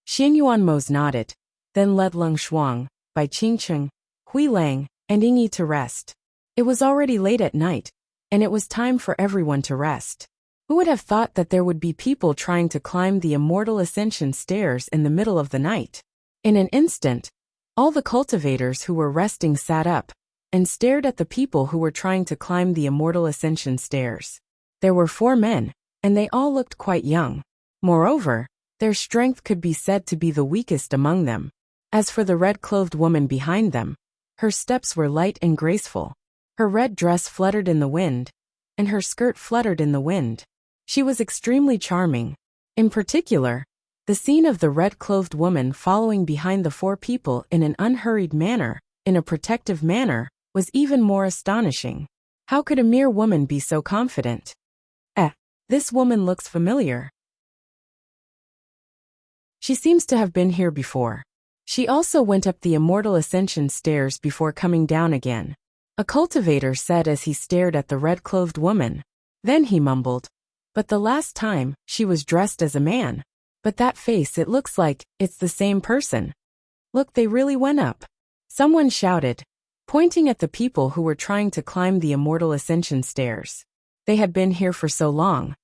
Xianyuan Mose nodded, then led Leng Shuang, Bai Qingcheng, Hui Lang, and Yingyi to rest. It was already late at night, and it was time for everyone to rest. Who would have thought that there would be people trying to climb the immortal ascension stairs in the middle of the night? In an instant, all the cultivators who were resting sat up and stared at the people who were trying to climb the immortal ascension stairs. There were 4 men, and they all looked quite young. Moreover, their strength could be said to be the weakest among them. As for the red-clothed woman behind them, her steps were light and graceful. Her red dress fluttered in the wind, and her skirt fluttered in the wind. She was extremely charming. In particular, the scene of the red-clothed woman following behind the 4 people in an unhurried manner, in a protective manner, was even more astonishing. How could a mere woman be so confident? This woman looks familiar. She seems to have been here before. She also went up the immortal ascension stairs before coming down again. A cultivator said as he stared at the red-clothed woman. Then he mumbled, but the last time, she was dressed as a man. But that face, it looks like it's the same person. Look, they really went up. Someone shouted, pointing at the people who were trying to climb the immortal ascension stairs. They had been here for so long,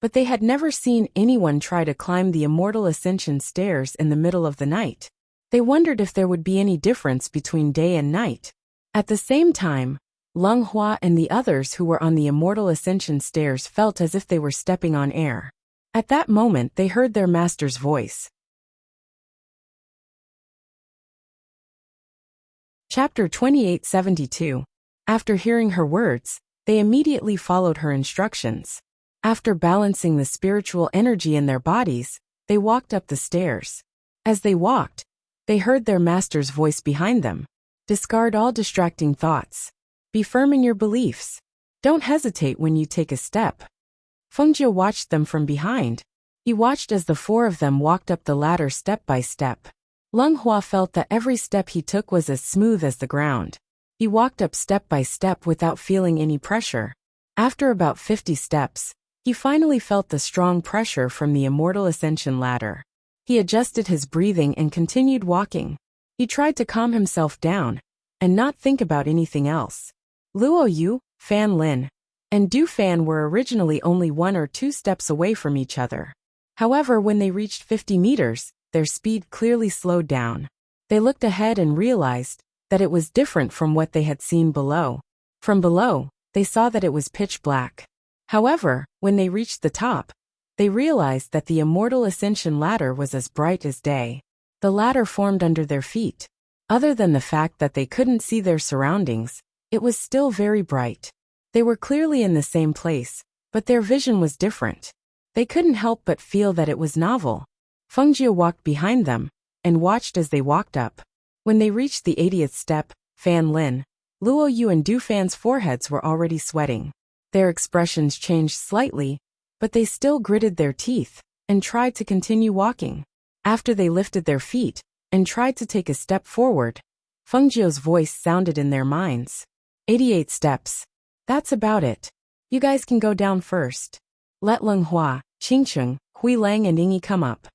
but they had never seen anyone try to climb the immortal ascension stairs in the middle of the night. They wondered if there would be any difference between day and night. At the same time, Leng Hua and the others who were on the immortal ascension stairs felt as if they were stepping on air. At that moment they heard their master's voice. Chapter 2872. After hearing her words, they immediately followed her instructions. After balancing the spiritual energy in their bodies, they walked up the stairs. As they walked, they heard their master's voice behind them. Discard all distracting thoughts. Be firm in your beliefs. Don't hesitate when you take a step. Fengjie watched them from behind. He watched as the four of them walked up the ladder step by step. Leng Hua felt that every step he took was as smooth as the ground. He walked up step by step without feeling any pressure. After about 50 steps, he finally felt the strong pressure from the immortal ascension ladder. He adjusted his breathing and continued walking. He tried to calm himself down and not think about anything else. Luo Yu, Fan Lin, and Du Fan were originally only 1 or 2 steps away from each other. However, when they reached 50 meters, their speed clearly slowed down. They looked ahead and realized that it was different from what they had seen below. From below, they saw that it was pitch black. However, when they reached the top, they realized that the immortal ascension ladder was as bright as day. The ladder formed under their feet. Other than the fact that they couldn't see their surroundings, it was still very bright. They were clearly in the same place, but their vision was different. They couldn't help but feel that it was novel. Fengjie walked behind them and watched as they walked up. When they reached the 80th step, Fan Lin, Luo Yu and Du Fan's foreheads were already sweating. Their expressions changed slightly, but they still gritted their teeth and tried to continue walking. After they lifted their feet and tried to take a step forward, Fengjie's voice sounded in their minds. 88 steps. That's about it. You guys can go down first. Let Leng Hua, Qingcheng, Hui Lang and Yingyi come up.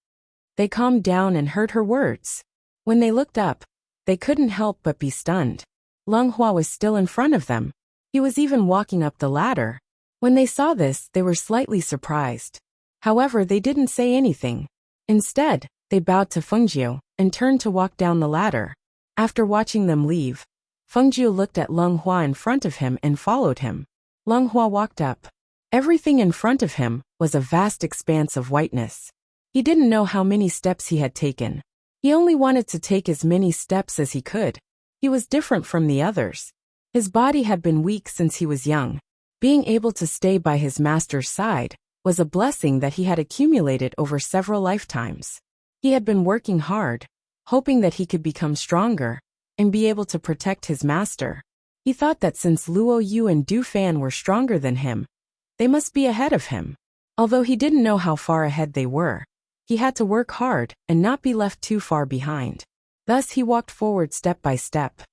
They calmed down and heard her words. When they looked up, they couldn't help but be stunned. Leng Hua was still in front of them. He was even walking up the ladder. When they saw this, they were slightly surprised. However, they didn't say anything. Instead, they bowed to Fengjie and turned to walk down the ladder. After watching them leave, Fengjie looked at Leng Hua in front of him and followed him. Leng Hua walked up. Everything in front of him was a vast expanse of whiteness. He didn't know how many steps he had taken. He only wanted to take as many steps as he could. He was different from the others. His body had been weak since he was young. Being able to stay by his master's side was a blessing that he had accumulated over several lifetimes. He had been working hard, hoping that he could become stronger and be able to protect his master. He thought that since Luo Yu and Du Fan were stronger than him, they must be ahead of him. Although he didn't know how far ahead they were, he had to work hard and not be left too far behind. Thus he walked forward step by step.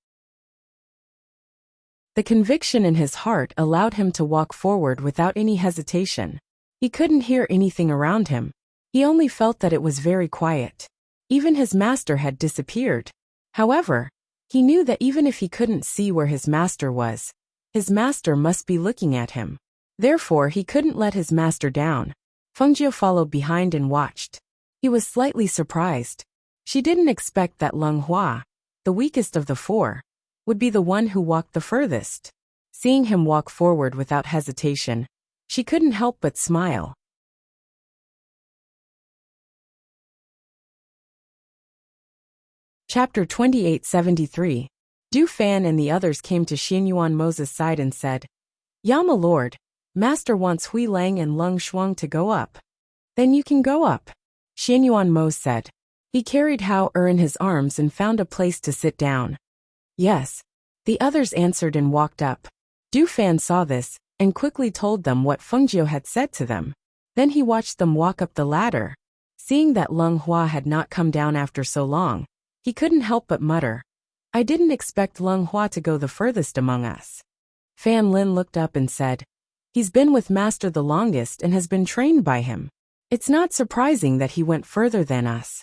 The conviction in his heart allowed him to walk forward without any hesitation. He couldn't hear anything around him. He only felt that it was very quiet. Even his master had disappeared. However, he knew that even if he couldn't see where his master was, his master must be looking at him. Therefore, he couldn't let his master down. Fengjie followed behind and watched. He was slightly surprised. She didn't expect that Leng Hua, the weakest of the four, would be the one who walked the furthest. Seeing him walk forward without hesitation, she couldn't help but smile. Chapter 2873. Du Fan and the others came to Xianyuan Mo's side and said, "Ya my lord, master wants Hui Lang and Leng Shuang to go up." "Then you can go up," Xianyuan Mo said. He carried Hao in his arms and found a place to sit down. "Yes," the others answered and walked up. Du Fan saw this and quickly told them what Fengjie had said to them. Then he watched them walk up the ladder. Seeing that Leng Hua had not come down after so long, he couldn't help but mutter, "I didn't expect Leng Hua to go the furthest among us." Fan Lin looked up and said, "He's been with Master the longest and has been trained by him. It's not surprising that he went further than us."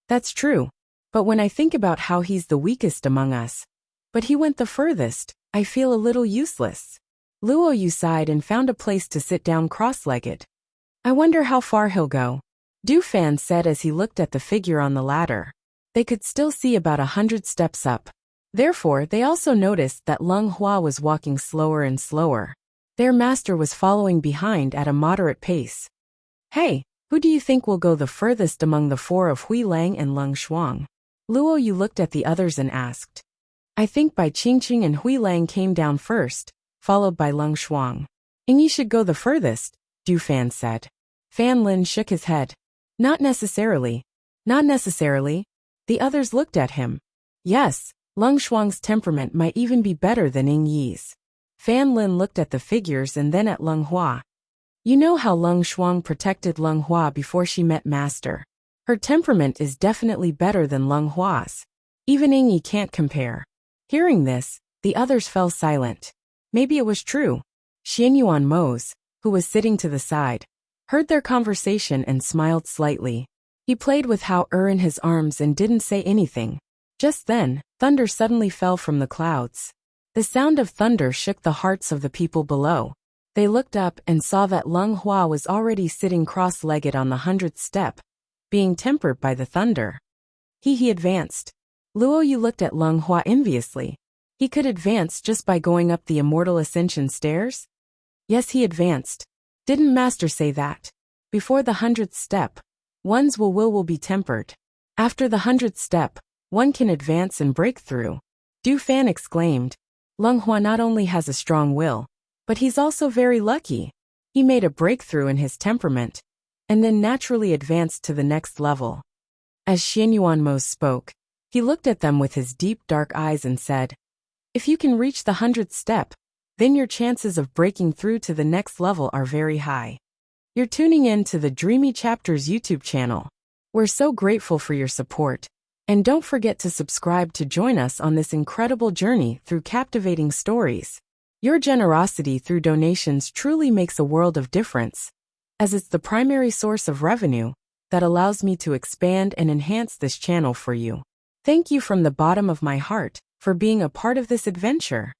"That's true. But when I think about how he's the weakest among us, but he went the furthest, I feel a little useless." Luo Yu sighed and found a place to sit down cross-legged. I wonder how far he'll go. Du Fan said as he looked at the figure on the ladder. They could still see about 100 steps up. Therefore, they also noticed that Leng Hua was walking slower and slower. Their master was following behind at a moderate pace. Hey, who do you think will go the furthest among the four of Hui Lang and Leng Shuang? Luo Yu looked at the others and asked. I think Bai Qingqing and Hui Lang came down first, followed by Leng Shuang. And you should go the furthest, Du Fan said. Fan Lin shook his head. Not necessarily. Not necessarily. The others looked at him. Yes, Leng Shuang's temperament might even be better than Ying Yi's. Fan Lin looked at the figures and then at Leng Hua. You know how Leng Shuang protected Leng Hua before she met Master. Her temperament is definitely better than Leng Hua's. Even Ying Yi can't compare. Hearing this, the others fell silent. Maybe it was true. Xianyuan Mose, who was sitting to the side, heard their conversation and smiled slightly. He played with Hao in his arms and didn't say anything. Just then, thunder suddenly fell from the clouds. The sound of thunder shook the hearts of the people below. They looked up and saw that Leng Hua was already sitting cross-legged on the 100th step, being tempered by the thunder. He advanced. Luo Yu looked at Leng Hua enviously. He could advance just by going up the immortal ascension stairs? Yes, he advanced. Didn't Master say that? Before the 100th step, one's will be tempered. After the 100th step, one can advance and break through. Du Fan exclaimed. Leng Hua not only has a strong will, but he's also very lucky. He made a breakthrough in his temperament, and then naturally advanced to the next level. As Xianyuan Mose spoke, he looked at them with his deep dark eyes and said, if you can reach the 100th step, then your chances of breaking through to the next level are very high. You're tuning in to the Dreamy Chapters YouTube channel. We're so grateful for your support, and don't forget to subscribe to join us on this incredible journey through captivating stories. Your generosity through donations truly makes a world of difference, as it's the primary source of revenue that allows me to expand and enhance this channel for you. Thank you from the bottom of my heart for being a part of this adventure.